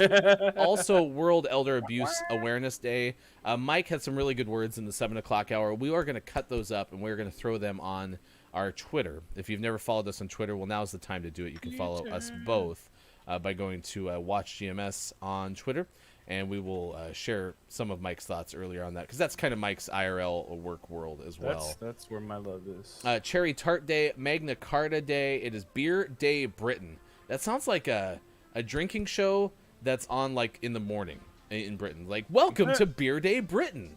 also World Elder Abuse Awareness Day. Mike had some really good words in the 7 o'clock hour. We are going to cut those up, and we're going to throw them on our Twitter. If you've never followed us on Twitter, well, now's the time to do it. You can follow us both by going to Watch GMS on Twitter, and we will share some of Mike's thoughts earlier on that, because that's kind of Mike's IRL work world as well. That's where my love is. Cherry Tart Day, Magna Carta Day. It is Beer Day Britain. That sounds like a drinking show that's on like in the morning in Britain. Like, welcome to Beer Day Britain.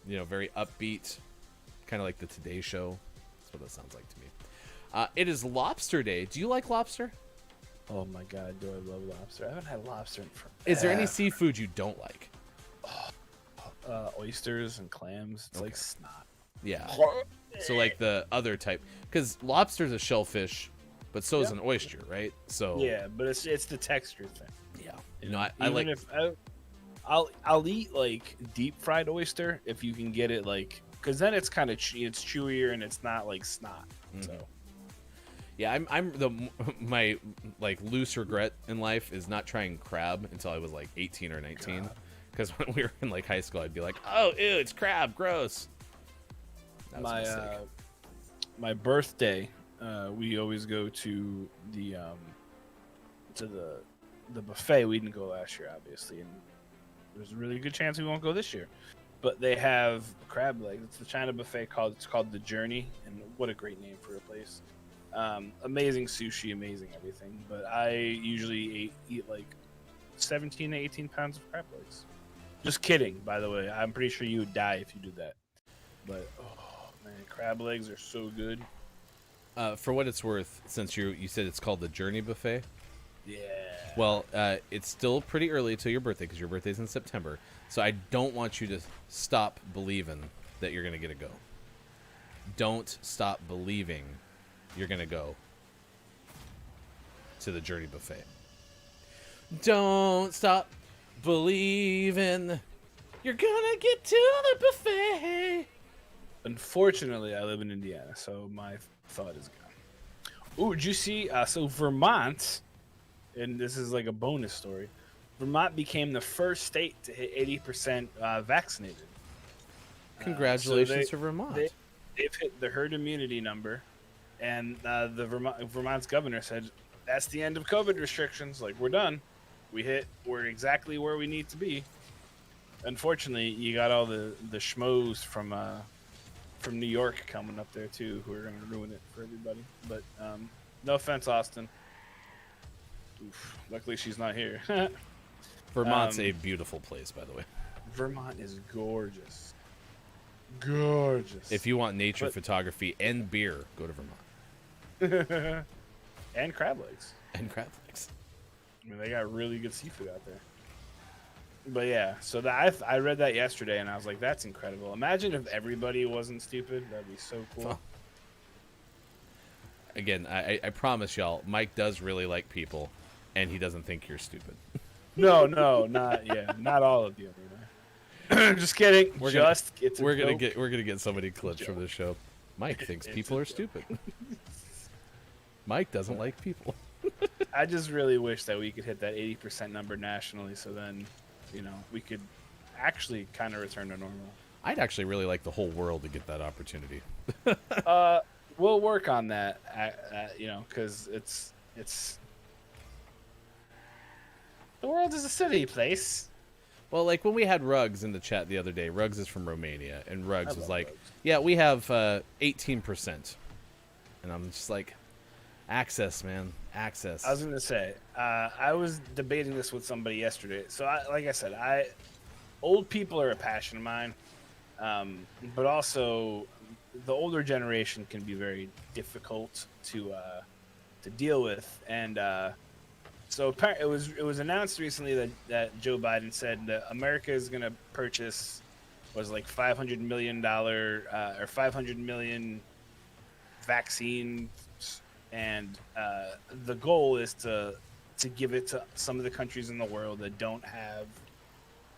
Very upbeat, kind of like the Today Show. That's what that sounds like to me. It is Lobster Day. Do you like lobster? Oh my god, do I love lobster? I haven't had lobster in forever. Is there any seafood you don't like? Oysters and clams. It's like snot. Yeah. So like the other type, because lobster's a shellfish, but so is an oyster, right? So yeah, but it's the texture thing. Yeah. I like. I'll eat like deep fried oyster if you can get it, like, because then it's kind of it's chewier and it's not like snot. So. Yeah, my like loose regret in life is not trying crab until I was like 18 or 19. Because when we were in like high school, I'd be like, "Oh, ew, it's crab, gross." That was a mistake. My birthday, we always go to the buffet. We didn't go last year, obviously, and there's a really good chance we won't go this year. But they have crab legs. It's the China buffet it's called The Journey, and what a great name for a place. Amazing sushi, amazing everything. But I usually eat like 17 to 18 pounds of crab legs. Just kidding, by the way. I'm pretty sure you would die if you did that. But oh man, crab legs are so good. For what it's worth, since you said it's called the Journey Buffet. Yeah. Well, it's still pretty early till your birthday, because your birthday's in September. So I don't want you to stop believing that you're gonna get a go. Don't stop believing you're gonna go to the Journey Buffet. Don't stop believing you're gonna get to the buffet. Unfortunately, I live in Indiana, so my thought is gone. Ooh, did you see? So Vermont, and this is like a bonus story. Vermont became the first state to hit 80% vaccinated. Congratulations to Vermont. They've hit the herd immunity number, and Vermont's governor said that's the end of COVID restrictions. Like, we're done. We're exactly where we need to be. Unfortunately, you got all the schmoes from New York coming up there too, who are going to ruin it for everybody. But no offense, Austin. Oof, luckily, she's not here. Vermont's a beautiful place, by the way. Vermont is gorgeous. Gorgeous. If you want nature photography and beer, go to Vermont. And crab legs. And crab legs. I mean, they got really good seafood out there. But yeah, so I read that yesterday, and I was like, that's incredible. Imagine if everybody wasn't stupid. That'd be so cool. Huh. Again, I promise y'all, Mike does really like people, and he doesn't think you're stupid. No, not all of you. Just kidding. We're gonna get so many clips from this show. Mike thinks people are stupid. Mike doesn't like people. I just really wish that we could hit that 80% number nationally, so then, we could actually kind of return to normal. I'd actually really like the whole world to get that opportunity. We'll work on that, because it's the world is a silly place. Well, like when we had Ruggs in the chat the other day, Ruggs is from Romania, and Ruggs was like, Ruggs. yeah, we have 18%. And I'm just like, access, man, access. I was going to say, I was debating this with somebody yesterday. So, like I said, old people are a passion of mine, but also the older generation can be very difficult to deal with. And so it was announced recently that Joe Biden said that America is going to purchase like $500 million or 500 million vaccines, and the goal is to give it to some of the countries in the world that don't have,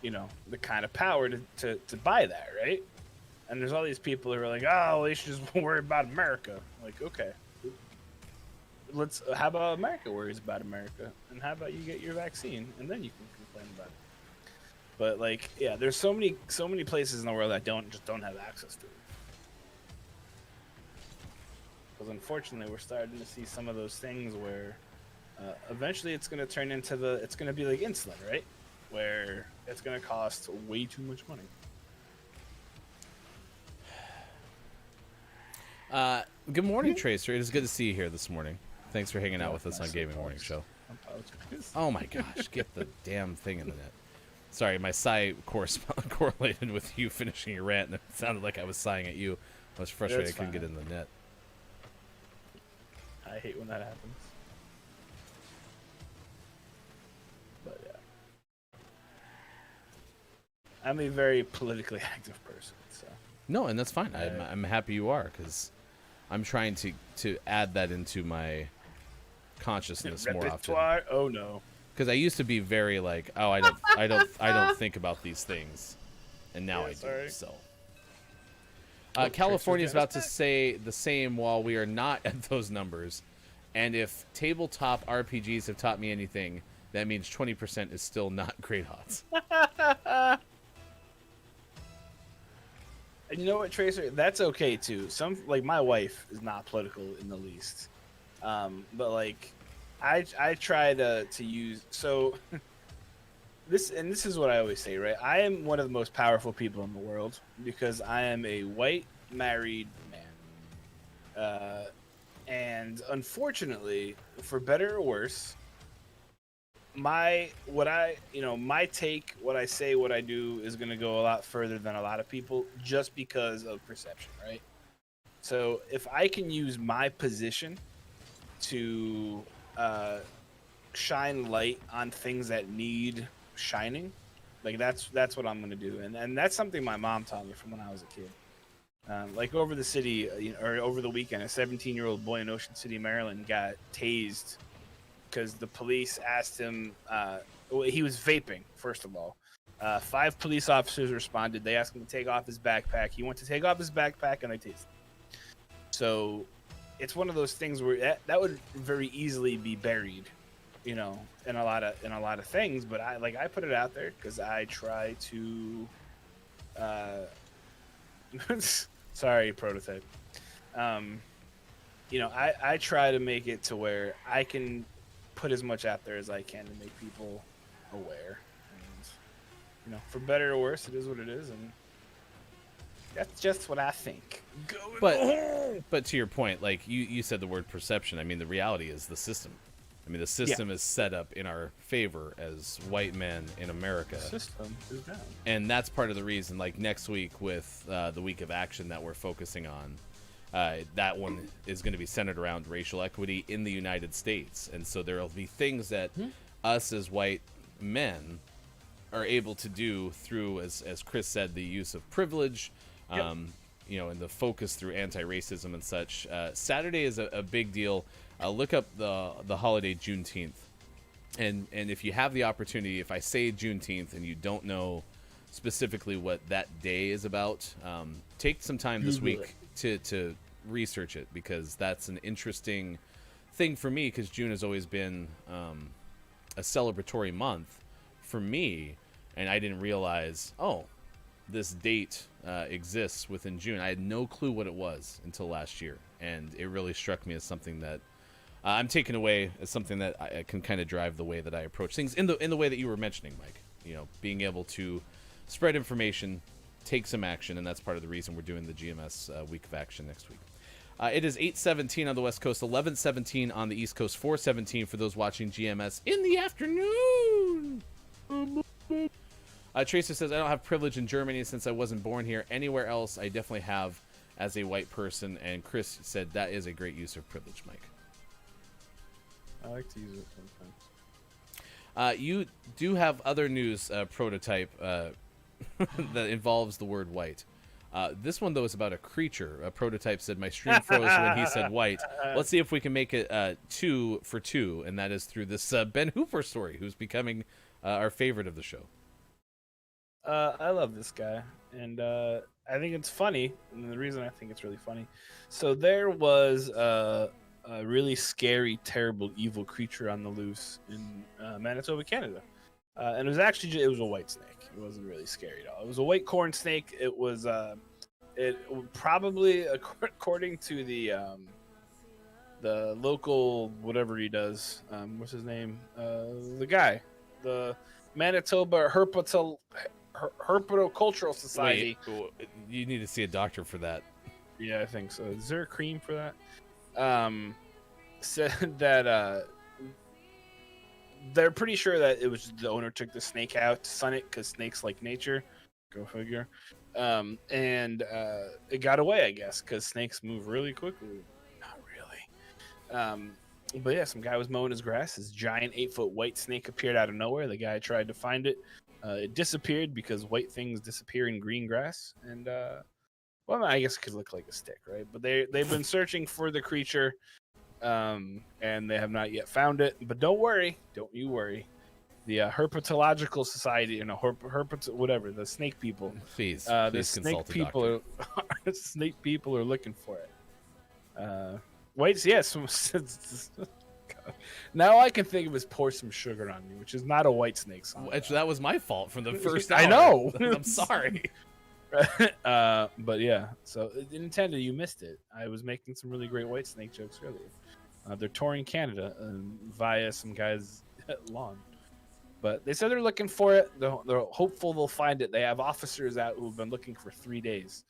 the kind of power to buy that, right? And there's all these people who are like, oh, they should just worry about America. Like, okay, how about America worries about America, and how about you get your vaccine and then you can complain about it. But like, yeah, there's so many places in the world that don't have access to it. Because unfortunately, we're starting to see some of those things where eventually it's going to turn into it's going to be like insulin, right? Where it's going to cost way too much money. Good morning, Tracer. It is good to see you here this morning. Thanks for hanging out with us on Gaming Morning Show. Oh my gosh, get the damn thing in the net. Sorry, my sigh correlated with you finishing your rant, and it sounded like I was sighing at you. I was frustrated I couldn't get in the net. I hate when that happens. But yeah. I'm a very politically active person, so. No, and that's fine. I'm happy you are, because I'm trying to add that into my consciousness more often. Oh no. Because I used to be very like, oh, I don't think about these things, and now I do. So. California is about to say the same while we are not at those numbers. And if tabletop RPGs have taught me anything, that means 20% is still not great odds. And you know what, Tracer? That's okay too. Like my wife is not political in the least, but like I try to use this is what I always say, right? I am one of the most powerful people in the world because I am a white married man, and unfortunately, for better or worse, my take, what I say, what I do is going to go a lot further than a lot of people just because of perception, right? So if I can use my position to shine light on things that need shining, like that's what I'm going to do. And that's something my mom taught me from when I was a kid. Like over the city, or over the weekend, a 17-year-old boy in Ocean City, Maryland got tased because the police asked him, he was vaping, first of all. 5 police officers responded. They asked him to take off his backpack. He went to take off his backpack, and they tased him. So it's one of those things where that would very easily be buried in a lot of things, but I put it out there because I try to. Sorry, prototype. I try to make it to where I can put as much out there as I can to make people aware. And, for better or worse, it is what it is, and that's just what I think. But to your point, like you said the word perception. I mean, the reality is the system. I mean, the system is set up in our favor as white men in America. The system is down. And that's part of the reason, like next week with the week of action that we're focusing on, that one is going to be centered around racial equity in the United States. And so there will be things that us as white men are able to do through, as Chris said, the use of privilege, and the focus through anti-racism and such. Saturday is a big deal. Look up the holiday Juneteenth. And if you have the opportunity, if I say Juneteenth and you don't know specifically what that day is about, take some time this week to research it, because that's an interesting thing for me, because June has always been a celebratory month for me, and I didn't realize, this date exists within June. I had no clue what it was until last year, and it really struck me as something that I'm taking away as something that I can kind of drive the way that I approach things in the way that you were mentioning, Mike. Being able to spread information, take some action, and that's part of the reason we're doing the GMS week of action next week. It is 8:17 on the West Coast, 11:17 on the East Coast, 4:17 for those watching GMS in the afternoon. Tracer says, I don't have privilege in Germany since I wasn't born here. Anywhere else, I definitely have as a white person. And Chris said that is a great use of privilege, Mike. I like to use it sometimes. You do have other news, prototype, that involves the word white. This one, though, is about a creature. A prototype said, my stream froze when he said white. Let's see if we can make it 2 for 2, and that is through this Ben Hooper story, who's becoming our favorite of the show. I love this guy, and I think it's funny, and the reason I think it's really funny, so there was a really scary, terrible, evil creature on the loose in Manitoba, Canada. And it was actually it was a white snake. It wasn't really scary at all. It was a white corn snake. It was probably, according to the local whatever he does, what's his name? The guy, the Manitoba Herpetocultural Society. Wait, you need to see a doctor for that. Yeah, I think so. Is there a cream for that? Said that they're pretty sure that it was the owner took the snake out to sun it because snakes like nature. Go figure. And it got away, I guess, because snakes move really quickly. Not really. But yeah, some guy was mowing his grass. This giant 8-foot white snake appeared out of nowhere. The guy tried to find it. It disappeared because white things disappear in green grass. And well, I guess it could look like a stick, right? But they've been searching for the creature, and they have not yet found it. But don't you worry. The Herpetological Society, whatever, the snake people. Please the snake consult a people doctor. snake people are looking for it. Wait, yes. Now I can think of as pour some sugar on me, which is not a white snake song. That was my fault from the first hour. I know. I'm sorry. But yeah, so Nintendo, you missed it. I was making some really great white snake jokes earlier. They're touring Canada via some guy's lawn, but they said they're looking for it. They're hopeful they'll find it. They have officers out who've been looking for 3 days.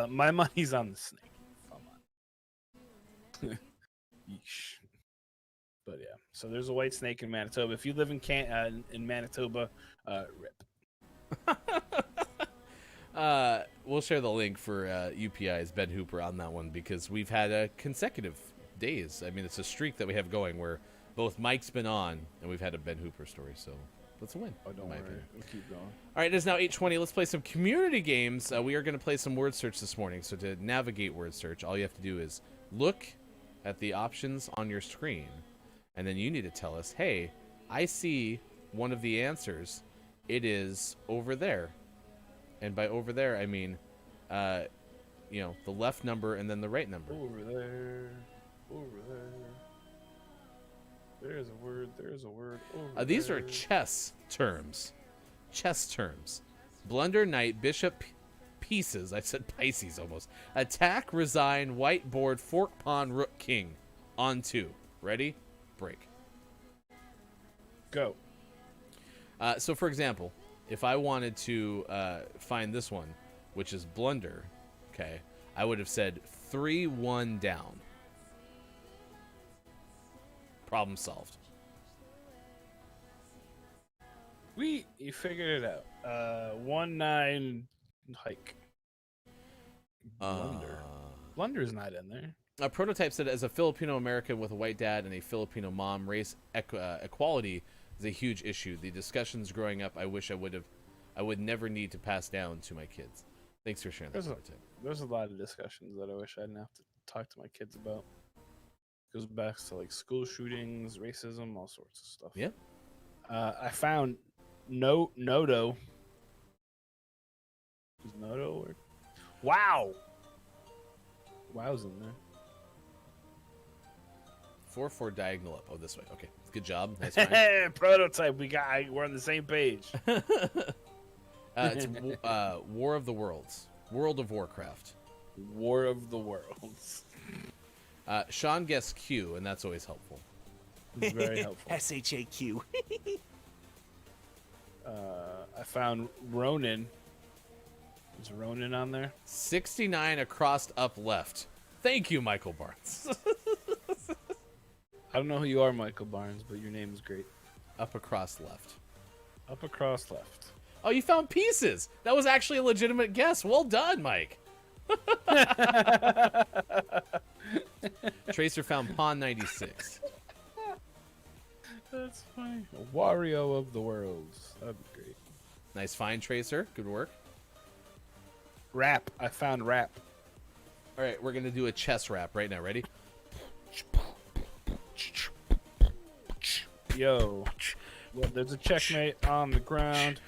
My money's on the snake. Come on. Yeesh. But yeah, so there's a white snake in Manitoba. If you live in Manitoba, rip. We'll share the link for UPI's Ben Hooper on that one, because we've had consecutive days. I mean, it's a streak that we have going where both Mike's been on and we've had a Ben Hooper story. So that's a win. Oh, don't worry. We'll keep going. All right, it is now 8:20. Let's play some community games. We are going to play some word search this morning. So to navigate word search, all you have to do is look at the options on your screen, and then you need to tell us, hey, I see one of the answers. It is over there. And by over there, I mean, the left number and then the right number. Over there. There is a word. There is a word. These are chess terms. Chess terms. Blunder, knight, bishop, pieces. I said Pisces almost. Attack, resign, white board, fork, pawn, rook, king. On 2. Ready? Break. Go. So, for example, if I wanted to find this one, which is blunder, okay, I would have said 3-1 down. Problem solved. You figured it out. 1-9 hike. Blunder. Blunder's not in there. A prototype said, as a Filipino American with a white dad and a Filipino mom, race equality is a huge issue. The discussions growing up, I wish I would never need to pass down to my kids. Thanks for sharing that prototype. There's a lot of discussions that I wish I didn't have to talk to my kids about. Goes back to like school shootings, racism, all sorts of stuff. Yeah. I found Nodo. Is Nodo or Wow. Wow's in there. 4-4 diagonal up. Oh, this way. Okay. Good job. Nice find. Prototype. We're on the same page. It's War of the Worlds. World of Warcraft. War of the Worlds. Sean guessed Q, and that's always helpful. It's very helpful. SHAQ. I found Ronin. Is Ronin on there? 69 across up left. Thank you, Michael Barnes. I don't know who you are, Michael Barnes, but your name is great. Up across left. Up across left. Oh, you found pieces. That was actually a legitimate guess. Well done, Mike. Tracer found pawn 96. That's funny. Wario of the Worlds. That'd be great. Nice find, Tracer. Good work. Rap. I found rap. All right, we're going to do a chess rap right now. Ready? Yo. Well, there's a checkmate on the ground.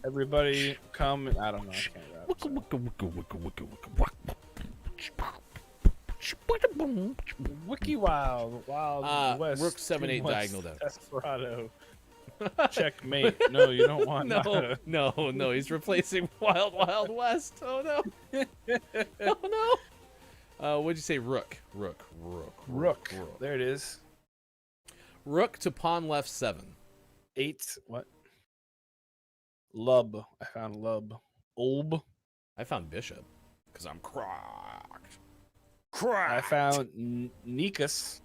Everybody come. I don't know. I can't rap. Wiki Wild. Wild West. Rook 7-8 West diagonal down. Desperado. Checkmate. No, you don't want that. No. He's replacing Wild Wild West. Oh, no. Oh, no. What'd you say? Rook. Rook. There it is. Rook to pawn left 7. 8. What? Lub. I found Lub. Ulb. I found bishop because I'm cracked. I found Nikas.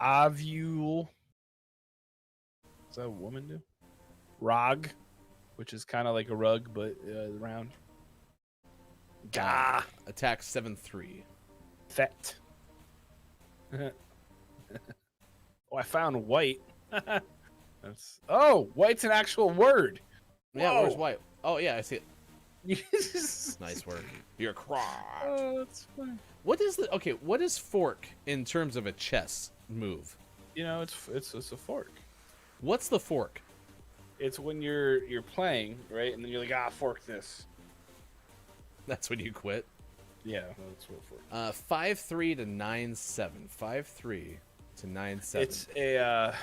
Avul. Does that a woman do? Rog, which is kind of like a rug, but round. Gah. Attack 7-3. Fet. Oh, I found white. White's an actual word. Yeah, Whoa. where's white? Oh, yeah, I see it. Nice Nice work. You're cracked. Oh, that's funny. What is fork in terms of a chess move? You know, it's a fork. What's the fork? It's when you're playing, right? And then you're like, fork this. That's when you quit. Yeah, that's what fork. 5-3 to 9-7. 5-3 to 9-7.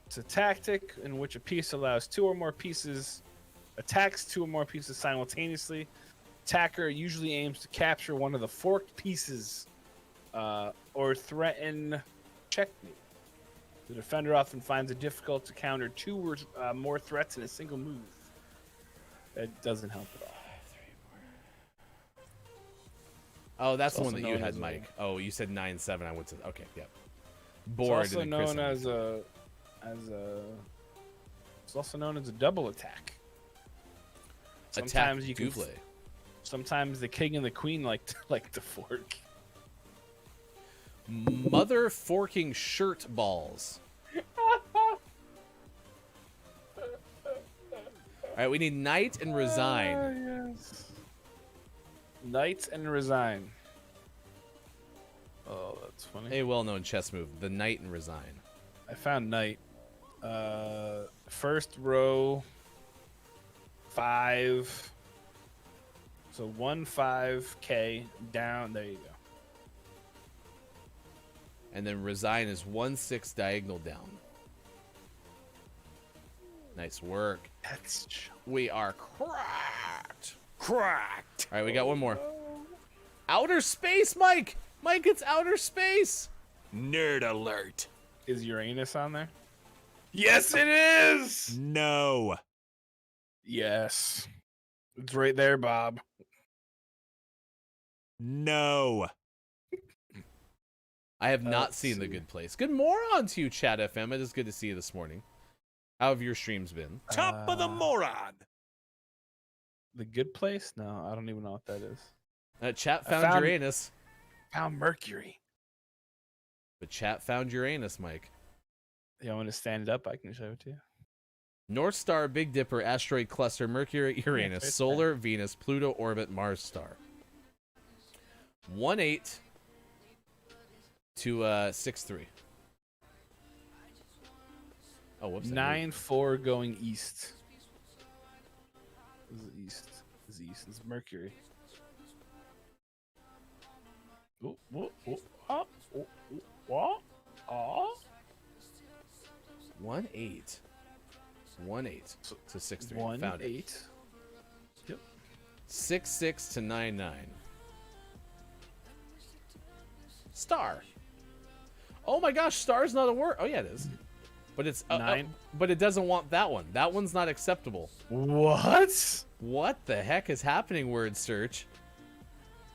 It's a tactic in which a piece allows 2 or more pieces attacks 2 or more pieces simultaneously. Attacker usually aims to capture one of the forked pieces or threaten checkmate. The defender often finds it difficult to counter 2 or more threats in a single move. That doesn't help at all. Oh, that's It's the one also that you known had, as Mike. Oh, you said 9-7. I went to okay, yeah. Board. It's also known it's also known as a double attack. Sometimes attack you can. double. Sometimes the king and the queen like to fork. Mother forking shirt balls. All right, we need knight and resign. Yes. Knight and resign. Oh, that's funny. A well-known chess move, the knight and resign. I found knight. First row 5. So 1-5K down. There you go. And then resign is 1-6 diagonal down. Nice work. That's We are cracked. cracked. All right, we got one more. Outer space, Mike. Mike, it's outer space. Nerd alert. Is Uranus on there? Yes, it is. No. Yes, it's right there, Bob. No. I have not Let's seen The see. Good Place. Good moron to you, Chat FM. It is good to see you this morning. How have your streams been? Top of the moron. The Good Place? No, I don't even know what that is. Chat I found found- Uranus. Found Mercury. But chat found Uranus, Mike. Yeah, I want to stand it up. I can show it to you. North Star, Big Dipper, Asteroid Cluster, Mercury, Uranus, right Solar, Venus, Pluto, Orbit, Mars Star. 1-8 to 6-3. Oh, whoops. I moved. 9-4 going east. This is east. This is east. This is Mercury. Oh, oh, oh, oh, oh, oh, what? Oh. 1-8. 1-8 to 6-3. Found it. 1-8. Yep. 6-6 to 9-9. Star. Oh my gosh, star's not a word. Oh yeah, it is. But it's Nine. but it doesn't want that one. That one's not acceptable. What? What the heck is happening, word search?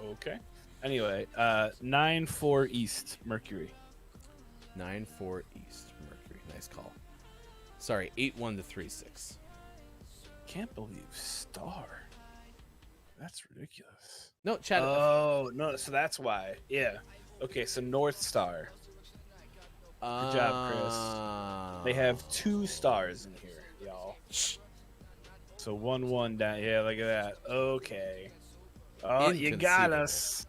Okay. Anyway, 9-4 east, Mercury. 9-4 East Mercury. Nice call. Sorry, 8-1 to 3-6. Can't believe star. That's ridiculous. No, chat. Oh, no, so that's why. Yeah. Okay, so North Star. Good job, Chris. They have 2 stars in here, y'all. So 1-1 down. Yeah, look at that. Okay. Oh, you got Inconceivable. us.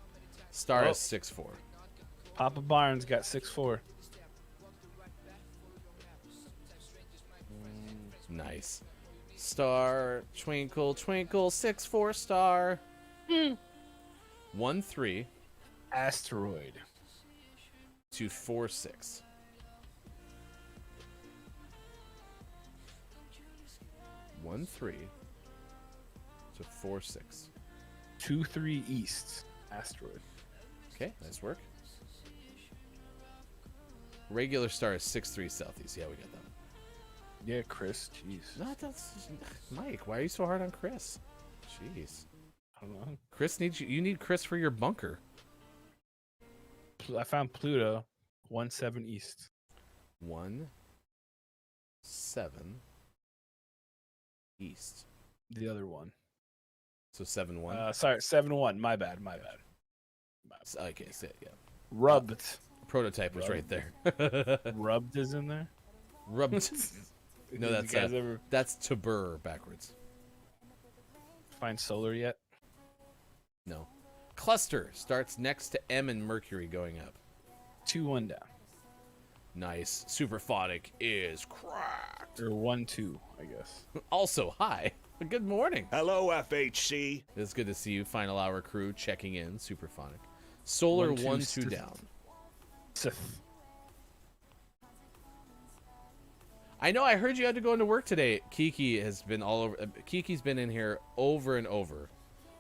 Star Oh. is 6-4. Papa Barnes got 6-4. Nice. Star, twinkle, twinkle, 6-4 star. 1-3 Asteroid. to 4-6. 1-3 to 4-6. 2-3 east. Asteroid. Okay, nice work. Regular star is 6-3 southeast. Yeah, we got that. Yeah, Chris. Jeez. No, that's Mike. Why are you so hard on Chris? Jeez. I don't know. Chris needs you. You need Chris for your bunker. I found Pluto. 1-7 east. 1-7 east. The other one. So 7-1. Sorry, 7-1. My bad. Okay, so yeah. Rubbed. Prototype was right there. Rubbed is in there. Rubbed. No, Did that's you guys ever that's Tabur backwards. find solar yet? No. Cluster starts next to M and Mercury going up. 2-1 down. Nice. Superphonic is cracked. Or 1-2, I guess. Also, hi. Good morning. Hello, FHC. It's good to see you. Final hour crew checking in. Superphonic. Solar 1-2 1-2 down. Sith. I know. I heard you had to go into work today. Kiki has been all over. Kiki's been in here over and over,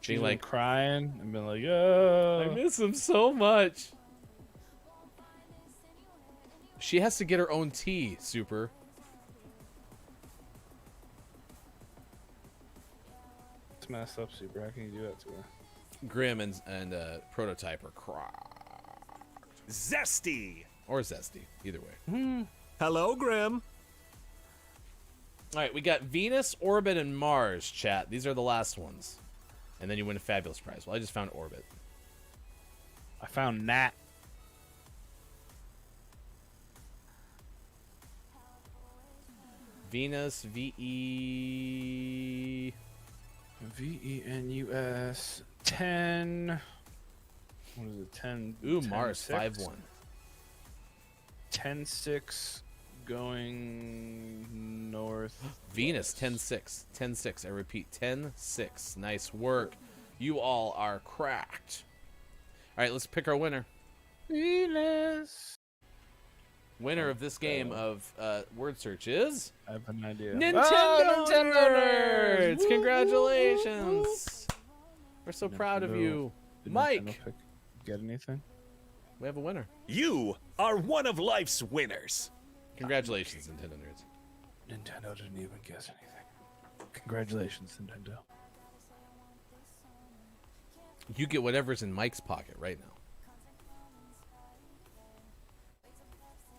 She's being been like, crying and been like, oh. "I miss him so much." She has to get her own tea. Super. It's messed up, Super. How can you do that to her? Grim and Prototype are cracked. Zesty. Or Zesty. Either way. Hello, Grim. All right, we got Venus, Orbit, and Mars, chat. These are the last ones. And then you win a fabulous prize. Well, I just found Orbit. I found Nat. Venus, V-E... Venus 10. What is it? 10. Ooh, 10, Mars, 6? 5-1. 10-6 going north. Venus, 10-6. 10-6. I repeat, 10-6. Nice work. You all are cracked. All right, let's pick our winner. Venus. Winner of this game of word search is I have an idea. Nintendo, Nintendo Nerds. Woo, Congratulations! We're so proud of Nintendo- you, Did Mike. Nintendo get anything? We have a winner. You are one of life's winners. Congratulations, Nintendo Nerds. Nintendo didn't even guess anything. Congratulations, Nintendo. You get whatever's in Mike's pocket right now.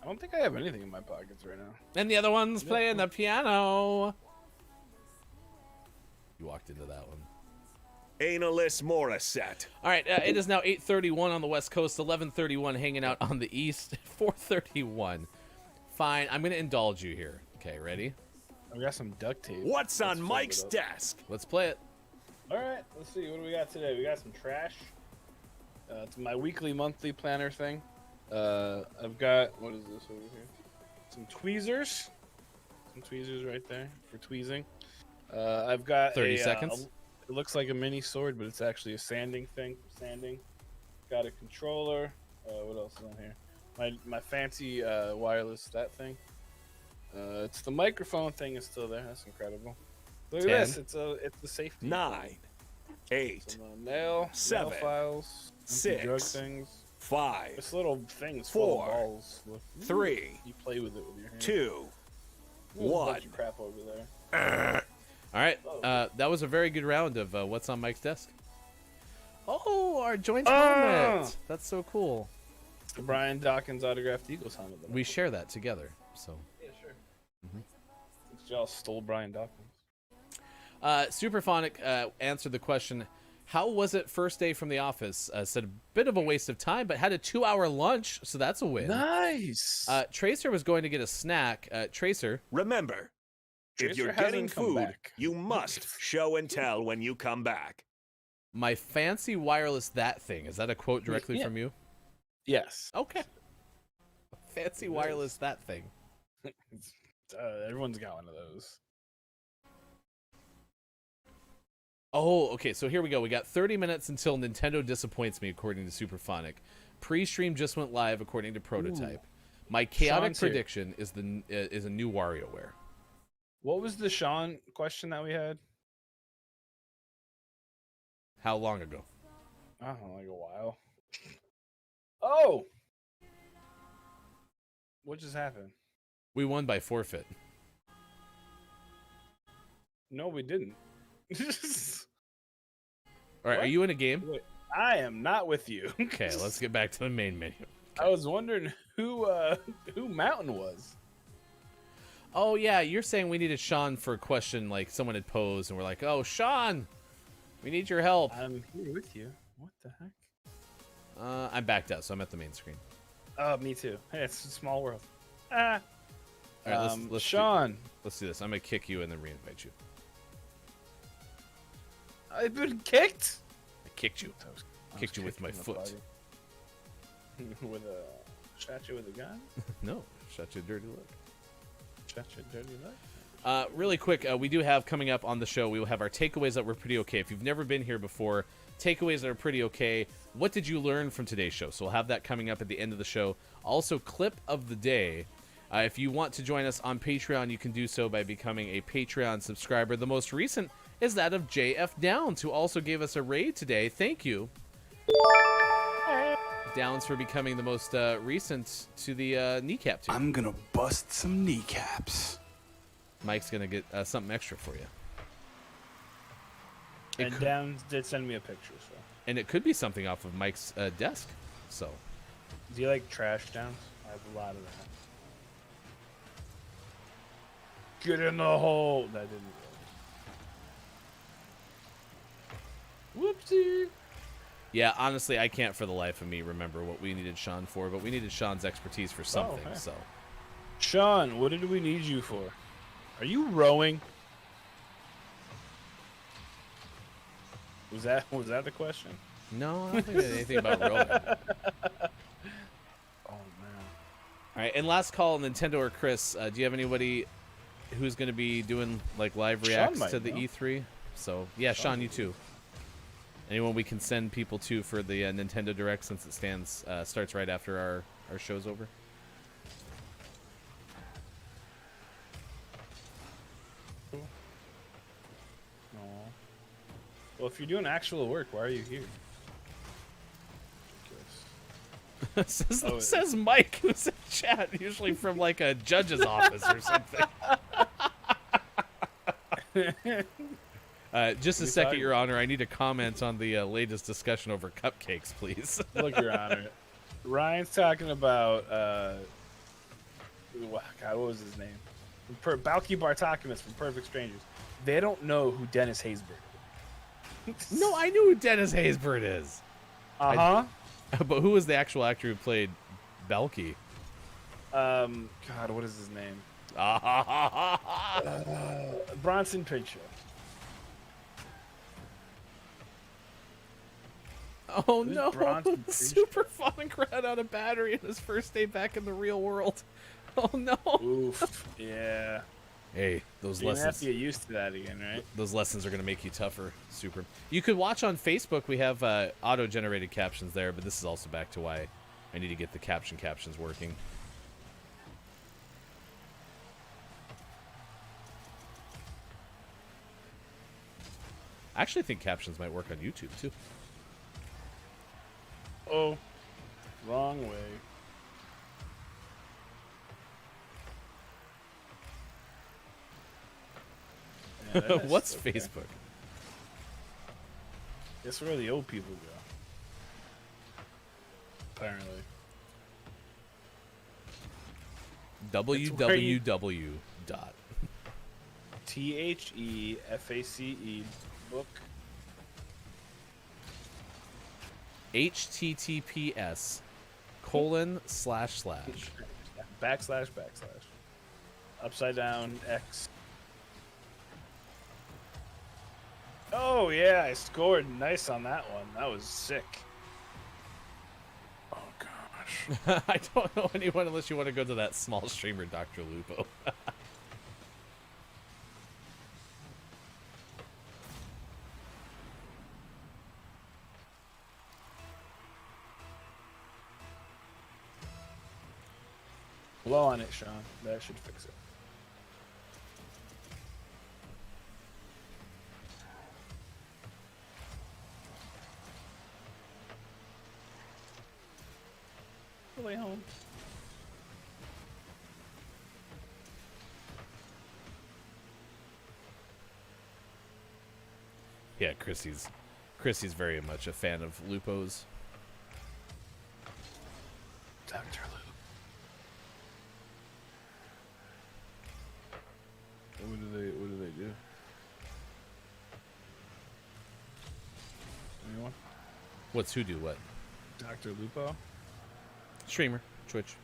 I don't think I have anything in my pockets right now. And the other one's playing the piano. You walked into that one. Analist Morissette. All right, it is now 8:31 on the West Coast, 11:31 hanging out on the East, 4:31. Fine, I'm going to indulge you here. Okay, ready? I got some duct tape. What's on Let's fill Mike's it up. desk? Let's play it. All right, let's see. What do we got today? We got some trash. It's my weekly, monthly planner thing. I've got, what is this over here? Some tweezers. Some tweezers right there for tweezing. I've got 30 seconds. It looks like a mini sword, but it's actually a sanding thing for sanding. Got a controller. What else is on here? My fancy wireless that thing. It's the microphone thing is still there. That's incredible. Look 10. at this. It's a safety. 9, 8, Some nail 7, files, 6, drug things. 5, This little thing's full 4, of balls. Look, 3, you play with it with your hand. 2, There's a bunch 1. of crap over there. All right, that was a very good round of what's on Mike's desk. Oh, our joint helmet. That's so cool. It's the Brian Dawkins autographed Eagles helmet. We share that together, so. Yeah, sure. Since y'all stole Brian Dawkins. Superphonic answered the question, how was it first day from the office? Said a bit of a waste of time, but had a 2-hour lunch, so that's a win. Nice. Tracer was going to get a snack. Tracer, Remember, if Tracer you're hasn't getting come food, back. you must show and tell when you come back. my fancy wireless that thing. Is that a quote directly Yeah. from you? Yes. Okay. Fancy wireless that thing. Everyone's got one of those. Oh, okay, so here we go. We got 30 minutes until Nintendo disappoints me, according to Superphonic. Pre-stream just went live, according to Prototype. My chaotic Sean's here. prediction is a new WarioWare. What was the Sean question that we had? How long ago? I don't know, like a while. Oh! What just happened? We won by forfeit. No, we didn't. All right, are What? you in a game? Wait, I am not with you. Okay, let's get back to the main menu. I was wondering who Mountain was. Oh yeah, you're saying we needed Sean for a question like someone had posed, and we're like, oh Sean, we need your help. I'm here with you. What the heck? I'm backed out, so I'm at the main screen. Oh, me too. Hey, it's a small world. Ah. All right, let's Sean, let's do this. I'm gonna kick you and then reinvite you. I've been kicked. I kicked you. I Kicked you was with my kicked in the foot. body. With a shot you with a gun. No, shut your dirty look. Shot you dirty look. Really quick, we do have coming up on the show, we will have our takeaways that were pretty okay. If you've never been here before, takeaways that are pretty okay. What did you learn from today's show? So we'll have that coming up at the end of the show. Also, clip of the day. If you want to join us on Patreon, you can do so by becoming a Patreon subscriber. The most recent is that of JF Downs, who also gave us a raid today. Thank you, Downs, for becoming the most recent to the kneecap tier. I'm gonna bust some kneecaps. Mike's going to get something extra for you. It And could- Downs did send me a picture. So, And it could be something off of Mike's desk. So, do you like trash, Downs? I have a lot of that. Get in the hole. That didn't work. Whoopsie. yeah, honestly, I can't for the life of me remember what we needed Sean for, but we needed Sean's expertise for something. okay. So, Sean, what did we need you for? Are you rowing? Was that the question? no, I don't think there's anything about rolling. Oh man. All right, and last call, Nintendo or Chris, do you have anybody who's going to be doing like live Sean reacts might to the know. E3? So, yeah, Sean, you too. Anyone we can send people to for the Nintendo Direct, since it starts right after our show's over? Well, if you're doing actual work, why are you here? Ridiculous. says Mike, who's in chat, usually from like a judge's office or something. Just a second, Your Honor. I need to comment on the latest discussion over cupcakes, please. Look, Your Honor. Ryan's talking about God, what was his name? Balky Bartokomous from Perfect Strangers. They don't know who Dennis Haysbert is. No, I knew who Dennis Haysbert is. Uh-huh. But who was the actual actor who played Balky? God, what is his name? Bronson Pinchot. Oh Who's no! Bronson Pinchot? Supersonic ran out of battery on his first day back in the real world. Oh no! Oof. Yeah. Hey, those You're gonna have lessons. to get used to that again, right? Those lessons are going to make you tougher. Super. You could watch on Facebook. We have auto-generated captions there, but this is also back to why I need to get the captions working. I actually think captions might work on YouTube too. Oh, wrong way. Yeah, that is What's okay. Facebook? That's where the old people go. Apparently. www. dot. THEFACE book. https:// Backslash. Upside down X. Oh yeah, I scored nice on that one. That was sick. Oh gosh. I don't know anyone unless you want to go to that small streamer, Dr. Lupo. Blow on it, Sean. That should fix it. The way home. Yeah, Chrissy's very much a fan of Lupo's. Dr. Lupo. What do they do? Anyone? What's who do what? Dr. Lupo? Streamer, Twitch.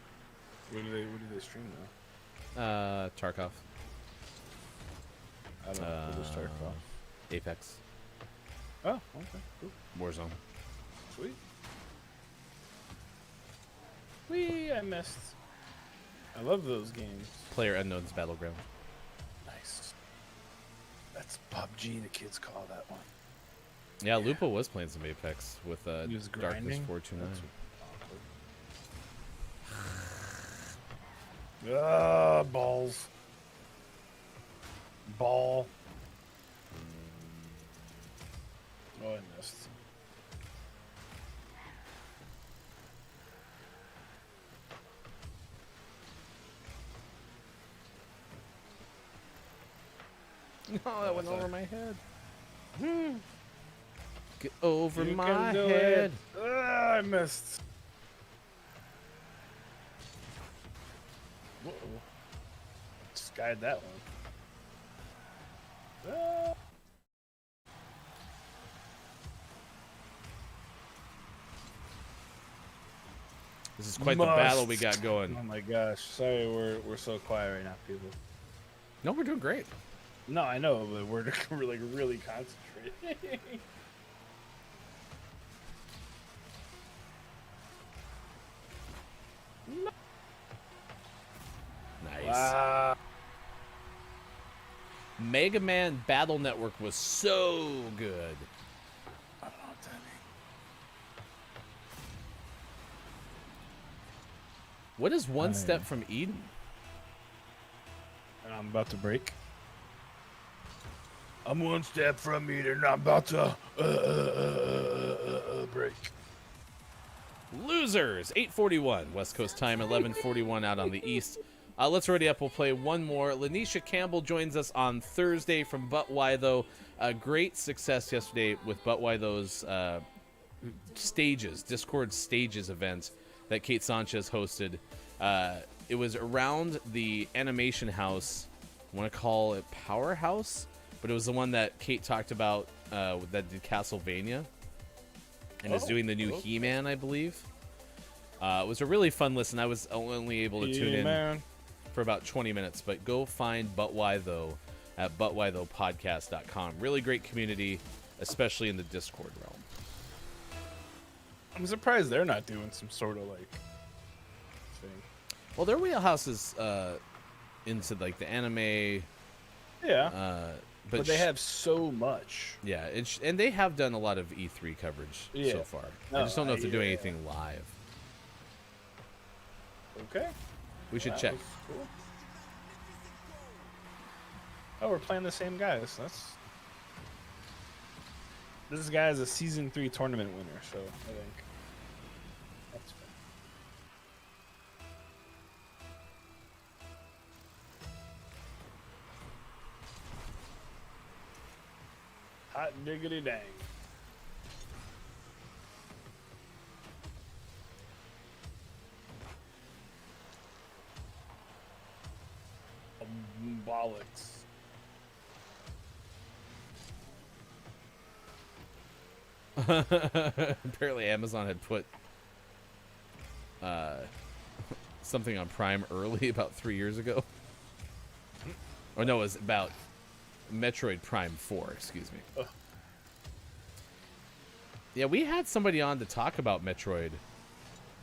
What do they stream now? Tarkov. I don't know. What is Tarkov? Apex. Oh, okay, cool. Warzone. Sweet. Wee, I missed. I love those games. Player Unknown's Battleground. Nice. That's PUBG, the kids call that one. Yeah, Lupo was playing some Apex with He was Darkness grinding? 429. Balls. Ball. Oh, I missed. No, that went over my head. Get over You my can do head. it. I missed. Whoa. Skied that one. This is quite the battle we got going. Oh my gosh. Sorry, we're so quiet right now, people. No, we're doing great. No, I know, but we're like really concentrating. Nice. Wow. Mega Man Battle Network was so good. I don't know what that means. What is One Step from Eden? And I'm about to break. I'm one step from meter, and I'm about to break. Losers, 8:41 West Coast time, 11:41 out on the East. Let's ready up. We'll play one more. Lanisha Campbell joins us on Thursday from But Why Though. Great success yesterday with But Why Though's stages, Discord stages event that Kate Sanchez hosted. It was around the animation house. I want to call it Powerhouse, but it was the one that Kate talked about that did Castlevania and is doing the new He-Man, I believe. It was a really fun listen. I was only able to tune in for about 20 minutes, but go find But Why Though at butwhythoughpodcast.com. Really great community, especially in the Discord realm. I'm surprised they're not doing some sort of like thing. Well, their wheelhouse is into like the anime. Yeah. But they sh- have so much. Yeah, and they have done a lot of E3 coverage so far. I just don't know if they're doing anything live. Okay. We should That check. was cool. Oh, we're playing the same guys. This guy is a season 3 tournament winner, so I think that's fair. Hot diggity dang. Bollocks. Apparently Amazon had put something on Prime early about 3 years ago. Or no, it was about Metroid Prime 4, excuse me. Ugh. Yeah, we had somebody on to talk about Metroid,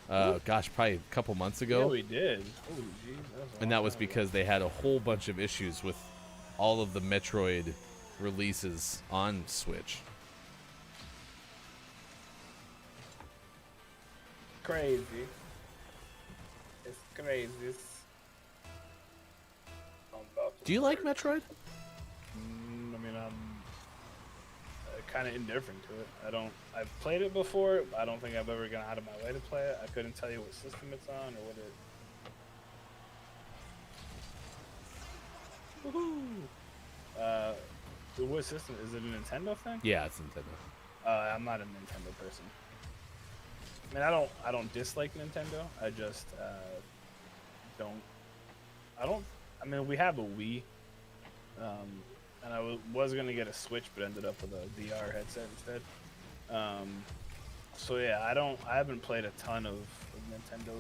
gosh, probably a couple months ago. Yeah, we did. Holy jeez. And that was because they had a whole bunch of issues with all of the Metroid releases on Switch. Crazy. It's crazy. Do you like Metroid? I mean, I'm kind of indifferent to it. I've played it before. I don't think I've ever gone out of my way to play it. I couldn't tell you what system it's on or what it. Woohoo! What system? Is it a Nintendo thing? Yeah, it's Nintendo. I'm not a Nintendo person. I mean, I don't dislike Nintendo. I just don't. I mean, we have a Wii, and I was gonna get a Switch, but ended up with a VR headset instead. So yeah, I haven't played a ton of Nintendo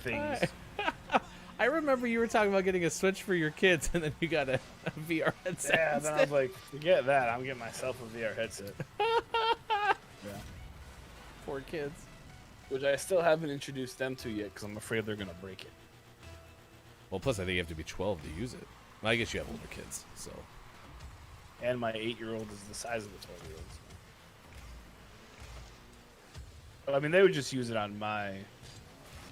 things. I remember you were talking about getting a Switch for your kids, and then you got a VR headset. Yeah, then I was like, forget that. I'm getting myself a VR headset. Yeah. Poor kids. Which I still haven't introduced them to yet because I'm afraid they're gonna break it. Well, plus I think you have to be 12 to use it. Well, I guess you have older kids, so. And my 8-year-old is the size of the 12-year-old. So. I mean, they would just use it on my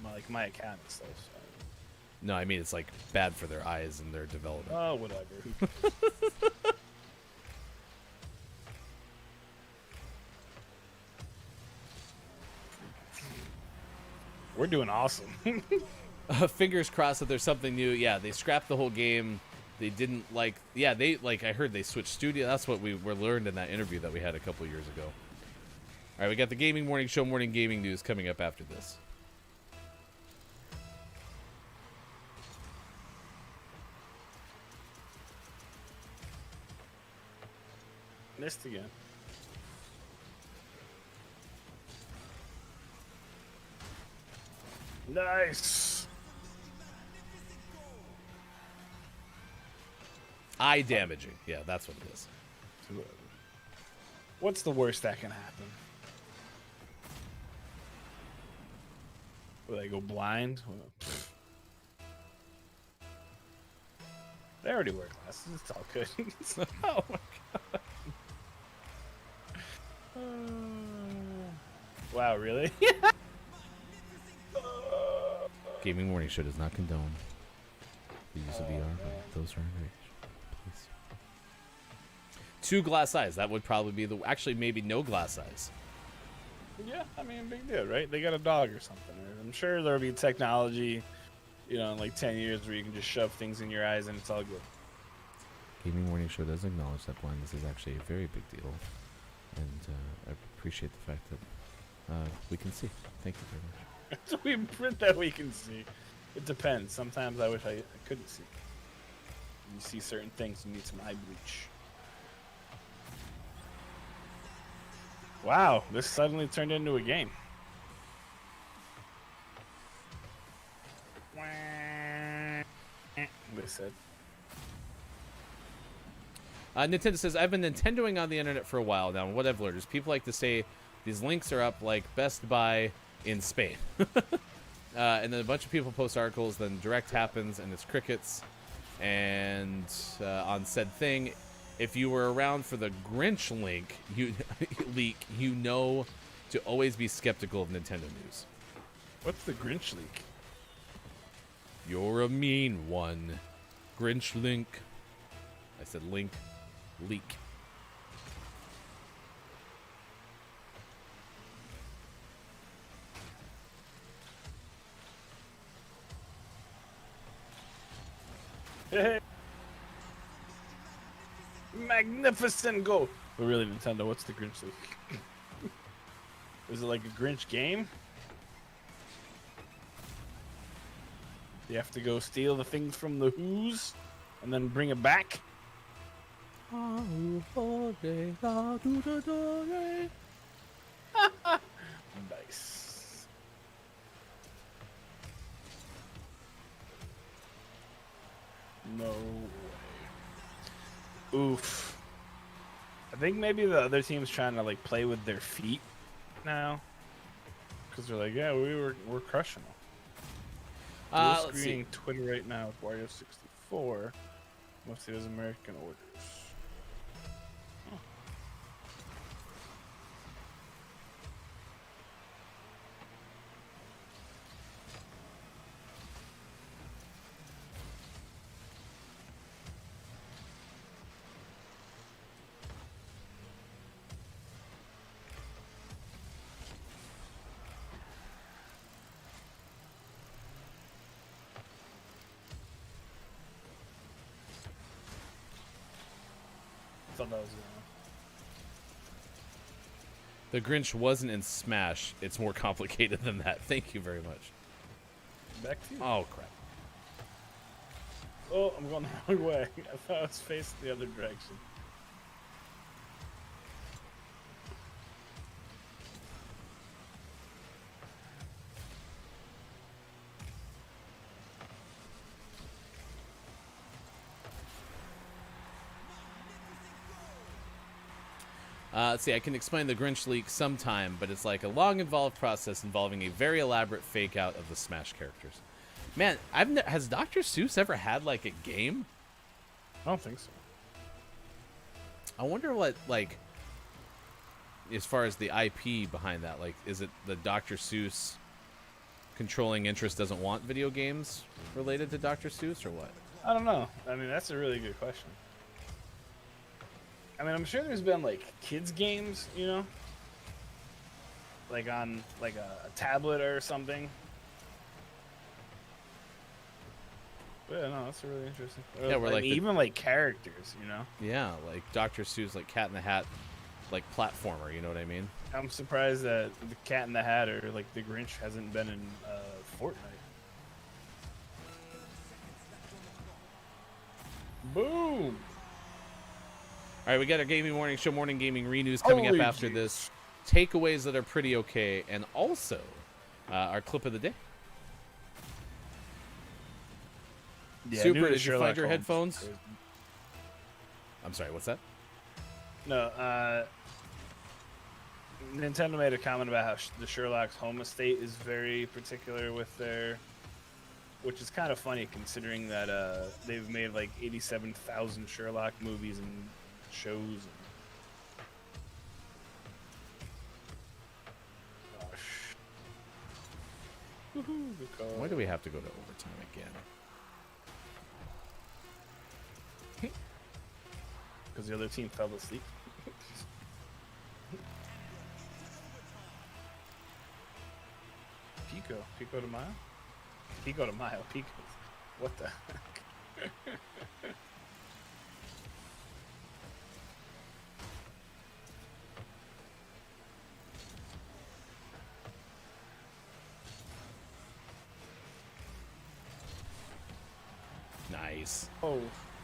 account and stuff. So. No, I mean it's like bad for their eyes and their development. Oh, whatever. We're doing awesome. Fingers crossed that there's something new. Yeah, they scrapped the whole game. They didn't like. Yeah, they like. I heard they switched studio. That's what we were learned in that interview that we had a couple years ago. All right, we got the Gaming Morning Show morning gaming news coming up after this. Missed again. Nice. Eye damaging. Yeah, that's what it is. What's the worst that can happen? Will they go blind? They already wear glasses. It's all good. Oh my god. Wow, really? Gaming Morning Show does not condone the use of VR for those who are underage. Please. 2 glass eyes. That would probably be actually maybe no glass eyes. Yeah, I mean, big deal, right? They got a dog or something. I'm sure there'll be technology, in like 10 years where you can just shove things in your eyes and it's all good. Gaming Morning Show does acknowledge that blindness is actually a very big deal, and I appreciate the fact that we can see. Thank you very much. So we print that we can see. It depends. Sometimes I wish I couldn't see. You see certain things, you need some eye bleach. Wow, this suddenly turned into a game. They said. Nintendo says, I've been Nintendoing on the internet for a while now, and what I've learned is people like to say these links are up like Best Buy in Spain. And then a bunch of people post articles, then direct happens, and it's crickets. And on said thing, if you were around for the Grinch leak, you know to always be skeptical of Nintendo news. What's the Grinch leak? You're a mean one. Grinch link. I said link. Leak. Magnificent goal. But really, Nintendo, what's the Grinch leak? Is it like a Grinch game? You have to go steal the things from the Who's and then bring it back? Nice. No way. Oof. I think maybe the other team's trying to like play with their feet now, because they're like, yeah, we're crushing them. Let's see. Screening Twitter right now with Wario64. Most of his American orders. Thought that was The Grinch wasn't in Smash. It's more complicated than that. Thank you very much. back to you. Oh, crap. Oh, I'm going the wrong way. I thought I was facing the other direction. Let's see, I can explain the Grinch leak sometime, but it's like a long, involved process involving a very elaborate fake out of the Smash characters. Man, has Dr. Seuss ever had like a game? I don't think so. I wonder what, like, as far as the IP behind that, like, is it the Dr. Seuss controlling interest doesn't want video games related to Dr. Seuss, or what? I don't know. I mean, that's a really good question. I mean, I'm sure there's been like kids games, you know, like on like a tablet or something. But yeah, no, that's really interesting. Yeah, we're like even like characters, you know. Yeah, like Dr. Seuss, like Cat in the Hat, like platformer. You know what I mean? I'm surprised that the Cat in the Hat or like the Grinch hasn't been in Fortnite. Boom. All right, we got our Gaming Morning Show, Morning Gaming Renews coming Holy up after jeez. this. Takeaways that are pretty okay, and also our clip of the day. Yeah, Super, new to did you Sherlock find your Holmes. headphones? I'm sorry, what's that? No, Nintendo made a comment about how the Sherlock's home estate is very particular with their, which is kind of funny considering that they've made like 87,000 Sherlock movies and shows. Gosh. Woohoo, good call. Why do we have to go to overtime again? because the other team fell asleep. Pico de Mayo? Pico de Mayo, Pico. What the heck? Nice. Oh,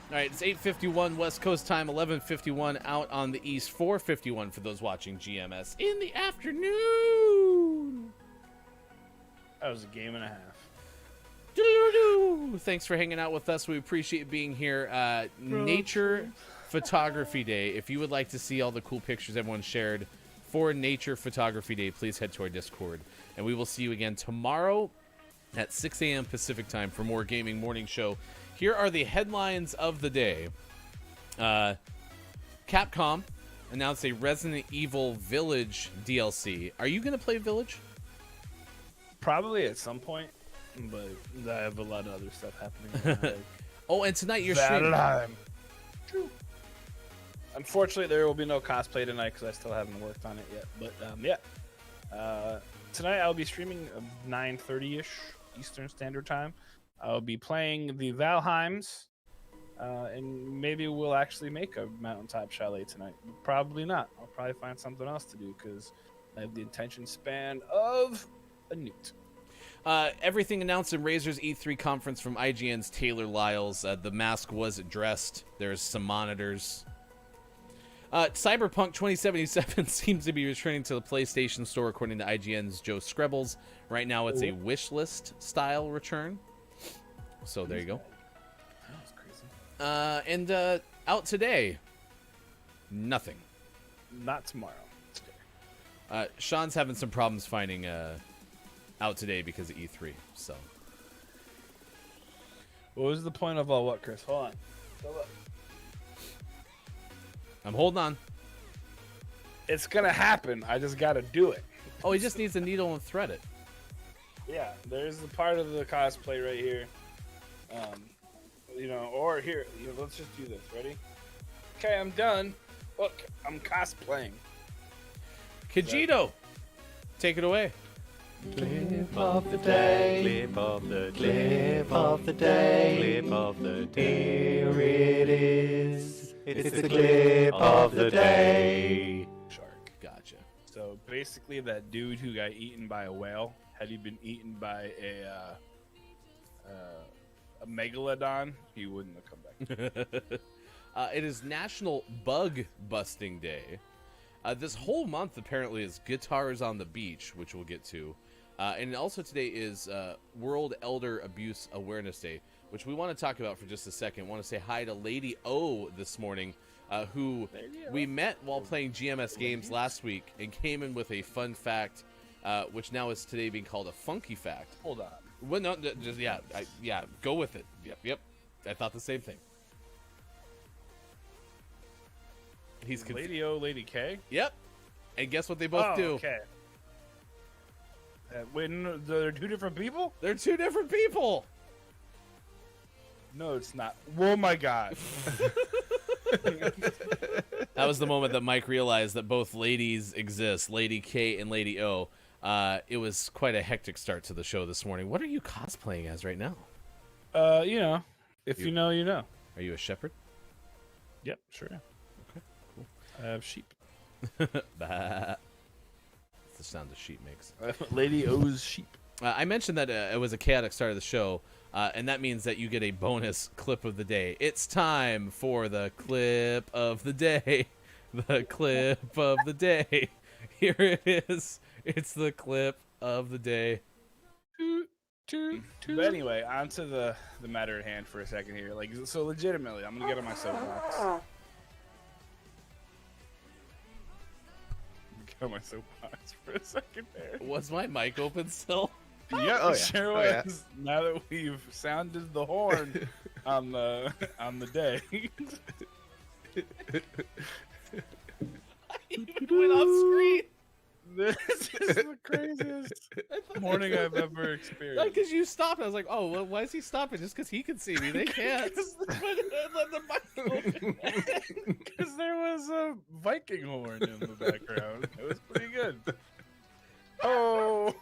All right, it's 8:51 West Coast time, 11:51 out on the East, 4:51 for those watching GMS in the afternoon. that was a game and a half. Doo-doo-doo. Thanks for hanging out with us. We appreciate being here. Nature Photography Day. If you would like to see all the cool pictures everyone shared for Nature Photography Day, please head to our Discord. And we will see you again tomorrow at 6 a.m. Pacific time for more Gaming Morning Show. Here are the headlines of the day. Capcom announced a Resident Evil Village DLC. Are you going to play Village? Probably at some point, but I have a lot of other stuff happening. Like Oh, and tonight you're streaming. Valheim. True. Unfortunately, there will be no cosplay tonight because I still haven't worked on it yet. But yeah, tonight I'll be streaming 9:30ish Eastern Standard Time. I'll be playing the Valheims, and maybe we'll actually make a mountaintop chalet tonight. Probably not. I'll probably find something else to do because I have the attention span of a newt. Everything announced in Razer's E3 conference from IGN's Taylor Lyles. The mask was addressed. There's some monitors. Cyberpunk 2077 seems to be returning to the PlayStation Store, according to IGN's Joe Screbbles. Right now, it's a wish list style return. So there you go. That's crazy. And out today, nothing. Not tomorrow. Today. Sean's having some problems finding out today because of E3. So What was the point of all what, Chris? Hold on. I'm holding on. It's gonna happen. I just gotta do it. Oh, he just needs a needle and thread it. Yeah, there's the part of the cosplay right here. Or here. Let's just do this. Ready? Okay, I'm done. Look, I'm cosplaying. Kajito, take it away. Clip of the day, clip of the clip of the day, clip of the day. Here it is. It's the clip of the day. Shark. Gotcha. So basically, that dude who got eaten by a whale, had he been eaten by a megalodon, he wouldn't have come back. It is National Bug Busting Day. This whole month apparently is Guitars on the Beach, which we'll get to. And also today is World Elder Abuse Awareness Day, which we want to talk about for just a second. I want to say hi to Lady O this morning, who we met while playing GMS games last week and came in with a fun fact, which now is today being called a funky fact. Hold on. Well, no, just, go with it. Yep. I thought the same thing. He's Lady O, Lady K? Yep. And guess what they both do? Okay. When they're two different people? They're two different people. No, it's not. Oh my god. That was the moment that Mike realized that both ladies exist, Lady K and Lady O. It was quite a hectic start to the show this morning. What are you cosplaying as right now? If you know, you know. Are you a shepherd? Yep, sure. Okay, cool. I have sheep. Bah. That's the sound the sheep makes. Lady O's sheep. I mentioned that it was a chaotic start of the show, and that means that you get a bonus clip of the day. It's time for the clip of the day. The clip of the day. Here it is. It's the clip of the day. But anyway, on to the matter at hand for a second here. So legitimately, I'm gonna get on my soapbox. Get on my soapbox for a second there. Was my mic open still? Yeah, Oh, yeah. sure Oh, yeah. was. Now that we've sounded the horn on the day. It went off screen. This is the craziest morning I've ever experienced. Because you stopped. I was like, oh, well, why is he stopping? Just because he can see me. They can't. Because there was a Viking horn in the background. It was pretty good. Oh,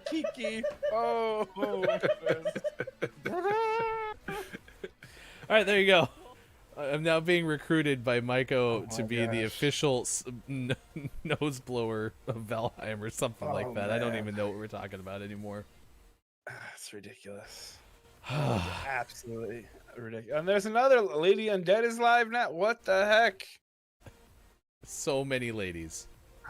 Kiki. Oh. All right, there you go. I'm now being recruited by Maiko to be the official nose blower of Valheim or something like that. I don't even know what we're talking about anymore. It's ridiculous. Absolutely ridiculous. And there's another Lady Undead is live now. What the heck? So many ladies.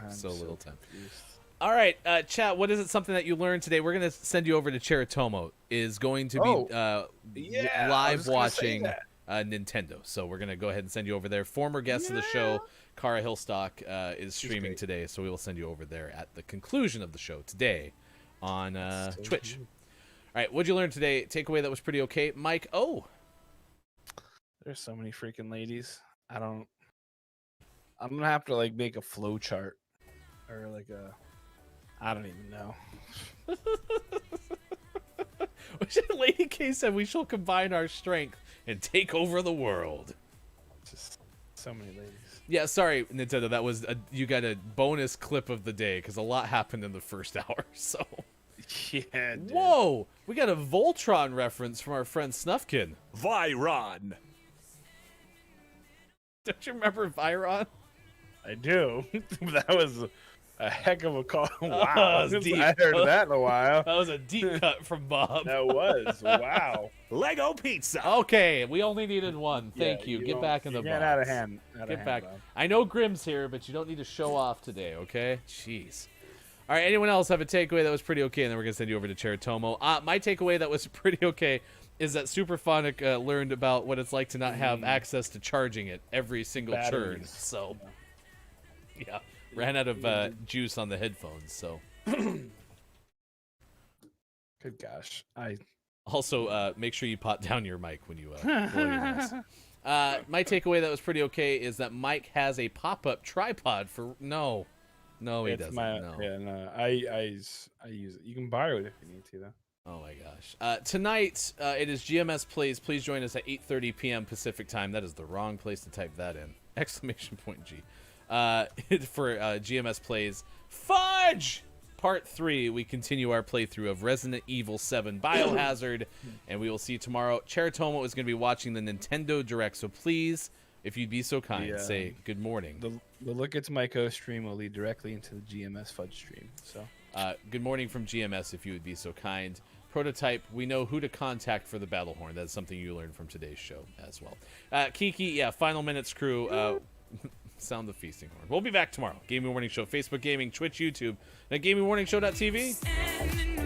So little time. Confused. All right, chat, what is it something that you learned today? We're going to send you over to Cheritomo. Is going to be live watching Nintendo. So we're going to go ahead and send you over there. Former guest of the show, Kara Hillstock, is streaming today. So we will send you over there at the conclusion of the show today on Twitch. All right, what'd you learn today? Takeaway that was pretty okay. Mike, There's so many freaking ladies. I'm going to have to like make a flow chart or like I don't even know. Lady K said we shall combine our strength and take over the world. Just so many ladies. Yeah, sorry, Nintendo. That was you got a bonus clip of the day because a lot happened in the first hour. So, yeah. Dude. Whoa, we got a Voltron reference from our friend Snufkin. Viron. Don't you remember Viron? I do. That was a heck of a call. That Wow. was deep. I heard that in a while. That was a deep cut from Bob. That was. Wow. Lego pizza. Okay, we only needed one. Thank you. Get back in the box. Get out of hand. Get back. I know Grimm's here, but you don't need to show off today, okay? Jeez. All right, anyone else have a takeaway that was pretty okay? And then we're going to send you over to Cheritomo. My takeaway that was pretty okay is that Superphonic learned about what it's like to not have access to charging it every single turn. So, yeah. Ran out of juice on the headphones, so. Good gosh. Also, make sure you pot down your mic when you blow your nose. My takeaway that was pretty okay is that Mike has a pop-up tripod for... No, he doesn't. No. Yeah, no. I use it. You can borrow it if you need to, though. Oh my gosh. Tonight, it is GMS Plays. Please join us at 8:30 p.m. Pacific time. That is the wrong place to type that in. Exclamation point G. For GMS Plays Fudge! Part 3, we continue our playthrough of Resident Evil 7 Biohazard, and we will see you tomorrow. Cheritomo is going to be watching the Nintendo Direct, so please, if you'd be so kind, say good morning. The Look It's Maiko stream will lead directly into the GMS Fudge stream. So, good morning from GMS, if you would be so kind. Prototype, we know who to contact for the battle horn. That's something you learned from today's show as well. Kiki, final minutes crew. Sound the feasting horn. We'll be back tomorrow. Gaming Morning Show, Facebook Gaming, Twitch, YouTube, and at GamingMorningshow.tv.